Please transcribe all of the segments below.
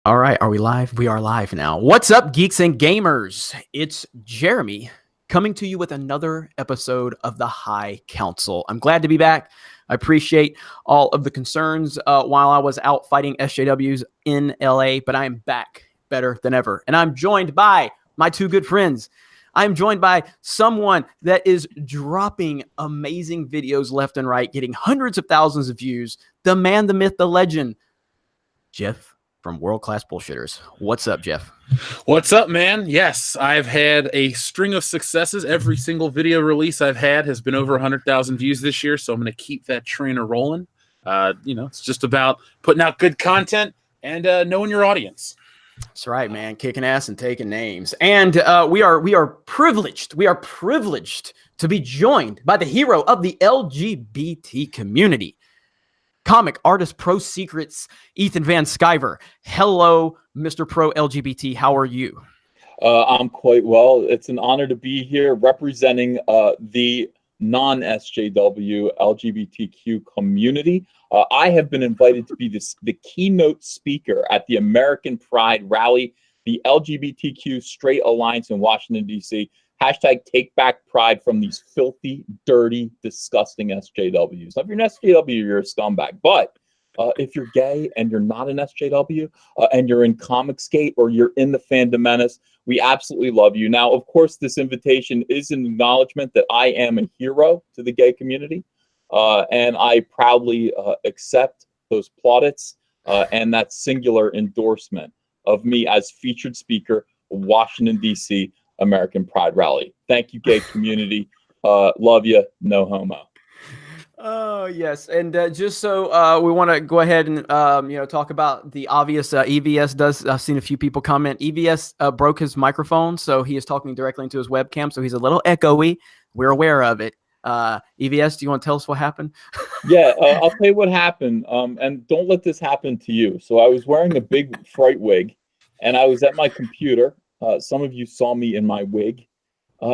All right, are we live? We are live now. What's up, geeks and gamers? It's Jeremy coming to you with another episode of the High Council. I'm glad to be back. I appreciate all of the concerns while I was out fighting SJWs in LA, but I am back better than ever. And I'm joined by my two good friends. I'm joined by someone that is dropping amazing videos left and right, getting hundreds of thousands of views. The man, the myth, the legend, Jeff from World Class Bullshitters. What's up, Jeff? What's up, man? Yes, I've had a string of successes. Every single video release I've had has been over 100,000 views this year, so I'm going to keep that trainer rolling. It's just about putting out good content and knowing your audience. That's right, man. Kicking ass and taking names. And we are privileged. We are privileged to be joined by the hero of the LGBT community. Comic artist Pro Secrets, Ethan Van Sciver. Hello, Mr. Pro LGBT. How are you? I'm quite well. It's an honor to be here representing the non-SJW LGBTQ community. I have been invited to be the keynote speaker at the American Pride Rally, the LGBTQ Straight Alliance in Washington, D.C. Hashtag take back pride from these filthy, dirty, disgusting SJWs. Now, if you're an SJW, you're a scumbag. But if you're gay and you're not an SJW and you're in Comicsgate or you're in the Fandom Menace, we absolutely love you. Now, of course, this invitation is an acknowledgement that I am a hero to the gay community. And I proudly accept those plaudits and that singular endorsement of me as featured speaker, Washington, D.C., American Pride Rally. Thank you, gay community. Love you. No homo. Oh, yes. And just so we want to go ahead and, talk about the obvious, EVS does, I've seen a few people comment, EVS broke his microphone, so he is talking directly into his webcam, so he's a little echoey. We're aware of it. EVS, do you want to tell us what happened? Yeah, I'll tell you what happened. And don't let this happen to you. So I was wearing a big fright wig, and I was at my computer. Some of you saw me in my wig.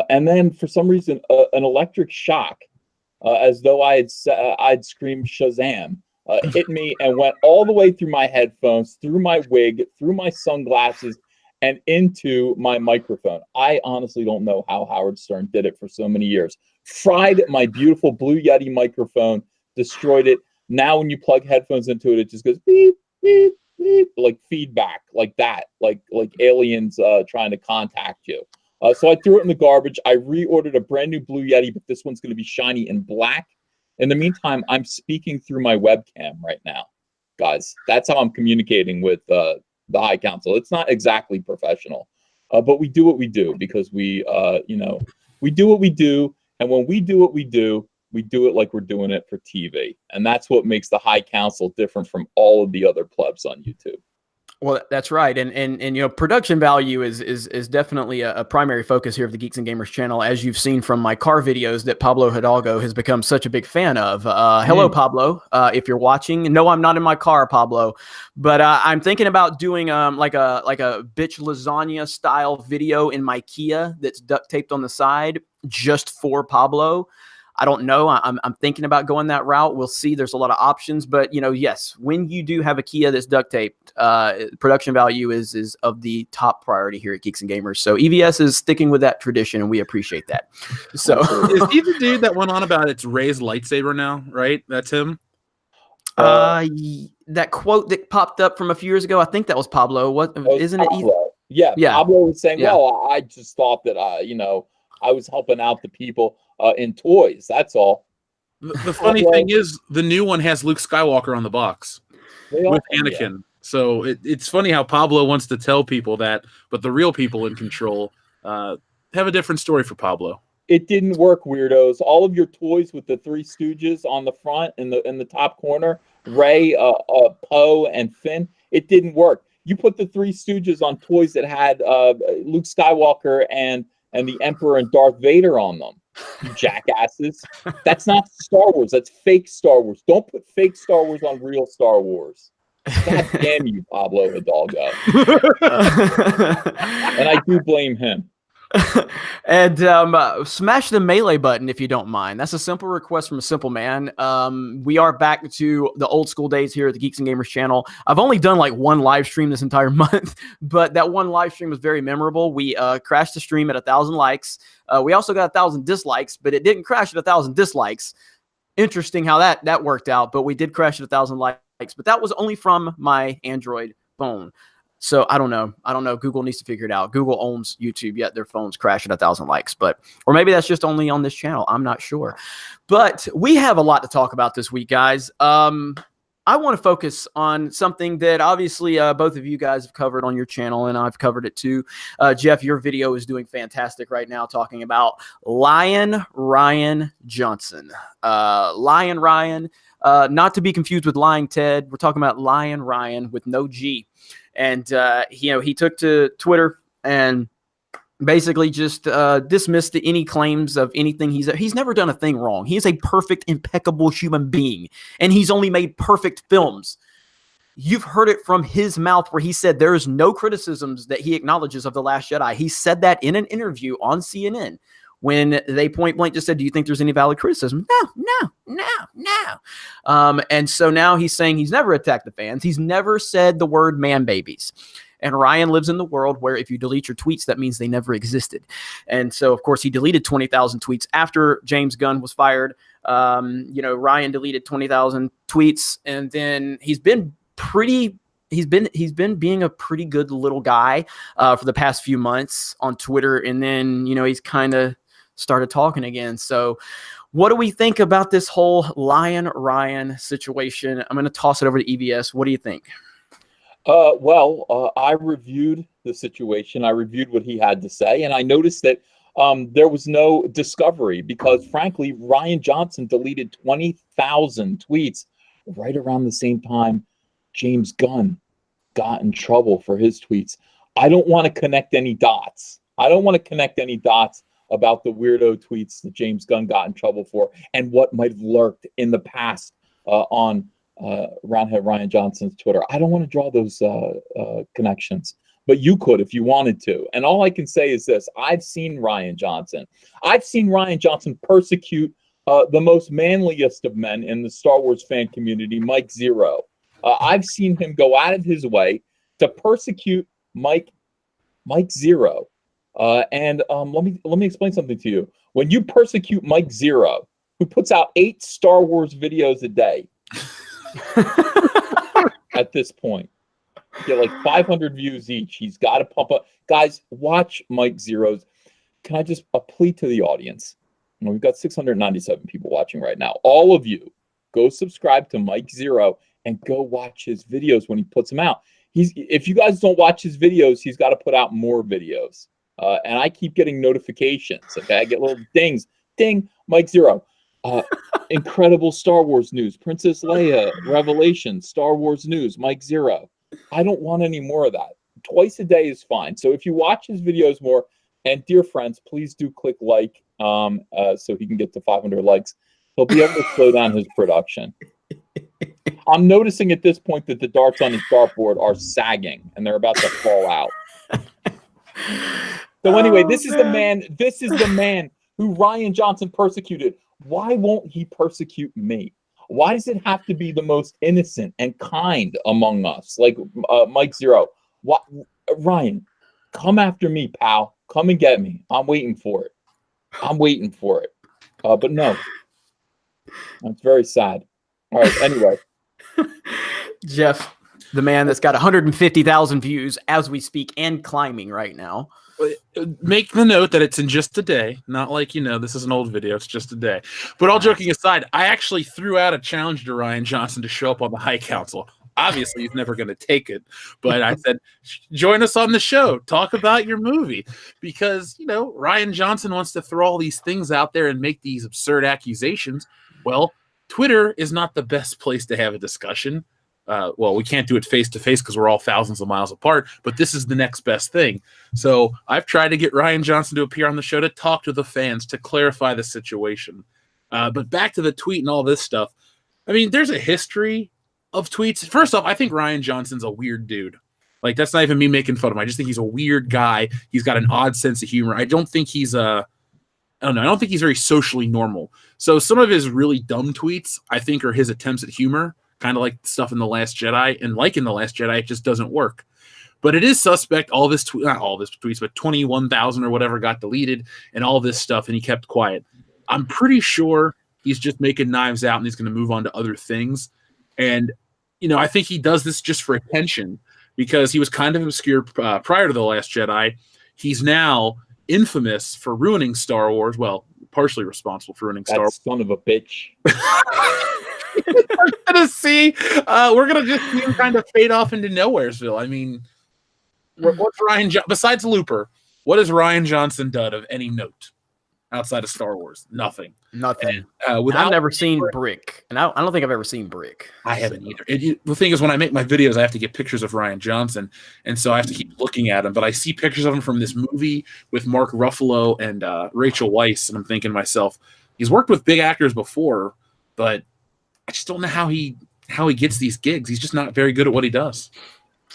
And then for some reason, an electric shock, as though I'd screamed Shazam, hit me and went all the way through my headphones, through my wig, through my sunglasses, and into my microphone. I honestly don't know how Howard Stern did it for so many years. Fried my beautiful Blue Yeti microphone, destroyed it. Now when you plug headphones into it, it just goes beep, beep, beep, like feedback, like that, like aliens trying to contact you. So I threw it in the garbage. I reordered a brand new Blue Yeti, but this one's going to be shiny and black. In the meantime, I'm speaking through my webcam right now, guys. That's how I'm communicating with the High Council. It's not exactly professional, but we do what we do because we do what we do. And when we do what we do it like we're doing it for TV. And that's what makes the High Council different from all of the other plebs on YouTube. Well, that's right. And production value is definitely a primary focus here of the Geeks and Gamers channel, as you've seen from my car videos that Pablo Hidalgo has become such a big fan of. Hello, Pablo, if you're watching. No, I'm not in my car, Pablo, but I'm thinking about doing like a bitch lasagna style video in my Kia that's duct taped on the side just for Pablo. I don't know. I'm thinking about going that route. We'll see. There's a lot of options, but yes, when you do have a Kia that's duct taped, production value is of the top priority here at Geeks and Gamers. So EVS is sticking with that tradition, and we appreciate that. So is he the dude that went on about it's Ray's lightsaber now? Right? That's him. That quote that popped up from a few years ago, I think that was Pablo. Isn't Pablo. it? Yeah. Pablo was saying, well, I just thought that I was helping out the people in toys. That's all. The funny thing is, the new one has Luke Skywalker on the box with Anakin. Yeah. So it's funny how Pablo wants to tell people that, but the real people in control have a different story for Pablo. It didn't work, weirdos. All of your toys with the Three Stooges on the front in the top corner, Ray, Poe, and Finn, it didn't work. You put the Three Stooges on toys that had Luke Skywalker and the Emperor and Darth Vader on them. You jackasses. That's not Star Wars. That's fake Star Wars. Don't put fake Star Wars on real Star Wars. God damn you, Pablo Hidalgo. And I do blame him. And smash the melee button if you don't mind. That's a simple request from a simple man. We are back to the old school days here at the Geeks and Gamers channel. I've only done like one live stream this entire month, but that one live stream was very memorable. We crashed the stream at 1,000 likes. We also got 1,000 dislikes, but it didn't crash at 1,000 dislikes. Interesting how that worked out, but we did crash at 1,000 likes. But that was only from my Android phone. So I don't know. Google needs to figure it out. Google owns YouTube, yet their phones crash at 1,000 likes. Or maybe that's just only on this channel. I'm not sure. But we have a lot to talk about this week, guys. I want to focus on something that obviously both of you guys have covered on your channel, and I've covered it too. Jeff, your video is doing fantastic right now, talking about Lion Ryan Johnson. Lion Ryan, not to be confused with Lying Ted. We're talking about Lion Ryan with no G. And, he took to Twitter and basically just dismissed any claims of anything. He's never done a thing wrong. He is a perfect, impeccable human being, and he's only made perfect films. You've heard it from his mouth where he said there is no criticisms that he acknowledges of The Last Jedi. He said that in an interview on CNN when they point blank just said, do you think there's any valid criticism? No. And so now he's saying he's never attacked the fans. He's never said the word man babies. And Ryan lives in the world where if you delete your tweets, that means they never existed. And so, of course, he deleted 20,000 tweets after James Gunn was fired. Ryan deleted 20,000 tweets, and then he's been being a pretty good little guy for the past few months on Twitter. And then, he's kind of started talking again. So what do we think about this whole Lion Ryan situation? I'm going to toss it over to EVS. What do you think? I reviewed the situation. I reviewed what he had to say, and I noticed that there was no discovery because, frankly, Ryan Johnson deleted 20,000 tweets right around the same time James Gunn got in trouble for his tweets. I don't want to connect any dots. About the weirdo tweets that James Gunn got in trouble for and what might have lurked in the past on Roundhead Ryan Johnson's Twitter. I don't want to draw those connections, but you could if you wanted to. And all I can say is this: I've seen Ryan Johnson persecute the most manliest of men in the Star Wars fan community, Mike Zero. I've seen him go out of his way to persecute Mike Zero. Let me explain something to you. When you persecute Mike Zero, who puts out 8 Star Wars videos a day, at this point, get like 500 views each. He's got to pump up. Guys, watch Mike Zero's. Can I just plead to the audience? We've got 697 people watching right now. All of you, go subscribe to Mike Zero and go watch his videos when he puts them out. If you guys don't watch his videos, he's got to put out more videos. And I keep getting notifications. Okay, I get little dings. Ding, Mike Zero. Incredible Star Wars news. Princess Leia, Revelation, Star Wars news, Mike Zero. I don't want any more of that. Twice a day is fine. So if you watch his videos more, and dear friends, please do click like so he can get to 500 likes. He'll be able to slow down his production. I'm noticing at this point that the darts on his dartboard are sagging and they're about to fall out. So anyway, this is the man who Ryan Johnson persecuted. Why won't he persecute me? Why does it have to be the most innocent and kind among us, like Mike Zero? What, Ryan, come after me, pal. Come and get me. I'm waiting for it. But no, it's very sad. All right. Anyway, Jeff, the man that's got 150,000 views as we speak and climbing right now. Make the note that it's in just a day, not like, this is an old video. It's just a day. But all joking aside, I actually threw out a challenge to Ryan Johnson to show up on the High Council. Obviously, he's never going to take it. But I said, join us on the show. Talk about your movie. Because, Ryan Johnson wants to throw all these things out there and make these absurd accusations. Well, Twitter is not the best place to have a discussion. We can't do it face-to-face because we're all thousands of miles apart, but this is the next best thing. So I've tried to get Ryan Johnson to appear on the show to talk to the fans, to clarify the situation. But back to the tweet and all this stuff. I mean, there's a history of tweets. First off, I think Ryan Johnson's a weird dude. Like, that's not even me making fun of him. I just think he's a weird guy. He's got an odd sense of humor. I don't think he's I don't know. I don't think he's very socially normal. So some of his really dumb tweets, I think, are his attempts at humor, kind of like stuff in The Last Jedi. And like in The Last Jedi, it just doesn't work. But it is suspect all this not all this tweets, but 21,000 or whatever got deleted and all this stuff, and he kept quiet. I'm pretty sure he's just making Knives Out and he's going to move on to other things. And, I think he does this just for attention because he was kind of obscure prior to The Last Jedi. He's now infamous for ruining Star Wars. Well, partially responsible for ruining Star Wars. Son of a bitch. We're gonna just see him kind of fade off into Nowheresville. I mean, what's besides Looper? What has Rian Johnson done of any note outside of Star Wars? Nothing. And, I've never seen Brick, and I don't think I've ever seen Brick. I haven't either. The thing is, when I make my videos, I have to get pictures of Rian Johnson, and so I have to keep looking at him. But I see pictures of him from this movie with Mark Ruffalo and Rachel Weisz, and I'm thinking to myself, he's worked with big actors before, but I just don't know how he gets these gigs. He's just not very good at what he does.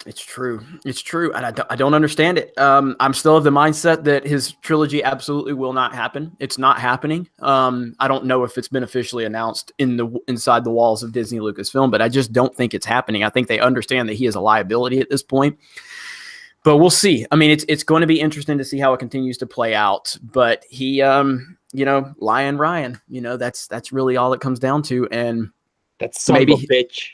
It's true, and I don't understand it. I'm still of the mindset that his trilogy absolutely will not happen. It's not happening. I don't know if it's been officially announced inside the walls of Disney Lucasfilm, but I just don't think it's happening. I think they understand that he is a liability at this point. But we'll see. I mean, it's going to be interesting to see how it continues to play out. But he, Lion Ryan, that's really all it comes down to. And that's son of a bitch.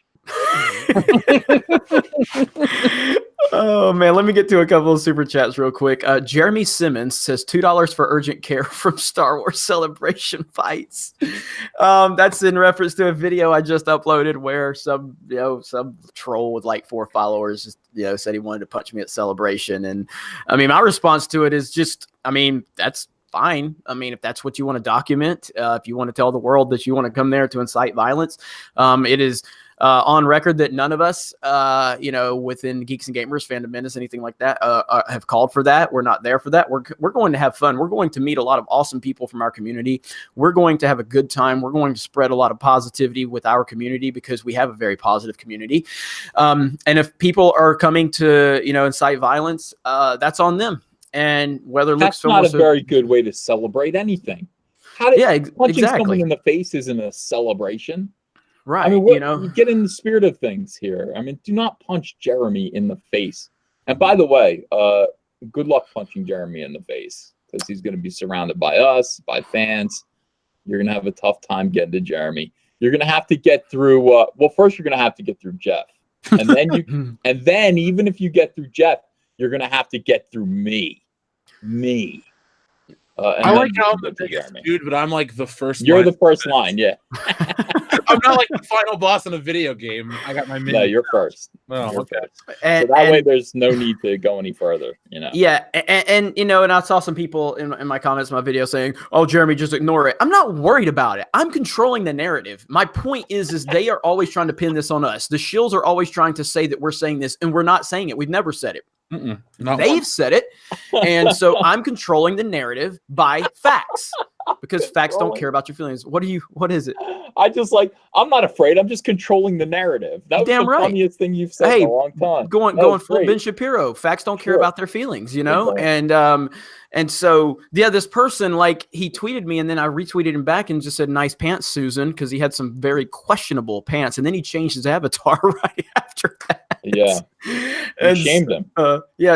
Oh man, let me get to a couple of super chats real quick. Jeremy Simmons says $2 for urgent care from Star Wars Celebration fights. That's in reference to a video I just uploaded where some troll with like 4 followers said he wanted to punch me at Celebration. And I mean, my response to it is just, that's fine. I mean, if that's what you want to document, if you want to tell the world that you want to come there to incite violence, it is on record that none of us, within Geeks and Gamers, Fandom Menace, anything like that, have called for that. We're not there for that. We're going to have fun. We're going to meet a lot of awesome people from our community. We're going to have a good time. We're going to spread a lot of positivity with our community because we have a very positive community. And if people are coming to, incite violence, that's on them. And whether that's not a very good way to celebrate anything. Punching someone in the face isn't a celebration. Right. I mean, you get in the spirit of things here. I mean, do not punch Jeremy in the face. And by the way, good luck punching Jeremy in the face because he's going to be surrounded by us, by fans. You're going to have a tough time getting to Jeremy. You're going to have to get through. First you're going to have to get through Jeff, and then and then even if you get through Jeff, you're going to have to get through me. I like how I'm the biggest dude, but I'm like the first. You're the first line, yeah. I'm not like the final boss in a video game. I got my minion. No, you're first. Oh, you're okay. First. So that way, there's no need to go any further. Yeah, and I saw some people in my comments, in my video saying, "Oh, Jeremy, just ignore it." I'm not worried about it. I'm controlling the narrative. My point is they are always trying to pin this on us. The shills are always trying to say that we're saying this, and we're not saying it. We've never said it. They've said it, and so I'm controlling the narrative by facts because facts don't care about your feelings. What is it? I'm not afraid. I'm just controlling the narrative. That was the funniest thing you've said in a long time. Going full Ben Shapiro. Facts don't care about their feelings, Exactly. And so, this person, he tweeted me and then I retweeted him back and just said, "Nice pants, Susan," because he had some very questionable pants. And then he changed his avatar right after that. Yeah. And shamed him.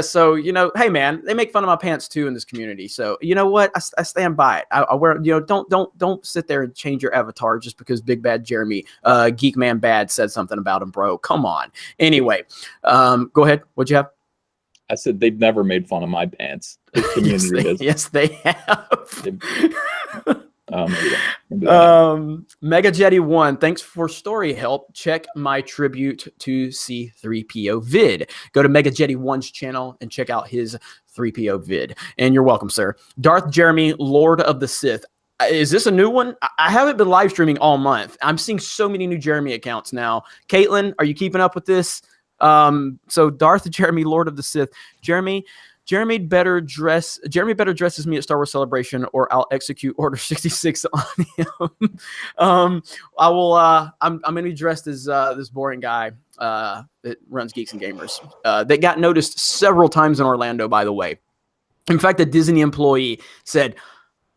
So, hey, man, they make fun of my pants too in this community. So, you know what? I stand by it. I wear, don't sit there and change your avatar just because Big Bad Jeremy, Geek Man Bad said something about him, bro. Come on. Anyway, go ahead. What'd you have? I said they've never made fun of my pants. This community yes, they have. Mega Jetty 1, thanks for story help. Check my tribute to C3PO vid. Go to Mega Jetty 1's channel and check out his 3PO vid. And you're welcome, sir. Darth Jeremy, Lord of the Sith. Is this a new one? I haven't been live streaming all month. I'm seeing so many new Jeremy accounts now. Caitlin, are you keeping up with this? So Darth Jeremy, Lord of the Sith. Jeremy better dresses me at Star Wars Celebration or I'll execute Order 66 on him. I'm going to be dressed as this boring guy that runs Geeks and Gamers that got noticed several times in Orlando, by the way. In fact, a Disney employee said,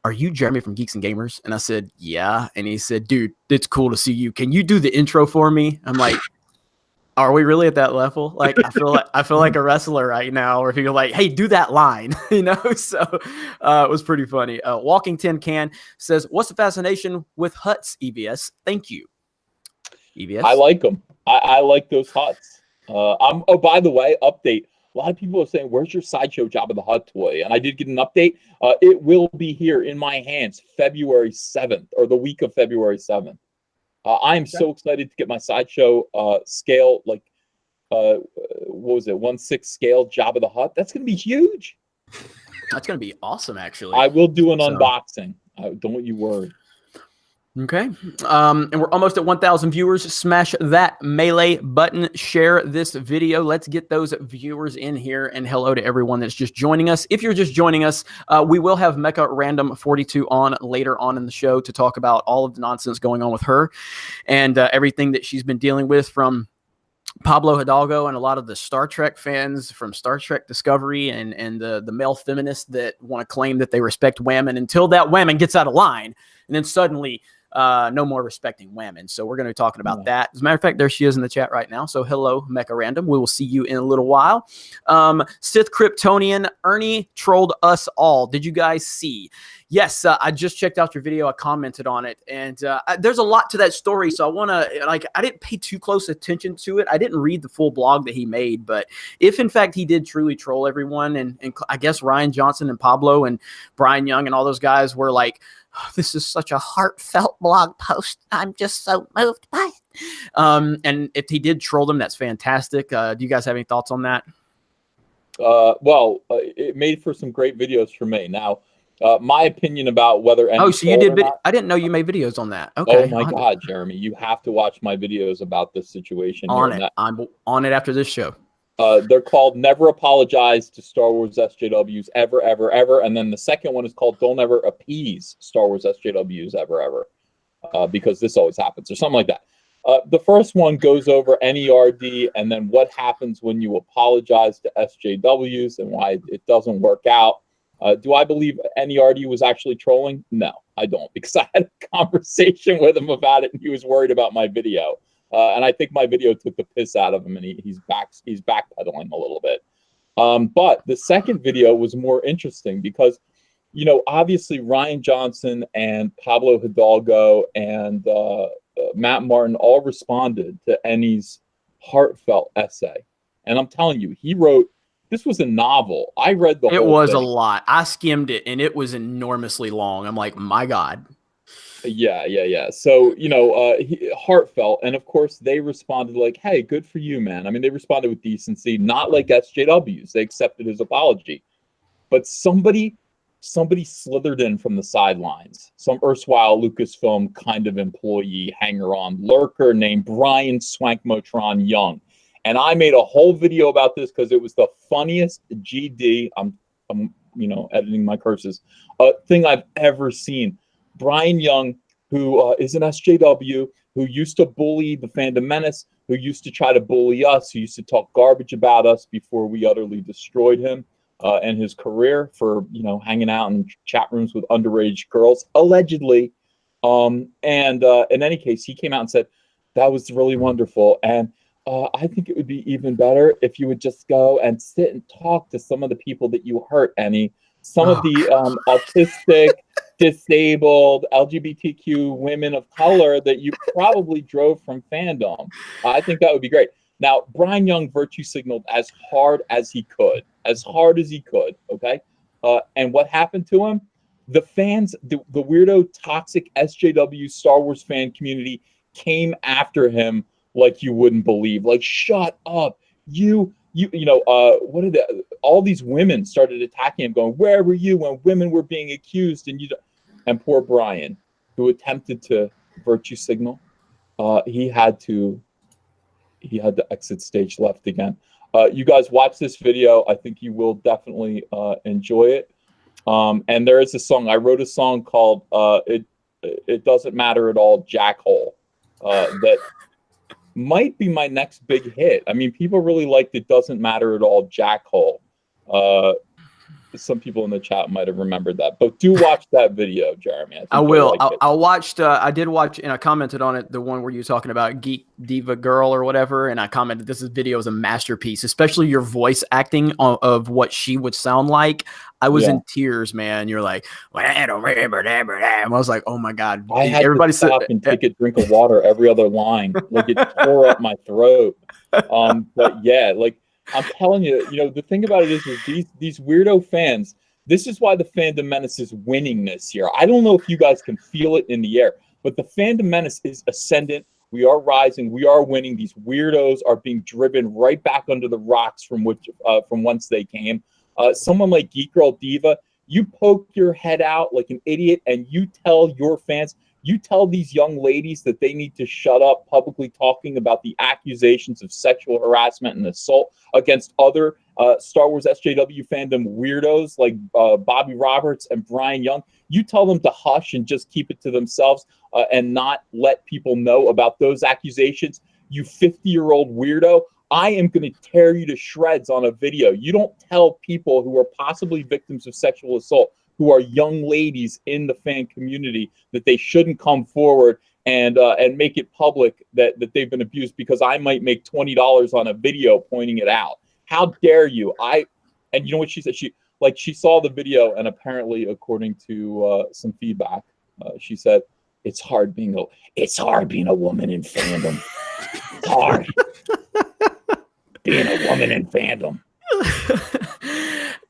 "Are you Jeremy from Geeks and Gamers?" And I said, "Yeah." And he said, "Dude, it's cool to see you. Can you do the intro for me?" I'm like, are we really at that level? Like, I feel like a wrestler right now, where people are like, "Hey, do that line," you know? So it was pretty funny. Walking Tin Can says, "What's the fascination with huts, EVS? Thank you." EVS? I like them. I like those huts. Oh, by the way, update. A lot of people are saying, "Where's your Sideshow Jabba the Hutt toy?" And I did get an update. It will be here in my hands February 7th, or the week of February 7th. I am so excited to get my Sideshow scale, like, what was it, 1/6 scale Jabba the Hutt. That's going to be huge. That's going to be awesome, actually. I will do an unboxing. Don't you worry. Okay. And we're almost at 1,000 viewers. Smash that melee button. Share this video. Let's get those viewers in here. And hello to everyone that's just joining us. If you're just joining us, we will have Mecha Random 42 on later on in the show to talk about all of the nonsense going on with her and everything that she's been dealing with, from Pablo Hidalgo and a lot of the Star Trek fans from Star Trek Discovery and the male feminists that want to claim that they respect women until that woman gets out of line. And then suddenly, no more respecting women. So we're going to be talking about that. As a matter of fact, there she is in the chat right now. So hello, Mecha Random. We will see you in a little while. Sith Kryptonian, Ernie trolled us all. Did you guys see? Yes, I just checked out your video. I commented on it. And there's a lot to that story. So I want to, I didn't pay too close attention to it. I didn't read the full blog that he made. But if, in fact, he did truly troll everyone, and I guess Ryan Johnson and Pablo and Brian Young and all those guys were like, "This is such a heartfelt blog post. I'm just so moved by it." And if he did troll them, that's fantastic. Do you guys have any thoughts on that? Well, it made for some great videos for me. Now, my opinion about whether any so you did. I didn't know you made videos on that. Okay. Oh my God, Jeremy, you have to watch my videos about this situation. I'm on it after this show. They're called "Never Apologize to Star Wars SJWs Ever, Ever, Ever." And then the second one is called "Don't Ever Appease Star Wars SJWs Ever, Ever," because this always happens, or something like that. The first one goes over NERD and then what happens when you apologize to SJWs and why it doesn't work out. Do I believe NERD was actually trolling? No, I don't, because I had a conversation with him about it, and he was worried about my video. And I think my video took the piss out of him, and he's backpedaling a little bit. But the second video was more interesting because, obviously Ryan Johnson and Pablo Hidalgo and Matt Martin all responded to Ennie's heartfelt essay. And I'm telling you, he wrote, this was a novel. I read the whole thing. It was a lot. I skimmed it, and it was enormously long. I'm like, my God. Yeah. So, heartfelt. And of course, they responded like, "Hey, good for you, man." I mean, they responded with decency, not like SJWs. They accepted his apology. But somebody slithered in from the sidelines, some erstwhile Lucasfilm kind of employee, hanger-on lurker named Brian Swankmotron Young. And I made a whole video about this because it was the funniest GD, I'm editing my curses, thing I've ever seen. Brian Young, who is an SJW, who used to bully the Fandom Menace, who used to try to bully us, who used to talk garbage about us before we utterly destroyed him and his career for, hanging out in chat rooms with underage girls, allegedly. And in any case, he came out and said, "That was really wonderful. And I think it would be even better if you would just go and sit and talk to some of the people that you hurt, Annie. Some of the autistic, disabled, LGBTQ women of color that you probably drove from fandom. I think that would be great." Now, Brian Young virtue signaled as hard as he could, okay? And what happened to him? The fans, the weirdo, toxic SJW Star Wars fan community came after him like you wouldn't believe. Like, shut up. All these women started attacking him, going, "Where were you when women were being accused?" And poor Brian, who attempted to virtue signal, he had to exit stage left again. You guys watch this video. I think you will definitely enjoy it. And there is a song. I wrote a song called "It Doesn't Matter at All, Jackhole." That might be my next big hit. I mean, people really liked It Doesn't Matter at All, Jackhole. Some people in the chat might have remembered that, but do watch that video, Jeremy. I will. I watched. I did watch, and I commented on it. The one where you're talking about Geek Diva Girl or whatever, and I commented, "This video is a masterpiece, especially your voice acting of what she would sound like." I was in tears, man. You're like, well, I don't remember that. I was like, oh my god. I had to stop and take a drink of water every other line, like it tore up my throat. But yeah, like. I'm telling you, the thing about it is these weirdo fans, this is why the Fandom Menace is winning this year. I don't know if you guys can feel it in the air, but the Fandom Menace is ascendant. We are rising. We are winning. These weirdos are being driven right back under the rocks from whence they came. Someone like Geek Girl Diva, you poke your head out like an idiot and you tell your fans, you tell these young ladies that they need to shut up publicly talking about the accusations of sexual harassment and assault against other Star Wars SJW fandom weirdos like Bobby Roberts and Brian Young. You tell them to hush and just keep it to themselves and not let people know about those accusations. You 50-year-old weirdo, I am going to tear you to shreds on a video. You don't tell people who are possibly victims of sexual assault, who are young ladies in the fan community, that they shouldn't come forward and make it public that they've been abused, because I might make $20 on a video pointing it out. How dare you? And you know what she said? She saw the video, and apparently, according to some feedback, she said, it's hard being a woman in fandom. It's hard being a woman in fandom.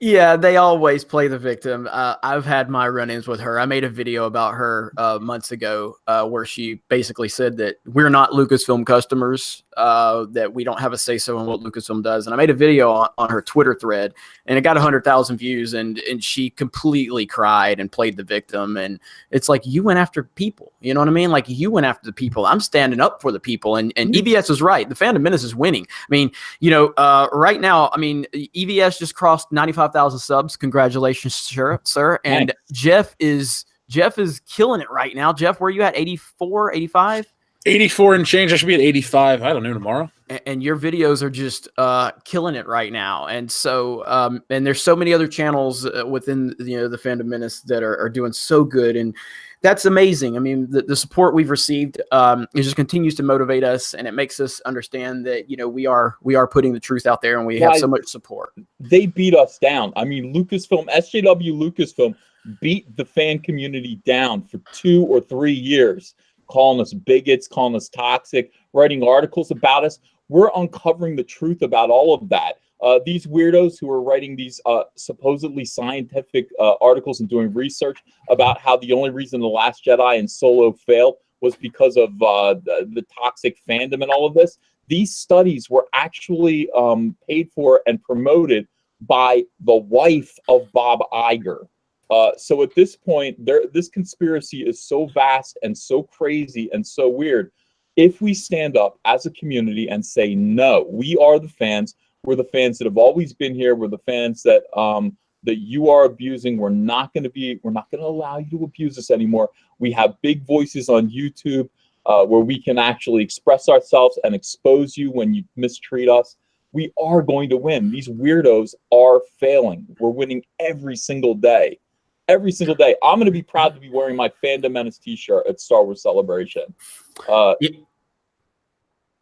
Yeah, they always play the victim. I've had my run-ins with her. I made a video about her months ago where she basically said that we're not Lucasfilm customers, that we don't have a say-so in what Lucasfilm does. And I made a video on her Twitter thread, and it got 100,000 views, and she completely cried and played the victim. And it's like, you went after people. You know what I mean? Like, you went after the people. I'm standing up for the people. And EVS is right. The Fandom Menace is winning. I mean, right now, EVS just crossed 95,000 subs. Congratulations, sir. And Jeff is killing it right now. Jeff, where are you at? 84, 85? 84 and change. I should be at 85. I don't know, tomorrow. And your videos are just killing it right now. And so, and there's so many other channels within the Fandom Menace that are doing so good, and that's amazing. I mean, the support we've received it just continues to motivate us, and it makes us understand that we are putting the truth out there, and we have so much support. They beat us down. I mean, SJW Lucasfilm beat the fan community down for 2 or 3 years, calling us bigots, calling us toxic, writing articles about us. We're uncovering the truth about all of that. These weirdos who are writing these supposedly scientific articles and doing research about how the only reason The Last Jedi and Solo failed was because of the toxic fandom and all of this. These studies were actually paid for and promoted by the wife of Bob Iger. So at this point, this conspiracy is so vast and so crazy and so weird. If we stand up as a community and say, no, we are the fans. We're the fans that have always been here. We're the fans that that you are abusing. We're not going to allow you to abuse us anymore. We have big voices on YouTube where we can actually express ourselves and expose you when you mistreat us. We are going to win. These weirdos are failing. We're winning every single day. Every single day. I'm going to be proud to be wearing my Fandom Menace t-shirt at Star Wars Celebration. It's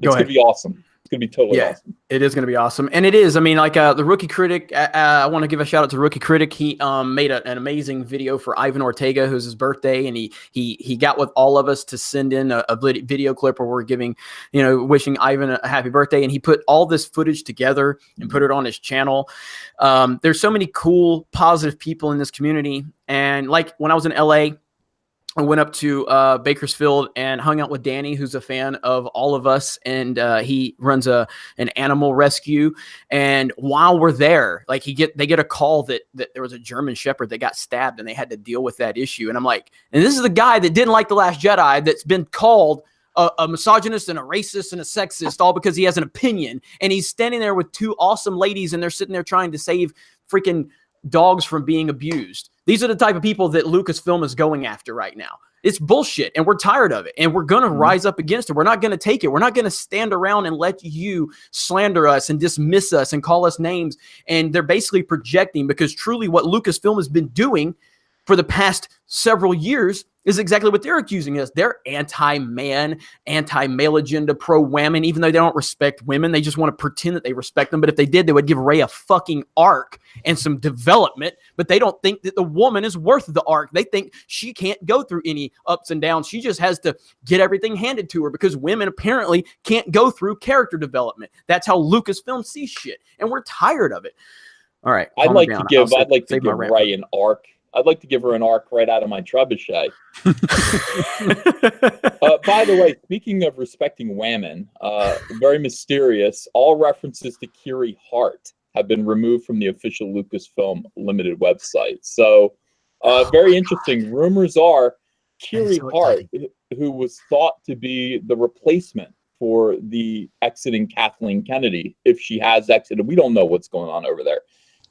going to be awesome. It's going to be totally awesome. It is going to be awesome. And it is. I mean, like the Rookie Critic, I want to give a shout out to Rookie Critic. He made an amazing video for Ivan Ortega, who's his birthday. And he got with all of us to send in a video clip where we're giving, wishing Ivan a happy birthday. And he put all this footage together and put it on his channel. There's so many cool, positive people in this community. And like when I was in LA, I went up to Bakersfield and hung out with Danny, who's a fan of all of us, and he runs an animal rescue. And while we're there, like they get a call that there was a German Shepherd that got stabbed, and they had to deal with that issue. And I'm like, and this is the guy that didn't like The Last Jedi, that's been called a misogynist and a racist and a sexist, all because he has an opinion. And he's standing there with 2 awesome ladies, and they're sitting there trying to save freaking dogs from being abused. These are the type of people that Lucasfilm is going after right now. It's bullshit, and we're tired of it, and we're going to rise up against it. We're not going to take it. We're not going to stand around and let you slander us and dismiss us and call us names. And they're basically projecting, because truly what Lucasfilm has been doing for the past several years is exactly what they're accusing us. They're anti-man, anti-male agenda, pro-women, even though they don't respect women. They just want to pretend that they respect them. But if they did, they would give Rey a fucking arc and some development. But they don't think that the woman is worth the arc. They think she can't go through any ups and downs. She just has to get everything handed to her, because women apparently can't go through character development. That's how Lucasfilm sees shit. And we're tired of it. All right. I'd like to give Rey an arc. I'd like to give her an arc right out of my trebuchet. By the way, speaking of respecting women, very mysterious, all references to Kiri Hart have been removed from the official Lucasfilm Limited website. So very interesting. Rumors are Kiri Hart, who was thought to be the replacement for the exiting Kathleen Kennedy, if she has exited. We don't know what's going on over there.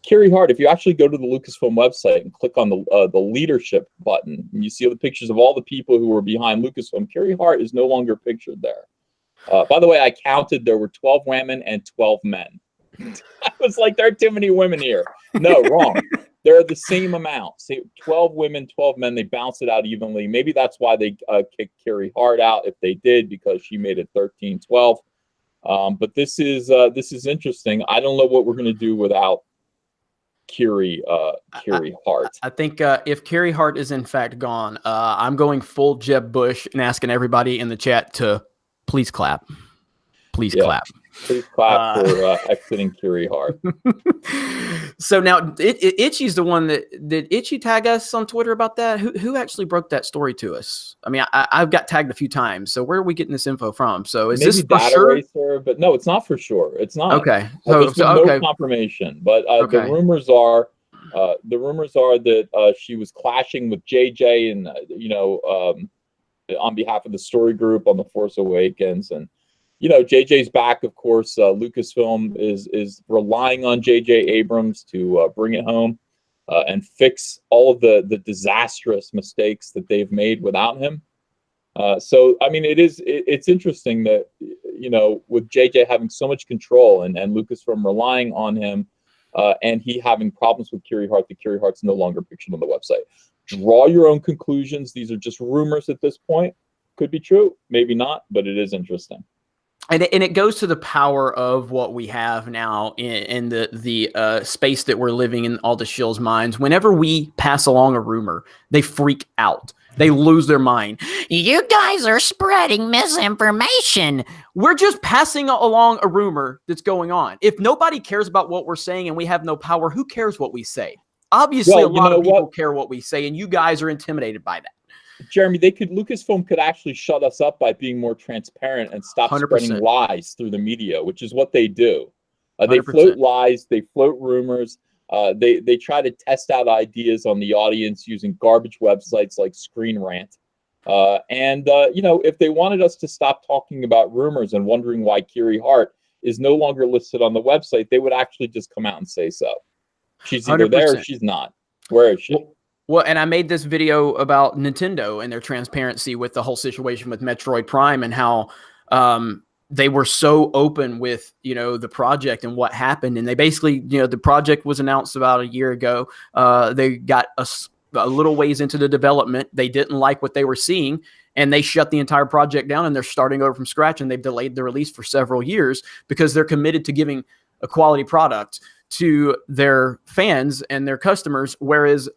Kiri Hart, if you actually go to the Lucasfilm website and click on the leadership button, and you see the pictures of all the people who were behind Lucasfilm, Kiri Hart is no longer pictured there. By the way, I counted, there were 12 women and 12 men. I was like, there are too many women here. No, wrong. There are the same amount. Say 12 women, 12 men. They bounce it out evenly. Maybe that's why they kicked Kiri Hart out, if they did, because she made it 13-12. But this is interesting. I don't know what we're going to do without Kiri Hart. I think if Kiri Hart is in fact gone, I'm going full Jeb Bush and asking everybody in the chat to please clap. Please clap. Please clap for exiting Kiri Hart. So now Itchy's the one that did Itchy tag us on Twitter about that. Who actually broke that story to us? I mean, I've got tagged a few times. So where are we getting this info from? So is maybe this for Data sure? Racer, but no, it's not for sure. It's not. Okay. There's been no confirmation, but the rumors are that she was clashing with JJ and on behalf of the story group on The Force Awakens. And JJ's back, of course. Lucasfilm is relying on JJ Abrams to bring it home and fix all of the disastrous mistakes that they've made without him. So I mean, it's interesting that with JJ having so much control and Lucasfilm relying on him, and he having problems with Kiri Hart, that Kiri Hart's no longer pictured on the website. Draw your own conclusions. These are just rumors at this point. Could be true, maybe not, but it is interesting. And it goes to the power of what we have now in the space that we're living in, all the shills' minds. Whenever we pass along a rumor, they freak out. They lose their mind. You guys are spreading misinformation. We're just passing along a rumor that's going on. If nobody cares about what we're saying and we have no power, who cares what we say? Obviously, a lot of people care what we say, and you guys are intimidated by that. Jeremy, Lucasfilm could actually shut us up by being more transparent and stop 100%. Spreading lies through the media, which is what they do. They float lies, they float rumors, they try to test out ideas on the audience using garbage websites like Screen Rant. If they wanted us to stop talking about rumors and wondering why Kiri Hart is no longer listed on the website, they would actually just come out and say so. She's either 100%. There or she's not. Where is she? Well, and I made this video about Nintendo and their transparency with the whole situation with Metroid Prime and how they were so open with, the project and what happened. And they basically, the project was announced about a year ago. They got a little ways into the development. They didn't like what they were seeing, and they shut the entire project down, and they're starting over from scratch, and they've delayed the release for several years because they're committed to giving a quality product to their fans and their customers, whereas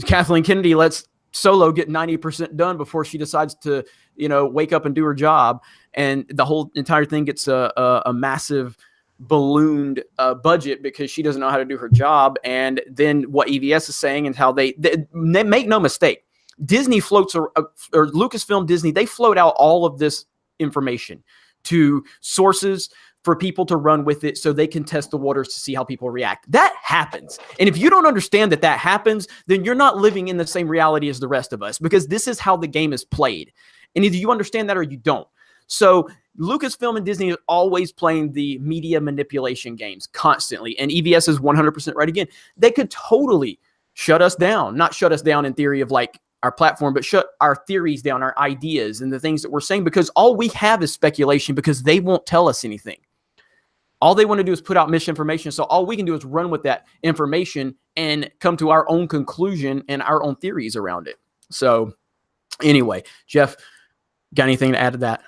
Kathleen Kennedy lets Solo get 90% done before she decides to, wake up and do her job. And the whole entire thing gets a massive ballooned budget because she doesn't know how to do her job. And then what EVS is saying and how they make no mistake. Disney floats or Lucasfilm Disney, they float out all of this information to sources for people to run with it so they can test the waters to see how people react. That happens. And if you don't understand that happens, then you're not living in the same reality as the rest of us, because this is how the game is played. And either you understand that or you don't. So Lucasfilm and Disney are always playing the media manipulation games constantly. And EVS is 100% right again. They could totally shut us down, not shut us down in theory of like our platform, but shut our theories down, our ideas, and the things that we're saying, because all we have is speculation, because they won't tell us anything. All they want to do is put out misinformation. So all we can do is run with that information and come to our own conclusion and our own theories around it. So anyway, Jeff, got anything to add to that?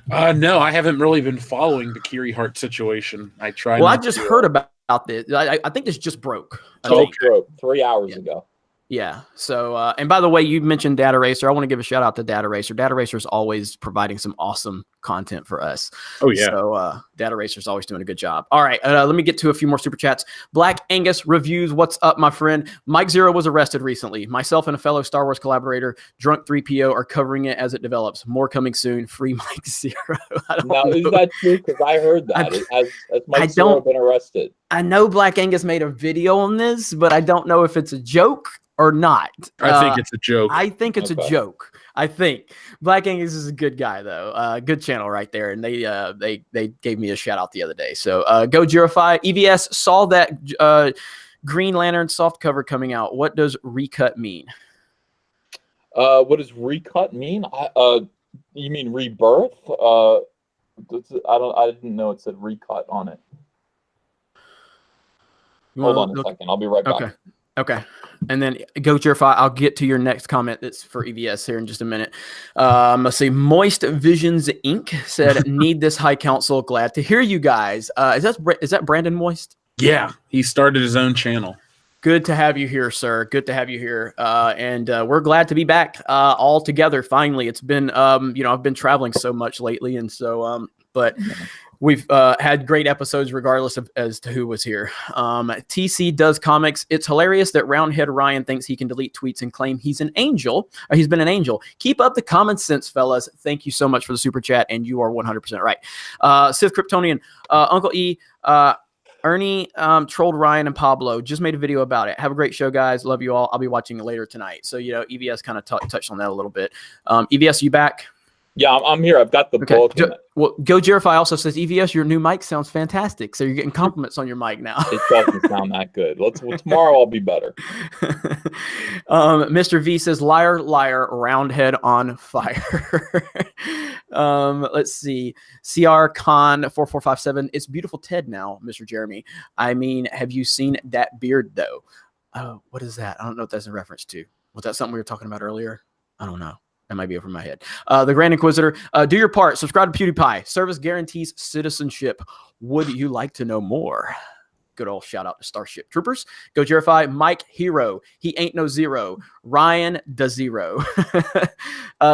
No, I haven't really been following the Kiri Hart situation. I tried. Well, I just heard about this. I think this just broke. Broke 3 hours ago. Yeah. So, and by the way, you mentioned Data Racer. I want to give a shout out to Data Racer. Data Racer is always providing some awesome content for us. Oh, yeah. So, Data Racer is always doing a good job. All right. Let me get to a few more super chats. Black Angus reviews. What's up, my friend? Mike Zero was arrested recently. Myself and a fellow Star Wars collaborator, Drunk 3PO, are covering it as it develops. More coming soon. Free Mike Zero. Now, is that true? Because I heard that. Has Mike Zero been arrested? I know Black Angus made a video on this, but I don't know if it's a joke or not. I think it's a joke. I think it's a joke. I think Black Angus is a good guy, though. Good channel right there, and they gave me a shout out the other day. So go Jurify. EVS saw that Green Lantern soft cover coming out. What does recut mean? What does recut mean? You mean rebirth? I didn't know it said recut on it. Hold on a second. I'll be right back. Okay. And then go Jurify. I'll get to your next comment. That's for EVS here in just a minute. Let's see. Moist Visions Inc. said, need this high council. Glad to hear you guys. Is that Brandon Moist? Yeah. He started his own channel. Good to have you here, sir. Good to have you here. And we're glad to be back all together. Finally, it's been, I've been traveling so much lately. And so, but we've had great episodes regardless of as to who was here. TC Does Comics. It's hilarious that Roundhead Ryan thinks he can delete tweets and claim he's an angel. Or he's been an angel. Keep up the common sense, fellas. Thank you so much for the super chat. And you are 100% right. Sith Kryptonian, Uncle E, Ernie trolled Ryan and Pablo. Just made a video about it. Have a great show, guys. Love you all. I'll be watching it later tonight. So, EVS kind of touched on that a little bit. EVS, you back? Yeah, I'm here. I've got the book. Well, Go Jurify also says, EVS, your new mic sounds fantastic. So you're getting compliments on your mic now. It doesn't sound that good. Tomorrow I'll be better. Mr. V says, liar, liar, Roundhead on fire. Let's see. CR Khan 4457. It's beautiful Ted now, Mr. Jeremy. I mean, have you seen that beard though? Oh, what is that? I don't know what that's in reference to. Was that something we were talking about earlier? I don't know. That might be over my head. The Grand Inquisitor, do your part. Subscribe to PewDiePie. Service guarantees citizenship. Would you like to know more? Good old shout out to Starship Troopers. Go Jurify. Mike Hero. He ain't no zero. Ryan da zero.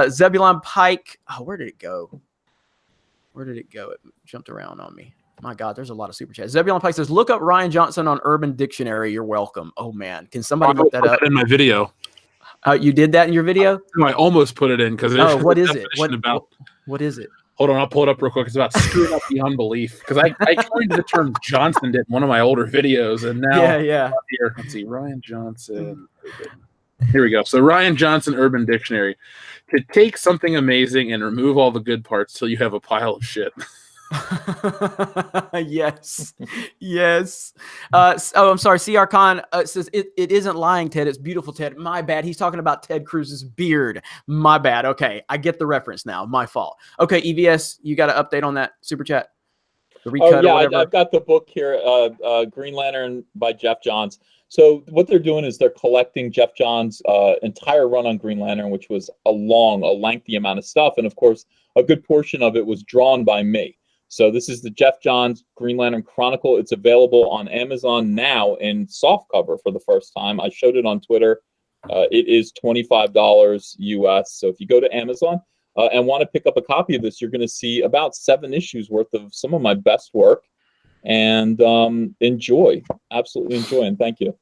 Zebulon Pike. Oh, where did it go? It jumped around on me. My God, there's a lot of super chats. Zebulon Pike says, look up Ryan Johnson on Urban Dictionary. You're welcome. Oh, man. Can somebody look that up? In my video. You did that in your video? No, I almost put it in because what is it? What is it? Hold on, I'll pull it up real quick. It's about screwing up the unbelief because I coined the term Johnson did in one of my older videos, and now yeah. Here, let's see, Ryan Johnson. Here we go. So Ryan Johnson Urban Dictionary: to take something amazing and remove all the good parts till you have a pile of shit. Yes. I'm sorry. CR Khan says it isn't lying, Ted. It's beautiful, Ted. My bad. He's talking about Ted Cruz's beard. My bad. Okay, I get the reference now. My fault. Okay, EVS, you got an update on that super chat? The recut or whatever? I've got the book here, Green Lantern by Jeff Johns. So what they're doing is they're collecting Jeff Johns' entire run on Green Lantern, which was a lengthy amount of stuff, and of course, a good portion of it was drawn by me. So this is the Jeff Johns Green Lantern Chronicle. It's available on Amazon now in softcover for the first time. I showed it on Twitter. It is $25 US. So if you go to Amazon and want to pick up a copy of this, you're going to see about 7 issues worth of some of my best work. And absolutely enjoy, and thank you.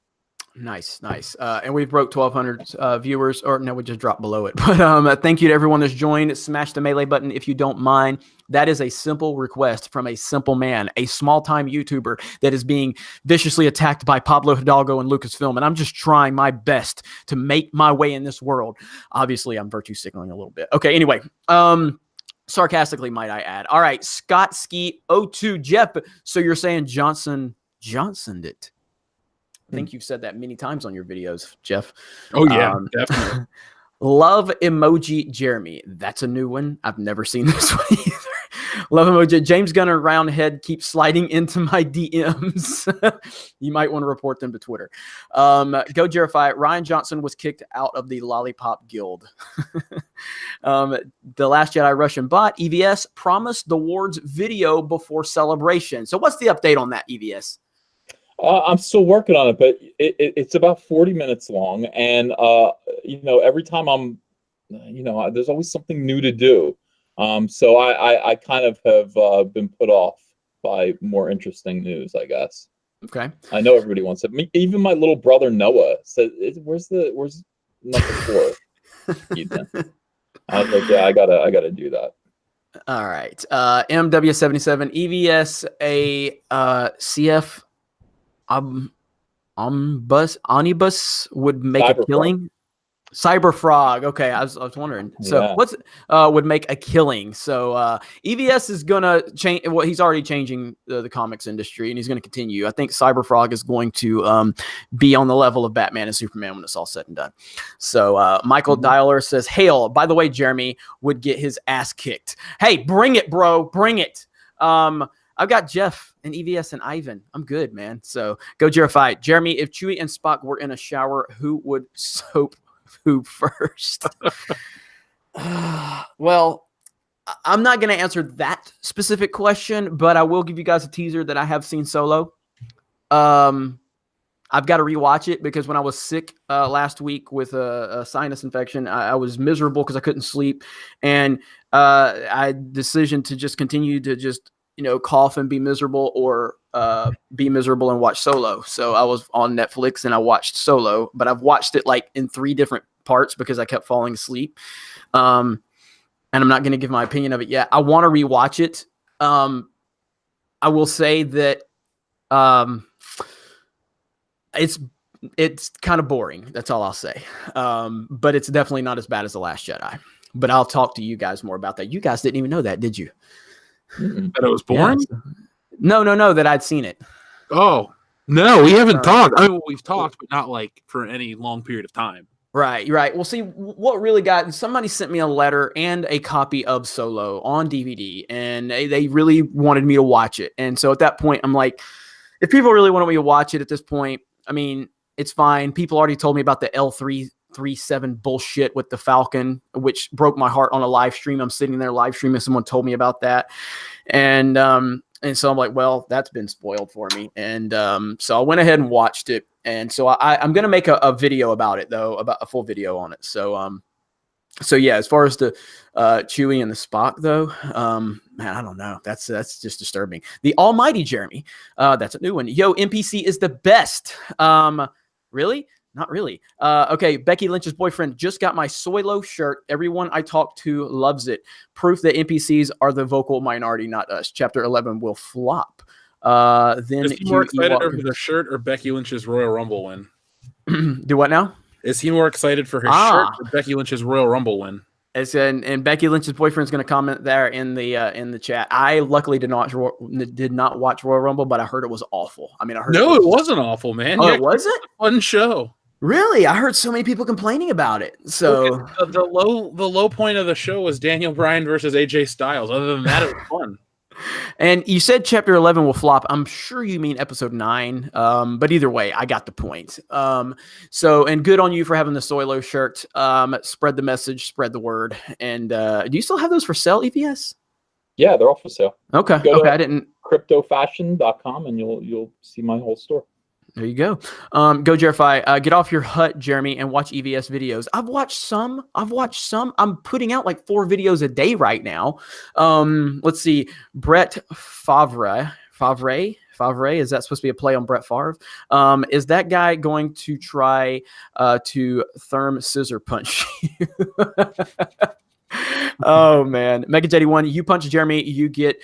Nice. And we've broke 1,200 viewers, or no, we just dropped below it. But thank you to everyone that's joined. Smash the melee button if you don't mind. That is a simple request from a simple man, a small-time YouTuber that is being viciously attacked by Pablo Hidalgo and Lucasfilm. And I'm just trying my best to make my way in this world. Obviously, I'm virtue signaling a little bit. Okay, anyway. Sarcastically, might I add. All right, Scott Ski 02 Jeff. So you're saying Johnsoned it? I think you've said that many times on your videos, Jeff. Oh, yeah, definitely. Love emoji Jeremy. That's a new one. I've never seen this one either. Love emoji. James Gunner Roundhead keeps sliding into my DMs. You might want to report them to Twitter. Go Jerify. Ryan Johnson was kicked out of the Lollipop Guild. The Last Jedi Russian bot, EVS, promised the Wards video before celebration. So what's the update on that, EVS? I'm still working on it, but it's about 40 minutes long. And, every time I'm, there's always something new to do. So I kind of have been put off by more interesting news, I guess. Okay. I know everybody wants it. Even my little brother Noah said, "Where's number 4?" Ethan. I was like, "Yeah, I gotta do that." All right. MW77 EVS a CF omnibus would make a killing. Cyberfrog. Okay, I was wondering. So what's would make a killing? So EVS is gonna change. Well, he's already changing the comics industry, and he's gonna continue. I think Cyberfrog is going to be on the level of Batman and Superman when it's all said and done. So Michael Dialer says, "Hail." By the way, Jeremy would get his ass kicked. Hey, bring it, bro. Bring it. I've got Jeff and EVS and Ivan. I'm good, man. So go Jerify. Jeremy, if Chewie and Spock were in a shower, who would soap who first? Well, I'm not going to answer that specific question, but I will give you guys a teaser that I have seen Solo. I've got to rewatch it because when I was sick last week with a sinus infection, I was miserable because I couldn't sleep. And I had decision to just continue to just, cough and be miserable or be miserable and watch Solo. So I was on Netflix and I watched Solo, but I've watched it like in 3 different parts because I kept falling asleep. And I'm not going to give my opinion of it yet. I want to rewatch it. I will say that it's kind of boring. That's all I'll say. But it's definitely not as bad as The Last Jedi. But I'll talk to you guys more about that. You guys didn't even know that, did you? That it was boring? Yeah. No, that I'd seen it. Oh, no, we haven't talked. I mean, we've talked, but not like for any long period of time. Right. Well, see, what really somebody sent me a letter and a copy of Solo on DVD, and they really wanted me to watch it. And so at that point, I'm like, if people really wanted me to watch it at this point, I mean, it's fine. People already told me about the L337 bullshit with the Falcon, which broke my heart on a live stream. I'm sitting there live streaming. Someone told me about that. And so I'm like, well, that's been spoiled for me. And so I went ahead and watched it. And so I'm going to make a video about it, though, about a full video on it. So yeah, as far as the Chewie and the Spock, though, man, I don't know. That's just disturbing. The Almighty Jeremy, that's a new one. Yo, NPC is the best. Really? Not really. Okay, Becky Lynch's boyfriend just got my Solo shirt. Everyone I talk to loves it. Proof that NPCs are the vocal minority, not us. Chapter 11 will flop. Then is he more excited over the shirt or Becky Lynch's Royal Rumble win? Do what now? Is he more excited for his shirt or Becky Lynch's Royal Rumble win? And Becky Lynch's boyfriend's going to comment there in the chat. I luckily did not watch Royal Rumble, but I heard it was awful. I mean, I heard it wasn't awful, man. Oh, it wasn't? Fun show. Really? I heard so many people complaining about it. So the low point of the show was Daniel Bryan versus AJ Styles. Other than that, it was fun. And you said chapter 11 will flop. I'm sure you mean episode 9. But either way, I got the point. So, and good on you for having the Solo shirt. Spread the message, spread the word. And do you still have those for sale, EVS? Yeah, they're all for sale. Okay. I didn't. CryptoFashion.com and you'll see my whole store. There you go. Go Jerify. Get off your hut, Jeremy, and watch EVS videos. I've watched some. I'm putting out like 4 videos a day right now. Let's see. Brett Favre. Is that supposed to be a play on Brett Favre? Is that guy going to try to therm scissor punch you? Oh, man. Mega Jetty 1, you punch Jeremy, you get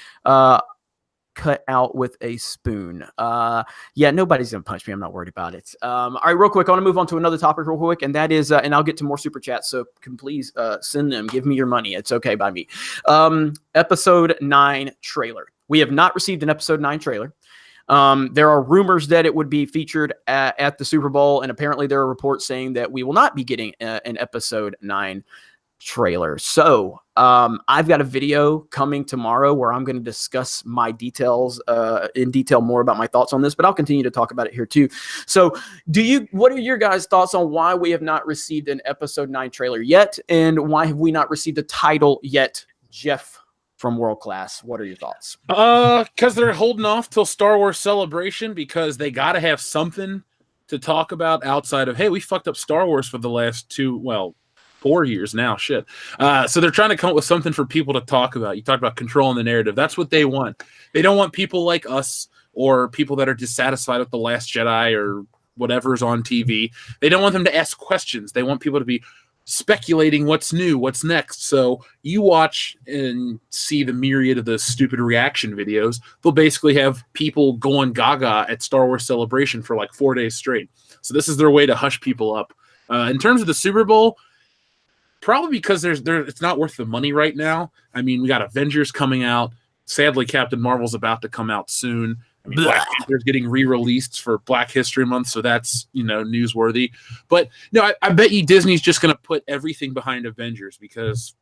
cut out with a spoon. Yeah, nobody's gonna punch me. I'm not worried about it. All right, real quick, I want to move on to another topic real quick, and that is, and I'll get to more super chats, so can please send them. Give me your money. It's okay by me. Episode 9 trailer. We have not received an episode 9 trailer. There are rumors that it would be featured at the Super Bowl, and apparently there are reports saying that we will not be getting an episode 9 trailer. So I've got a video coming tomorrow where I'm going to discuss my details in detail more about my thoughts on this, but I'll continue to talk about it here too. So what are your guys' thoughts on why we have not received an episode 9 trailer yet, and why have we not received a title yet? Jeff from World Class, what are your thoughts? Because they're holding off till Star Wars Celebration, because they got to have something to talk about outside of, hey, we fucked up Star Wars for the last 4 years now. Shit. So they're trying to come up with something for people to talk about. You talk about controlling the narrative. That's what they want. They don't want people like us or people that are dissatisfied with The Last Jedi or whatever's on TV. They don't want them to ask questions. They want people to be speculating what's new, what's next. So you watch and see the myriad of the stupid reaction videos. They'll basically have people going gaga at Star Wars Celebration for like 4 days straight. So this is their way to hush people up. In terms of the Super Bowl, probably because it's not worth the money right now. I mean, we got Avengers coming out. Sadly, Captain Marvel's about to come out soon. I mean, Black Panther's getting re-released for Black History Month, so that's, newsworthy. But no, I bet you Disney's just going to put everything behind Avengers, because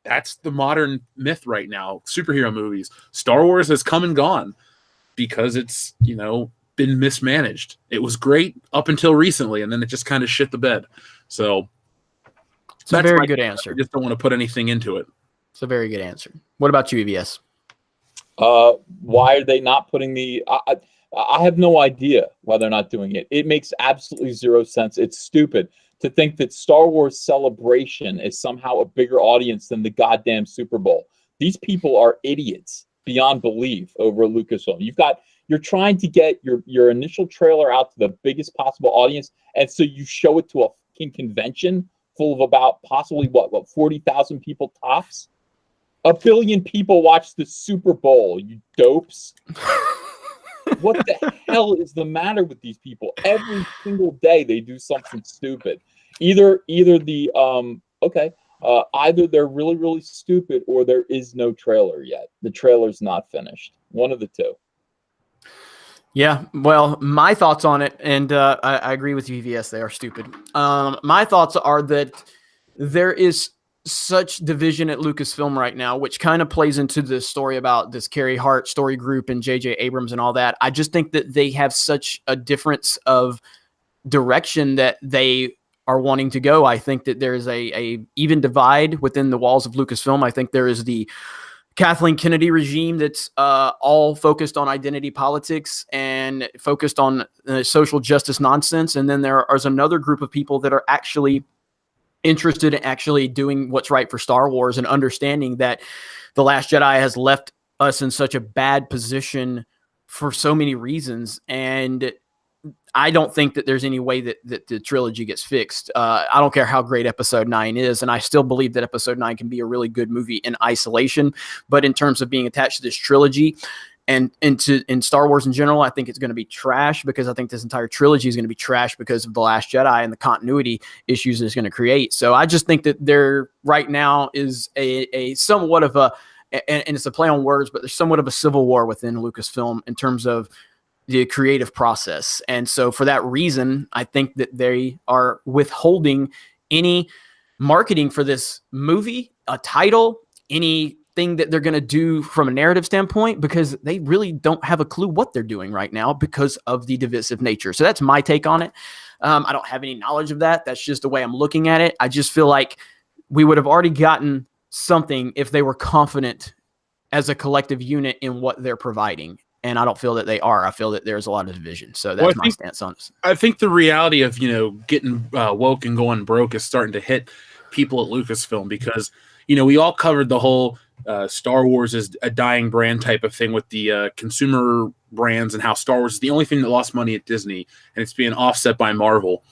that's the modern myth right now. Superhero movies. Star Wars has come and gone because it's, been mismanaged. It was great up until recently, and then it just kind of shit the bed. So it's a very good answer. I just don't want to put anything into it. It's a very good answer. What about you, EVS? Why are they not putting the... I have no idea why they're not doing it. It makes absolutely zero sense. It's stupid to think that Star Wars Celebration is somehow a bigger audience than the goddamn Super Bowl. These people are idiots beyond belief over Lucasfilm. You're trying to get your initial trailer out to the biggest possible audience, and so you show it to a fucking convention full of about possibly 40,000 people tops. 1 billion people watch the Super Bowl, you dopes. What the hell is the matter with these people? Every single day they do something stupid. Either they're really, really stupid, or there is no trailer yet. The trailer's not finished. One of the two. Yeah, well, my thoughts on it, and I agree with you, EVS, they are stupid. My thoughts are that there is such division at Lucasfilm right now, which kind of plays into the story about this Carrie Hart story group and J.J. Abrams and all that. I just think that they have such a difference of direction that they are wanting to go. I think that there's a even divide within the walls of Lucasfilm. I think there is the Kathleen Kennedy regime that's all focused on identity politics and focused on social justice nonsense. And then there is another group of people that are actually interested in actually doing what's right for Star Wars and understanding that The Last Jedi has left us in such a bad position for so many reasons. And I don't think that there's any way that the trilogy gets fixed. I don't care how great Episode 9 is, and I still believe that Episode 9 can be a really good movie in isolation. But in terms of being attached to this trilogy and in Star Wars in general, I think it's going to be trash, because I think this entire trilogy is going to be trash because of The Last Jedi and the continuity issues it's going to create. So I just think that there right now is a somewhat of a, and it's a play on words, but there's somewhat of a civil war within Lucasfilm in terms of the creative process. And so for that reason, I think that they are withholding any marketing for this movie, a title, anything that they're going to do from a narrative standpoint, because they really don't have a clue what they're doing right now because of the divisive nature. So that's my take on it. I don't have any knowledge of that. That's just the way I'm looking at it. I just feel like we would have already gotten something if they were confident as a collective unit in what they're providing. And I don't feel that they are. I feel that there's a lot of division. So that's my stance on this. I think the reality of, getting woke and going broke is starting to hit people at Lucasfilm, because, we all covered the whole Star Wars is a dying brand type of thing with the consumer brands, and how Star Wars is the only thing that lost money at Disney, and it's being offset by Marvel.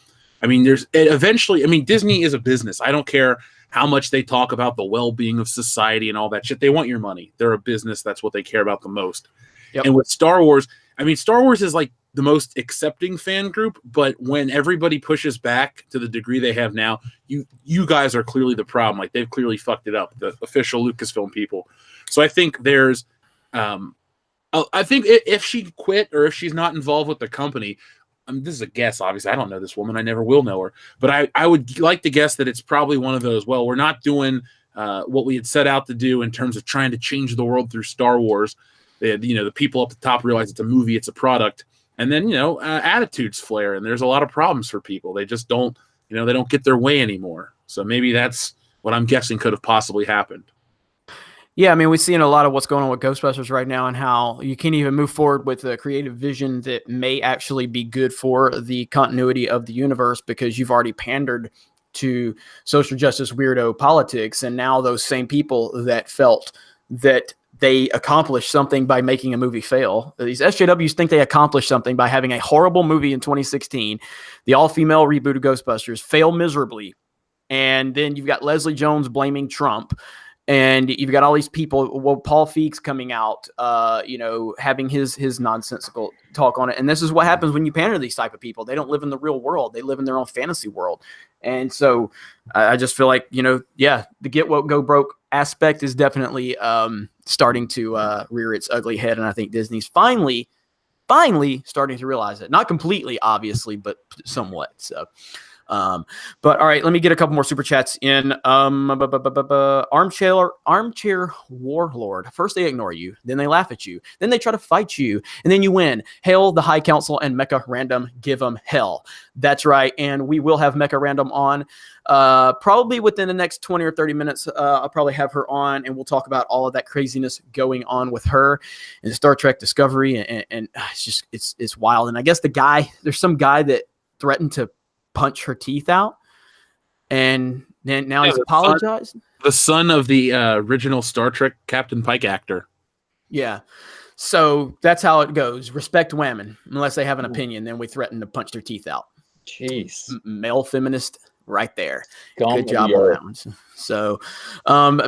I mean, Disney is a business. I don't care how much they talk about the well-being of society and all that shit. They want your money. They're a business. That's what they care about the most. Yep. And with Star Wars, Star Wars is like the most accepting fan group, but when everybody pushes back to the degree they have now, you guys are clearly the problem. Like, they've clearly fucked it up, the official Lucasfilm people. So I think there's a I think if she quit or if she's not involved with the company, this is a guess, obviously. I don't know this woman. I never will know her. But I would like to guess that it's probably one of those, well, we're not doing what we had set out to do in terms of trying to change the world through Star Wars. The people up the top realize it's a movie, it's a product. And then, attitudes flare, and there's a lot of problems for people. They just don't, they don't get their way anymore. So maybe that's what I'm guessing could have possibly happened. Yeah, I mean, we're seeing a lot of what's going on with Ghostbusters right now and how you can't even move forward with a creative vision that may actually be good for the continuity of the universe because you've already pandered to social justice weirdo politics. And now those same people that felt that they accomplished something by making a movie fail. These SJWs think they accomplished something by having a horrible movie in 2016, the all-female reboot of Ghostbusters, fail miserably. And then you've got Leslie Jones blaming Trump. And you've got all these people, well, Paul Feig's coming out, having his nonsensical talk on it. And this is what happens when you pander to these type of people. They don't live in the real world. They live in their own fantasy world. And so I just feel like, the get woke, go broke aspect is definitely starting to rear its ugly head. And I think Disney's finally starting to realize it. Not completely, obviously, but somewhat. So. But all right, let me get a couple more super chats in. Armchair Warlord. First they ignore you, then they laugh at you, then they try to fight you, and then you win. Hail the High Council and Mecha Random. Give them hell. That's right, and we will have Mecha Random on probably within the next 20 or 30 minutes. I'll probably have her on, and we'll talk about all of that craziness going on with her and Star Trek Discovery, and it's just it's wild. And I guess there's some guy that threatened to punch her teeth out, and then now he's apologized. The son of the original Star Trek Captain Pike actor. Yeah, so that's how it goes. Respect women, unless they have an opinion, then we threaten to punch their teeth out. Jeez, male feminist, right there. Good job on that one. So,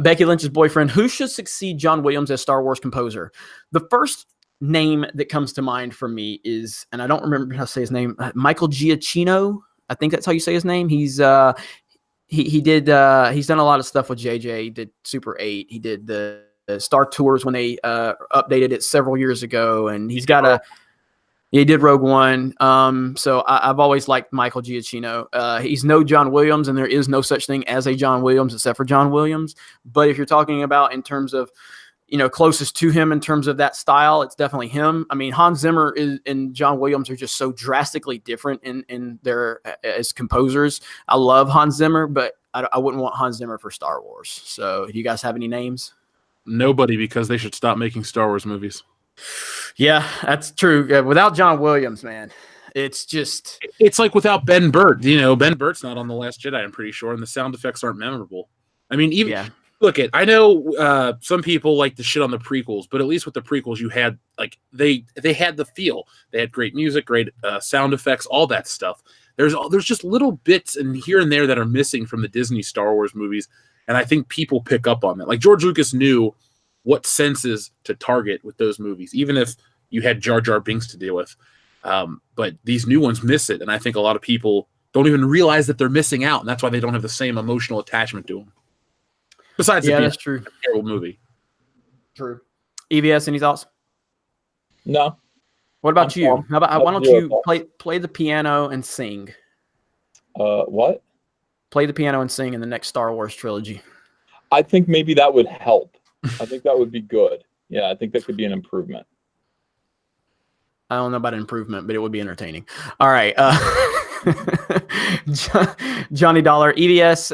Becky Lynch's boyfriend. Who should succeed John Williams as Star Wars composer? The first name that comes to mind for me is, and I don't remember how to say his name, Michael Giacchino. I think that's how you say his name. He's he's done a lot of stuff with JJ. He did Super 8. He did the Star Tours when they updated it several years ago, and he did Rogue One. So I've always liked Michael Giacchino. He's no John Williams, and there is no such thing as a John Williams except for John Williams. But if you're talking about in terms of closest to him in terms of that style, it's definitely him. I mean, Hans Zimmer and John Williams are just so drastically different in their as composers. I love Hans Zimmer, but I wouldn't want Hans Zimmer for Star Wars. So do you guys have any names? Nobody, because they should stop making Star Wars movies. Yeah, that's true. Without John Williams, man, it's like without Ben Burtt. Ben Burtt's not on The Last Jedi, I'm pretty sure, and the sound effects aren't memorable. I mean, even... Yeah. Look, I know some people like to shit on the prequels, but at least with the prequels, you had they had the feel. They had great music, great sound effects, all that stuff. There's just little bits and here and there that are missing from the Disney Star Wars movies, and I think people pick up on that. Like George Lucas knew what senses to target with those movies, even if you had Jar Jar Binks to deal with. But these new ones miss it, and I think a lot of people don't even realize that they're missing out, and that's why they don't have the same emotional attachment to them. Besides, that's true. A terrible movie. True. EVS, any thoughts? No. What about you? How about why don't you play the piano and sing? What? Play the piano and sing in the next Star Wars trilogy. I think maybe that would help. I think that would be good. Yeah, I think that could be an improvement. I don't know about improvement, but it would be entertaining. All right. Johnny Dollar, EVS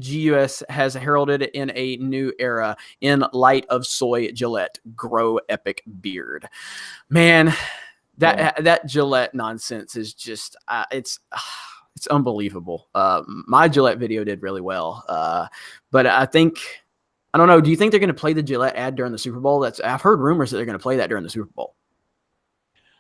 GUS has heralded in a new era in light of soy Gillette grow epic beard. Man, that Gillette nonsense is just it's unbelievable. My Gillette video did really well, but I don't know. Do you think they're going to play the Gillette ad during the Super Bowl? I've heard rumors that they're going to play that during the Super Bowl.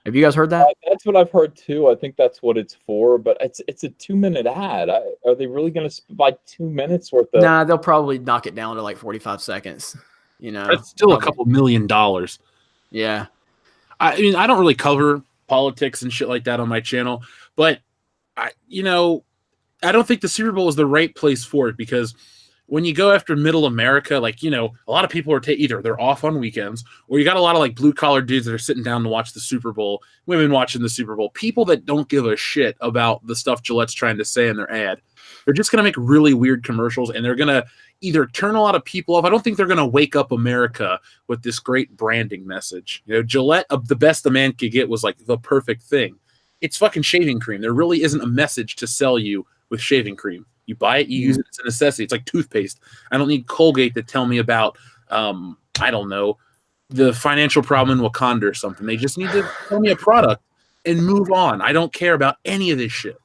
Have you guys heard that? That's what I've heard too. I think that's what it's for, but it's a 2-minute ad. Are they really going to buy 2 minutes worth of? Nah, they'll probably knock it down to like 45 seconds. That's still a couple $1 million. Yeah. I mean, I don't really cover politics and shit like that on my channel, but I don't think the Super Bowl is the right place for it because when you go after middle America, like, you know, a lot of people are either they're off on weekends, or you got a lot of like blue collar dudes that are sitting down to watch the Super Bowl, women watching the Super Bowl, people that don't give a shit about the stuff Gillette's trying to say in their ad. They're just going to make really weird commercials, and they're going to either turn a lot of people off. I don't think they're going to wake up America with this great branding message. You know, Gillette, the best a man could get was like the perfect thing. It's fucking shaving cream. There really isn't a message to sell you with shaving cream. You buy it, you use it, it's a necessity. It's like toothpaste. I don't need Colgate to tell me about, I don't know, the financial problem in Wakanda or something. They just need to tell me a product and move on. I don't care about any of this shit.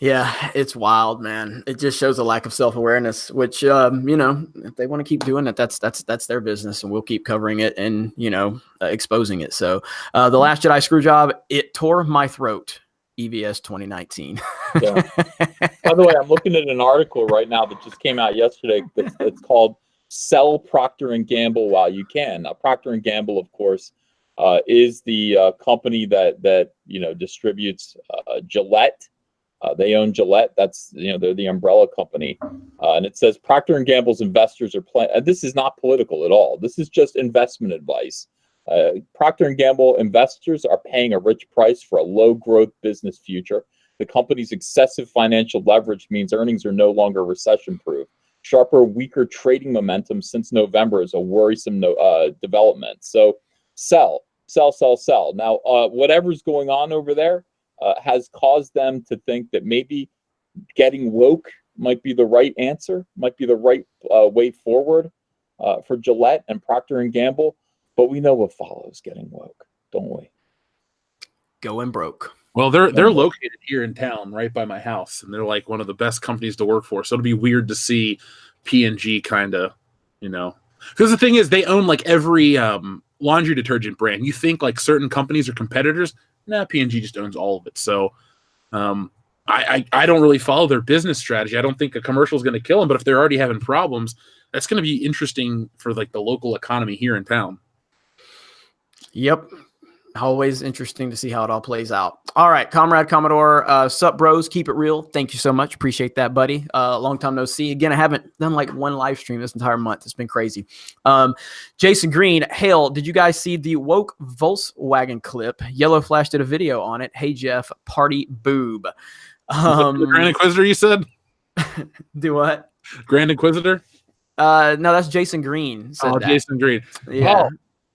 Yeah, it's wild, man. It just shows a lack of self-awareness, which, you know, if they want to keep doing it, that's their business, and we'll keep covering it and, you know, exposing it. So The Last Jedi Screwjob, it tore my throat. EVS 2019. Yeah. By the way, I'm looking at an article right now that just came out yesterday. It's called "Sell Procter & Gamble While You Can." Now, Procter & Gamble, of course, is the company that you know distributes Gillette. They own Gillette. That's, you know, they're the umbrella company. And it says Procter & Gamble's investors are planning. This is not political at all. This is just investment advice. Procter & Gamble investors are paying a rich price for a low-growth business future. The company's excessive financial leverage means earnings are no longer recession-proof. Sharper, weaker trading momentum since November is a worrisome development. So sell. Now, whatever's going on over there has caused them to think that maybe getting woke might be the right answer, might be the right way forward for Gillette and Procter & Gamble. But we know what follows getting woke, don't we? Going broke. Well, they're located here in town, right by my house, and they're like one of the best companies to work for. So it'll be weird to see P&G kind of, you know, because the thing is, they own like every laundry detergent brand. You think like certain companies are competitors? Nah, P&G just owns all of it. So I don't really follow their business strategy. I don't think a commercial is going to kill them, but if they're already having problems, that's going to be interesting for like the local economy here in town. Yep. Always interesting to see how it all plays out. All right, Comrade Commodore, sup bros, keep it real. Thank you so much. Appreciate that, buddy. Long time no see. Again, I haven't done like one live stream this entire month. It's been crazy. Jason Green, Hale, did you guys see the woke Volkswagen clip? Yellow Flash did a video on it. Hey, Jeff, party boob. The Grand Inquisitor, you said? Do what? Grand Inquisitor? No, that's Jason Green. Oh, Jason Green. Yeah. Oh.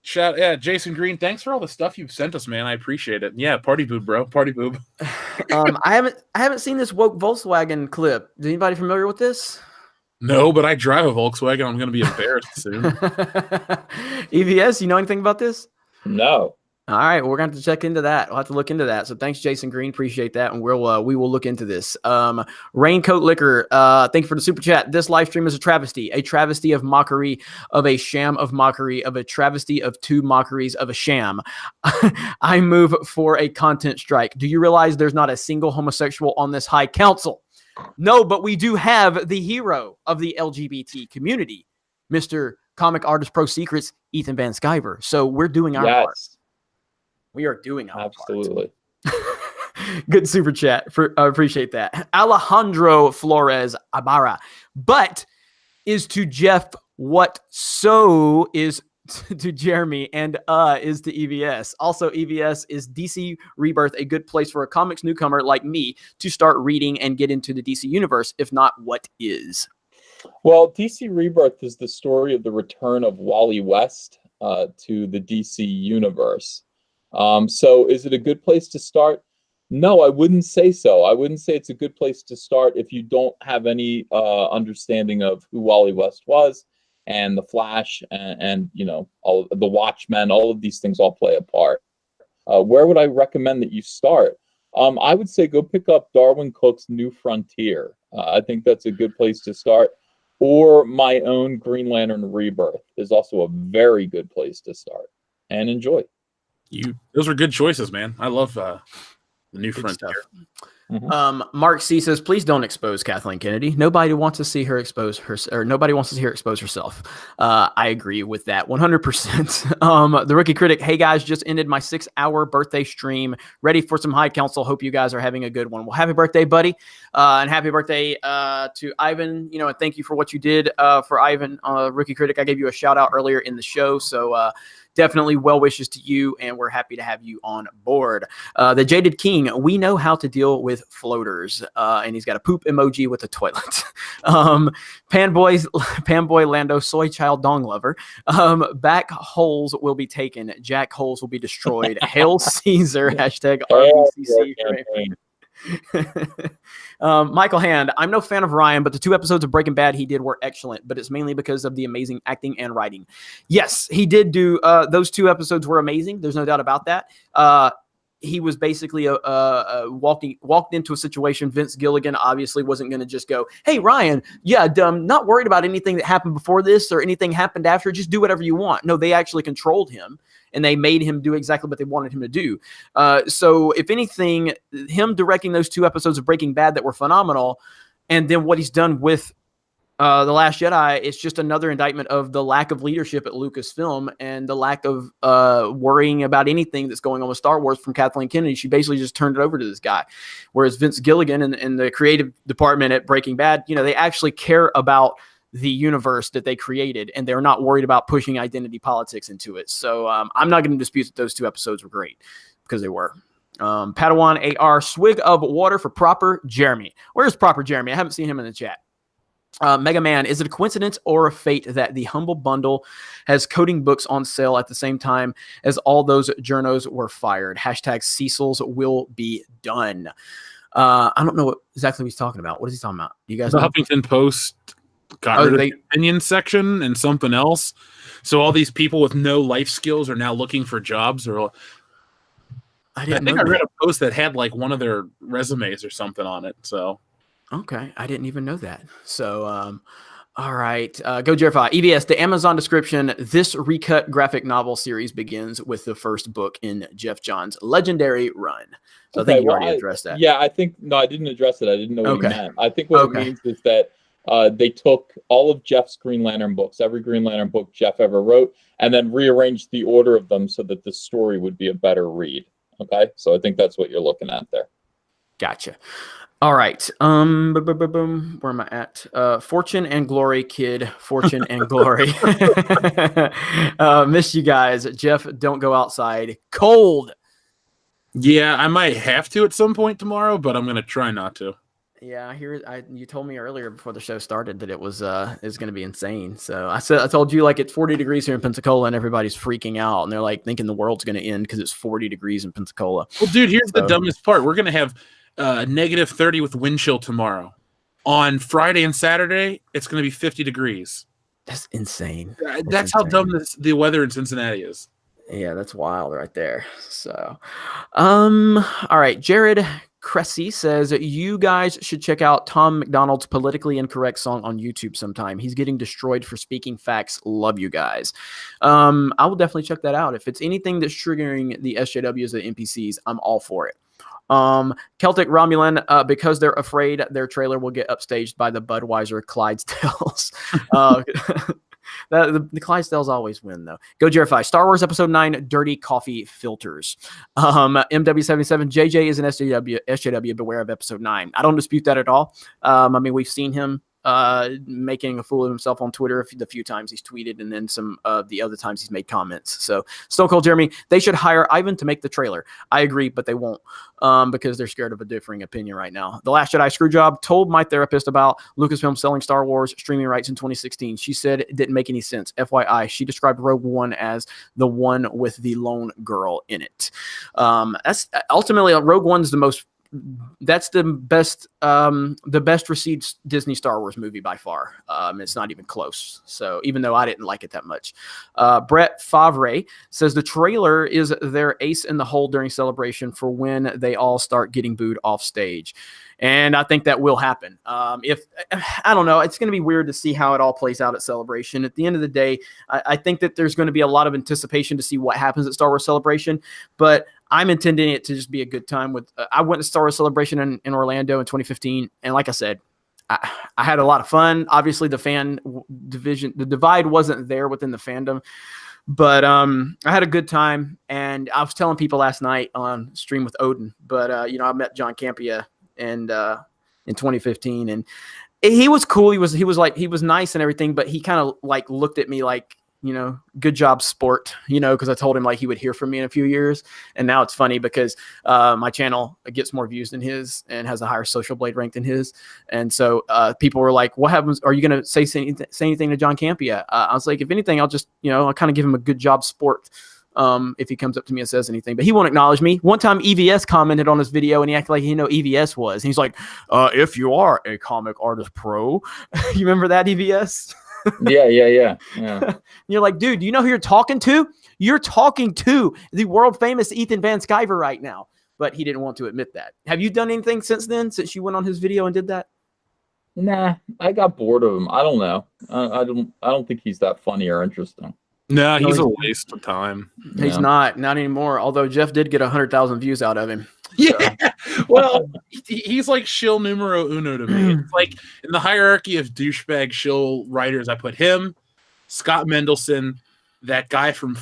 Jason Green, thanks for all the stuff you've sent us, man. I appreciate it. Yeah, party boob, bro. Party boob. I haven't seen this woke Volkswagen clip. Is anybody familiar with this? No, but I drive a Volkswagen. I'm going to be embarrassed soon. EVS, you know anything about this? No. All right, well, we're going to have to check into that. We'll have to look into that. So thanks, Jason Green. Appreciate that, and we will look into this. Raincoat Liquor, thank you for the super chat. This live stream is a travesty of mockery, of a sham of mockery, of a travesty of two mockeries of a sham. I move for a content strike. Do you realize there's not a single homosexual on this high council? No, but we do have the hero of the LGBT community, Mr. Comic Artist Pro Secrets, Ethan Van Sciver. So we're doing our part. We are doing our absolutely part. Good super chat. I appreciate that. Alejandro Flores Ibarra. But is to Jeff what so is to Jeremy and is to EVS. Also, EVS, is DC Rebirth a good place for a comics newcomer like me to start reading and get into the DC universe? If not, what is? Well, DC Rebirth is the story of the return of Wally West to the DC universe. So is it a good place to start? No, I wouldn't say so. I wouldn't say it's a good place to start if you don't have any understanding of who Wally West was and the Flash and you know, all the Watchmen. All of these things all play a part. Where would I recommend that you start? I would say go pick up Darwin Cook's New Frontier. I think that's a good place to start. Or my own Green Lantern Rebirth is also a very good place to start and enjoy. Those are good choices, man. I love the New Frontier. Mark C says, please don't expose Kathleen Kennedy. Nobody wants to see her expose her, or nobody wants to see her expose herself. I agree with that 100%. The Rookie Critic, hey guys, just ended my 6-hour birthday stream. Ready for some high counsel. Hope you guys are having a good one. Well, happy birthday, buddy. And happy birthday to Ivan. You know, and thank you for what you did for Ivan, Rookie Critic. I gave you a shout out earlier in the show. So, definitely well wishes to you, and we're happy to have you on board. The Jaded King, we know how to deal with floaters, and he's got a poop emoji with a toilet. Panboy Lando, soy child dong lover. Back holes will be taken. Jack holes will be destroyed. Hail Caesar. Hashtag RBCC. Michael Hand, I'm no fan of Ryan, but the 2 episodes of Breaking Bad he did were excellent, but it's mainly because of the amazing acting and writing. Yes, he did do those 2 episodes were amazing. There's no doubt about that. He was basically walked into a situation. Vince Gilligan obviously wasn't going to just go, hey, Ryan, not worried about anything that happened before this or anything happened after. Just do whatever you want. No, they actually controlled him, and they made him do exactly what they wanted him to do. So if anything, him directing those 2 episodes of Breaking Bad that were phenomenal, and then what he's done with The Last Jedi, it's just another indictment of the lack of leadership at Lucasfilm and the lack of worrying about anything that's going on with Star Wars from Kathleen Kennedy. She basically just turned it over to this guy. Whereas Vince Gilligan and the creative department at Breaking Bad, you know, they actually care about the universe that they created, and they're not worried about pushing identity politics into it. So I'm not going to dispute that those 2 episodes were great, because they were. Padawan AR, swig of water for Proper Jeremy. Where's Proper Jeremy? I haven't seen him in the chat. Mega Man, is it a coincidence or a fate that the Humble Bundle has coding books on sale at the same time as all those journos were fired? Hashtag Cecil's will be done. I don't know exactly what he's talking about. What is he talking about? You guys the know? Huffington Post got rid of the opinion section and something else. So all these people with no life skills are now looking for jobs. Or I think I read a post that had like one of their resumes or something on it. So okay, I didn't even know that. So all right, go Jerify. EVS, the Amazon description. This recut graphic novel series begins with the first book in Jeff Johns' legendary run. So I think you already addressed that. Yeah, I didn't address it. I didn't know what you meant. I think what it means is that they took all of Jeff's Green Lantern books, every Green Lantern book Jeff ever wrote, and then rearranged the order of them so that the story would be a better read. Okay, so I think that's what you're looking at there. Gotcha. All right. Where am I at? Fortune and Glory, kid. Fortune and Glory. Miss you guys. Jeff, don't go outside. Cold. Yeah, I might have to at some point tomorrow, but I'm gonna try not to. Yeah, you told me earlier before the show started that it was going to be insane. So I told you, like, it's 40 degrees here in Pensacola and everybody's freaking out and they're like thinking the world's going to end because it's 40 degrees in Pensacola. Well, dude, here's the dumbest part. We're going to have negative 30 with wind chill tomorrow. On Friday and Saturday, it's going to be 50 degrees. That's insane. That's how dumb the weather in Cincinnati is. Yeah, that's wild right there. So, all right, Jared Cressy says you guys should check out Tom McDonald's Politically Incorrect song on YouTube sometime. He's getting destroyed for speaking facts. Love you guys. I will definitely check that out. If it's anything that's triggering the SJWs, the NPCs, I'm all for it. Celtic Romulan, because they're afraid their trailer will get upstaged by the Budweiser Clydesdales. The Clydesdales always win, though. Go Jerify. Star Wars Episode 9, Dirty Coffee Filters. MW77, JJ is an SJW. Beware of Episode 9. I don't dispute that at all. I mean, we've seen him making a fool of himself on Twitter the few times he's tweeted, and then some of the other times he's made comments. So Stone Cold Jeremy, they should hire Ivan to make the trailer. I agree, but they won't because they're scared of a differing opinion right now. The Last Jedi Screwjob told my therapist about Lucasfilm selling Star Wars streaming rights in 2016. She said it didn't make any sense. FYI, she described Rogue One as the one with the lone girl in it. That's ultimately Rogue One's that's the best received Disney Star Wars movie by far. It's not even close. So even though I didn't like it that much, Brett Favre says the trailer is their ace in the hole during Celebration for when they all start getting booed off stage. And I think that will happen. If I don't know, it's going to be weird to see how it all plays out at Celebration. At the end of the day, I think that there's going to be a lot of anticipation to see what happens at Star Wars Celebration. But I'm intending it to just be a good time with. I went to Star Wars Celebration in Orlando in 2015, and like I said, I had a lot of fun. Obviously, the the divide wasn't there within the fandom, but I had a good time. And I was telling people last night on Stream with Odin, but I met John Campea in 2015, and he was cool. He was nice and everything, but he kind of like looked at me like, good job, sport, because I told him like he would hear from me in a few years. And now it's funny because my channel gets more views than his and has a higher Social Blade rank than his. And so people were like, what happens? Are you going to say anything to John Campea? I was like, if anything, I'll just, I'll kind of give him a good job, sport. If he comes up to me and says anything, but he won't acknowledge me. One time EVS commented on his video and he acted like he knew EVS was. And he's like, if you are a comic artist pro, you remember that, EVS? Yeah. You're like, dude, do you know who you're talking to? You're talking to the world famous Ethan Van Sciver right now. But he didn't want to admit that. Have you done anything since then, since you went on his video and did that? Nah, I got bored of him. I don't know. I don't think he's that funny or interesting. No, he's a waste of time. He's not anymore. Although Jeff did get 100,000 views out of him. Yeah, well, he's like shill numero uno to me. It's like in the hierarchy of douchebag shill writers, I put him, Scott Mendelson, that guy from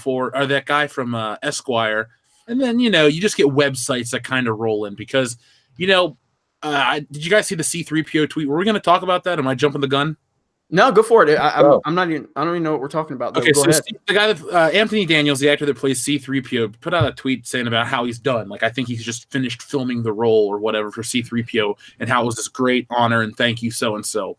Esquire, and then you just get websites that kind of roll in because did you guys see the C3PO tweet? Were we going to talk about that? Am I jumping the gun? No, go for it. I don't even know what we're talking about. Okay, so the guy that Anthony Daniels, the actor that plays C3PO, put out a tweet saying about how he's done. Like, I think he's just finished filming the role or whatever for C3PO, and how it was this great honor and thank you so and so.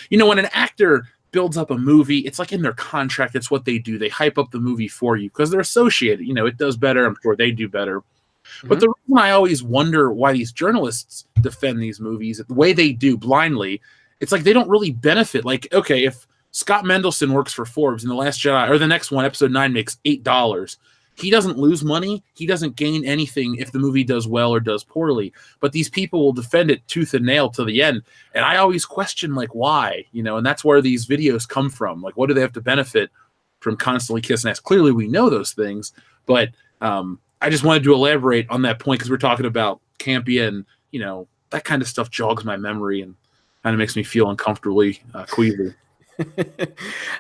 When an actor builds up a movie, it's like in their contract. It's what they do. They hype up the movie for you because they're associated. It does better. I'm sure they do better. Mm-hmm. But the reason I always wonder why these journalists defend these movies the way they do blindly. It's like they don't really benefit. Like, okay, if Scott Mendelson works for Forbes in The Last Jedi, or the next one, episode 9, makes $8, he doesn't lose money. He doesn't gain anything if the movie does well or does poorly. But these people will defend it tooth and nail to the end. And I always question, like, why? And that's where these videos come from. Like, what do they have to benefit from constantly kissing ass? Clearly, we know those things. But I just wanted to elaborate on that point because we're talking about Campea and, that kind of stuff jogs my memory and kind of makes me feel uncomfortably queasy.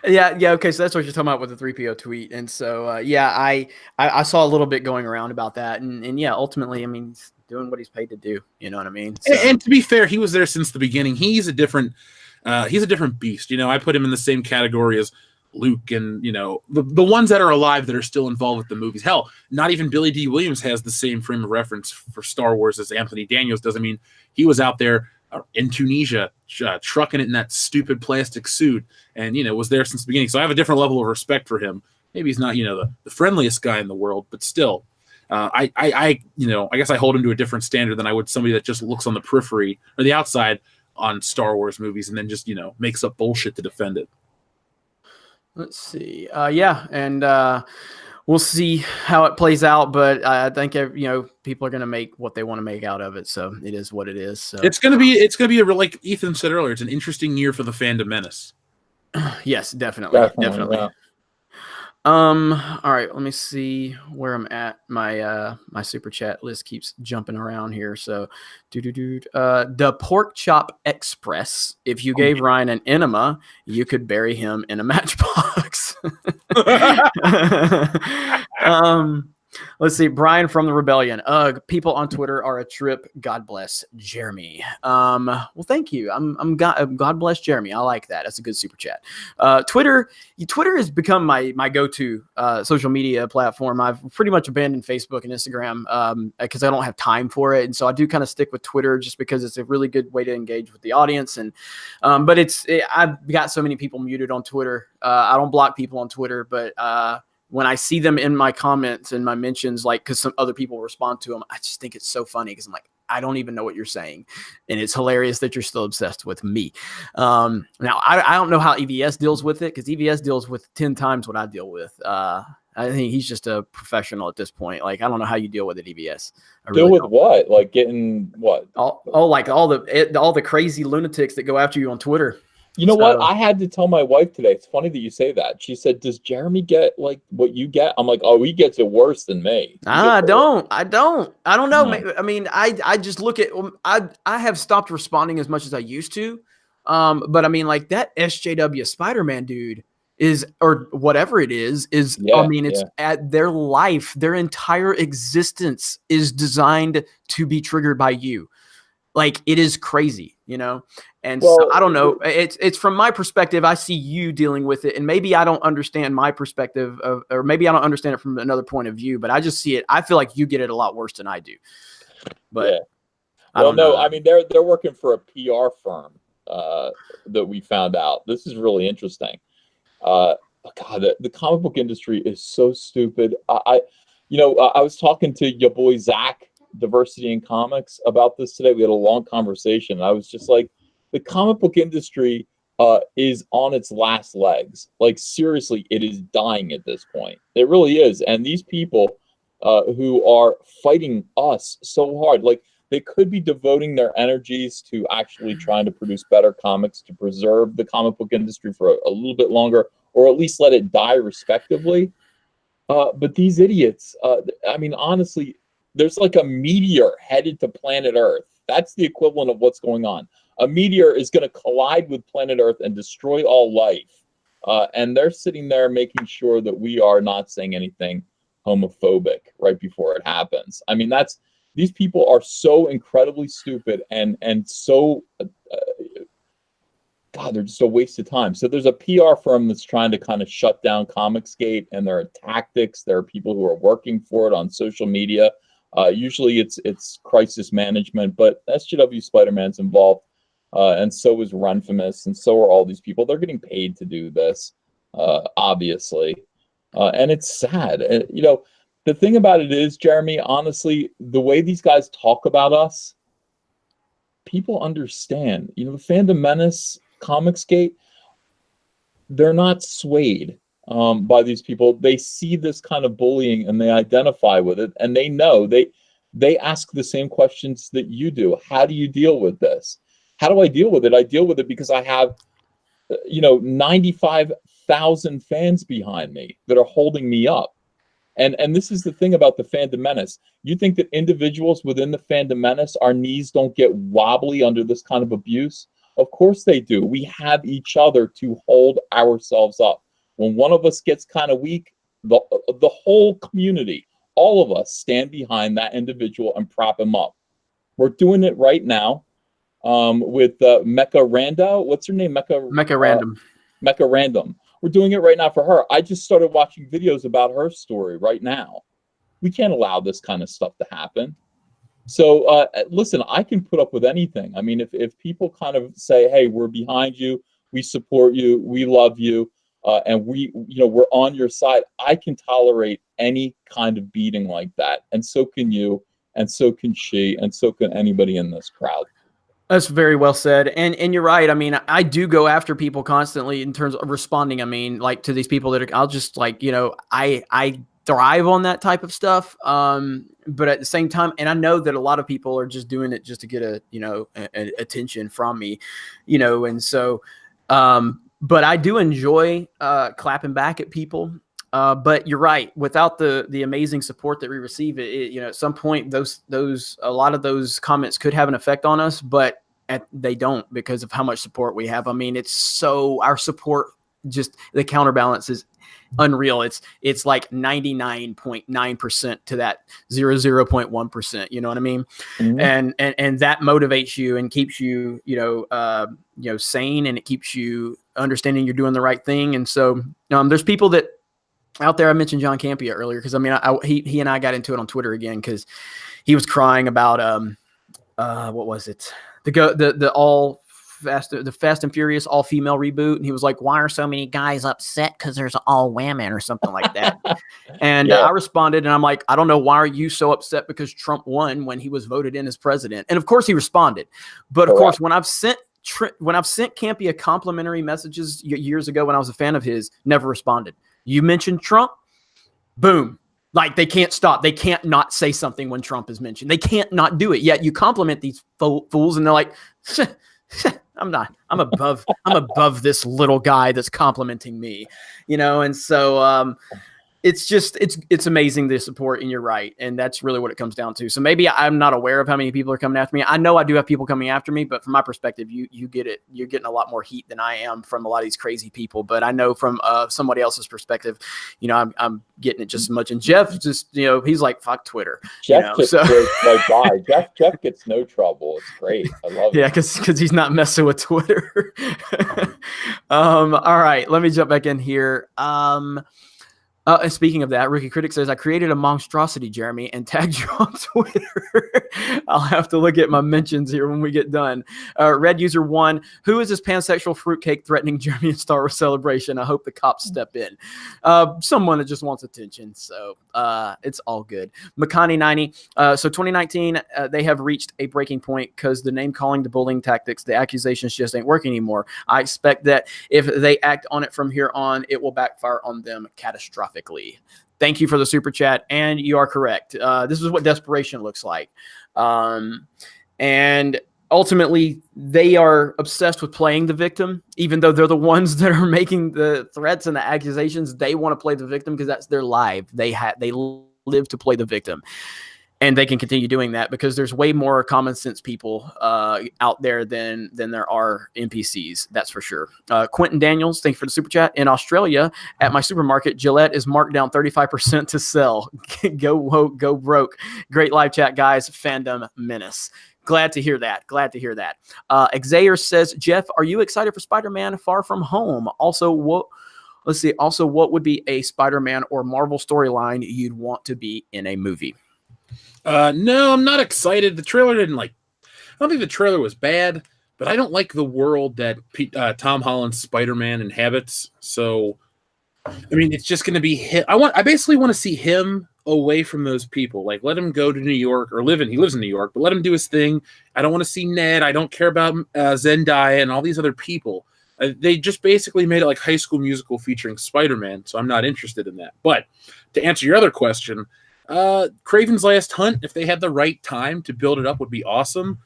Yeah. Okay. So that's what you're talking about with the 3PO tweet. And so, I saw a little bit going around about that. And yeah, ultimately, I mean, he's doing what he's paid to do. You know what I mean? So. And to be fair, he was there since the beginning. He's a different beast. I put him in the same category as Luke and, the ones that are alive that are still involved with the movies. Hell, not even Billy D. Williams has the same frame of reference for Star Wars as Anthony Daniels does. I mean, he was out there in Tunisia, trucking it in that stupid plastic suit, and was there since the beginning. So I have a different level of respect for him. Maybe he's not the friendliest guy in the world, but still, I guess I hold him to a different standard than I would somebody that just looks on the periphery or the outside on Star Wars movies and then just makes up bullshit to defend it. Let's see. And we'll see how it plays out, but I think people are going to make what they want to make out of it. So it is what it is. So it's going to be a real, like Ethan said earlier, it's an interesting year for the fandom menace. Yes, definitely. Yeah. All right, let me see where I'm at. My super chat list keeps jumping around here. So the Pork Chop Express. If you gave Ryan an enema, you could bury him in a matchbox. Let's see. Brian from the Rebellion. People on Twitter are a trip. God bless Jeremy. Well, thank you. God bless Jeremy. I like that. That's a good super chat. Twitter has become my go-to social media platform. I've pretty much abandoned Facebook and Instagram because I don't have time for it, and so I do kind of stick with Twitter just because it's a really good way to engage with the audience. And but I've got so many people muted on Twitter. I don't block people on Twitter, but when I see them in my comments and my mentions, like, because some other people respond to them, I just think it's so funny because I'm like, I don't even know what you're saying. And it's hilarious that you're still obsessed with me. Now, I don't know how EVS deals with it because EVS deals with 10 times what I deal with. I think he's just a professional at this point. Like, I don't know how you deal with it, EVS. Deal with what? Like getting what? All the crazy lunatics that go after you on Twitter. You know what? So, I had to tell my wife today. It's funny that you say that. She said, "Does Jeremy get like what you get?" I'm like, "Oh, he gets it worse than me." I don't know. No. I mean, I just look at, I have stopped responding as much as I used to. But I mean, like that SJW Spider-Man dude is, or whatever it is, I Yeah, mean, it's yeah. at their life, their entire existence is designed to be triggered by you. Like, it is crazy, you know? And so Well, I don't know. It's from my perspective, I see you dealing with it, and maybe I don't understand my perspective of, or maybe I don't understand it from another point of view, but I just see it. I feel like you get it a lot worse than I do, but yeah. I Well, don't know no, I though. mean they're working for a PR firm that we found out. This is really interesting. Uh, God, the comic book industry is so stupid. I was talking to your boy Zach, Diversity in Comics, about this today. We had a long conversation. I was just like, the comic book industry is on its last legs. Like, seriously, it is dying at this point. It really is. And these people who are fighting us so hard, like, they could be devoting their energies to actually trying to produce better comics to preserve the comic book industry for a little bit longer, or at least let it die respectively. But these idiots, I mean, honestly, there's like a meteor headed to planet Earth. That's the equivalent of what's going on. A meteor is going to collide with planet Earth and destroy all life. And they're sitting there making sure that we are not saying anything homophobic right before it happens. I mean, these people are so incredibly stupid and so God, they're just a waste of time. So there's a PR firm that's trying to kind of shut down Comicsgate, and there are tactics. There are people who are working for it on social media. Usually it's crisis management, but SJW Spider-Man's involved, and so is Runfamous, and so are all these people. They're getting paid to do this, obviously, and it's sad. And, the thing about it is, Jeremy, honestly, the way these guys talk about us, people understand. The Fandom Menace, Comicsgate, they're not swayed by these people. They see this kind of bullying and they identify with it, and they know they ask the same questions that you do. How do you deal with this? How do I deal with it? I deal with it because I have 95,000 fans behind me that are holding me up. And this is the thing about the Fandom Menace. You think that individuals within the Fandom Menace, our knees don't get wobbly under this kind of abuse? Of course they do. We have each other to hold ourselves up. When one of us gets kind of weak, the whole community, all of us, stand behind that individual and prop him up. We're doing it right now with Mecca Randa. What's her name? Mecca Random. Mecca Random. We're doing it right now for her. I just started watching videos about her story right now. We can't allow this kind of stuff to happen. So listen, I can put up with anything. I mean, if people kind of say, "Hey, we're behind you, we support you, we love you, and we're on your side," I can tolerate any kind of beating like that, and so can you, and so can she, and so can anybody in this crowd. That's very well said. And you're right. I mean, I do go after people constantly in terms of responding. I mean, like, to these people that I'll just, like, I thrive on that type of stuff. But at the same time, and I know that a lot of people are just doing it just to get attention from me, and so, but I do enjoy clapping back at people. But you're right. Without the amazing support that we receive, at some point, a lot of those comments could have an effect on us, but they don't, because of how much support we have. I mean, our support, just the counterbalance is unreal. It's like 99.9% to that 0.1%. You know what I mean? Mm-hmm. And that motivates you and keeps you, sane, and it keeps you understanding you're doing the right thing. And so there's people that out there. I mentioned John Campea earlier because, I mean, he and I got into it on Twitter again because he was crying about what was it? The Fast and Furious all female reboot, and he was like, "Why are so many guys upset because there's all women," or something like that. And I responded, and I'm like, "I don't know, why are you so upset because Trump won when he was voted in as president?" And of course he responded, but of course when I've sent Campea complimentary messages years ago when I was a fan of his, never responded. You mentioned Trump, boom. Like, they can't stop. They can't not say something when Trump is mentioned. They can't not do it. Yet you compliment these fools, and they're like, I'm above this little guy that's complimenting me, and so it's amazing the support, and you're right, and that's really what it comes down to. So maybe I'm not aware of how many people are coming after me. I know I do have people coming after me, but from my perspective, you get it. You're getting a lot more heat than I am from a lot of these crazy people. But I know from somebody else's perspective, I'm getting it just as much. And Jeff just, he's like, fuck Twitter. Jeff just goes right by. Jeff gets no trouble. It's great. I love it. Yeah, because he's not messing with Twitter. All right, let me jump back in here. And speaking of that, Rookie Critic says, I created a monstrosity, Jeremy, and tagged you on Twitter. I'll have to look at my mentions here when we get done. Red User 1, who is this pansexual fruitcake threatening Jeremy and Star Wars Celebration? I hope the cops step in. Someone that just wants attention, so it's all good. Makani 90, so 2019, they have reached a breaking point because the name-calling, the bullying tactics, the accusations just ain't working anymore. I expect that if they act on it from here on, it will backfire on them catastrophically. Thank you for the super chat, and you are correct. This is what desperation looks like, and ultimately they are obsessed with playing the victim, even though they're the ones that are making the threats and the accusations. They want to play the victim because that's their life. They live to play the victim. And they can continue doing that because there's way more common sense people out there than there are NPCs. That's for sure. Quentin Daniels, thank you for the super chat. In Australia, at my supermarket, Gillette is marked down 35% to sell. Go woke, go broke. Great live chat, guys. Fandom menace. Glad to hear that. Xavier says, Jeff, are you excited for Spider-Man Far From Home? Also, what would be a Spider-Man or Marvel storyline you'd want to be in a movie? No, I'm not excited. The trailer I don't think the trailer was bad, but I don't like the world that Tom Holland's Spider-Man inhabits. So, I mean, it's just going to be him. I basically want to see him away from those people. Like, let him go to New York he lives in New York, but let him do his thing. I don't want to see Ned. I don't care about Zendaya and all these other people. They just basically made it like High School Musical featuring Spider-Man, so I'm not interested in that. But to answer your other question, Kraven's Last Hunt, if they had the right time to build it up, would be awesome.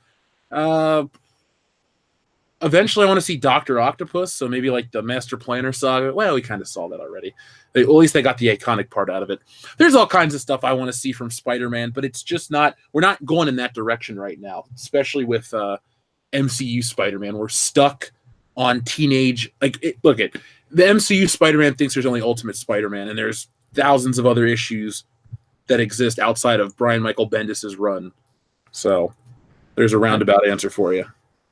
Eventually I want to see Dr. Octopus, so maybe like the Master Planner saga. Well, we kind of saw that already. At least they got the iconic part out of it. There's all kinds of stuff I want to see from Spider-Man, but it's just we're not going in that direction right now, especially with MCU Spider-Man. We're stuck on teenage, the MCU Spider-Man thinks there's only Ultimate Spider-Man, and there's thousands of other issues that exist outside of Brian Michael Bendis's run. So there's a roundabout answer for you.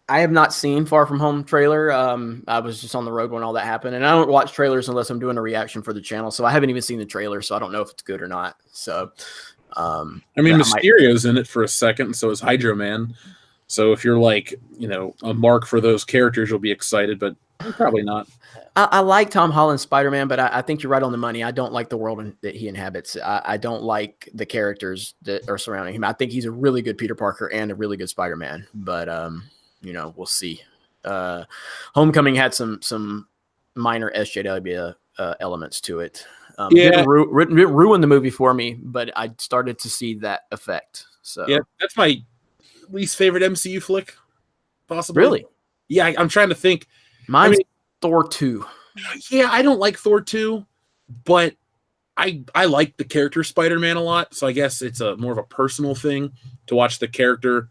I have not seen Far From Home trailer. I was just on the road when all that happened, and I don't watch trailers unless I'm doing a reaction for the channel. So I haven't even seen the trailer, so I don't know if it's good or not. So, I mean, Mysterio's in it for a second, and so is Hydro Man. So if you're a mark for those characters, you'll be excited, but probably not. I like Tom Holland's Spider-Man, but I think you're right on the money. I don't like the world that he inhabits. I don't like the characters that are surrounding him. I think he's a really good Peter Parker and a really good Spider-Man, but we'll see. Homecoming had some minor SJW elements to it. Didn't ruin the movie for me, but I started to see that effect. So yeah, that's my least favorite MCU flick, possibly. Really? Yeah, I'm trying to think. Mine's Thor 2. Yeah, I don't like Thor 2, but I like the character Spider-Man a lot, so I guess it's more of a personal thing to watch the character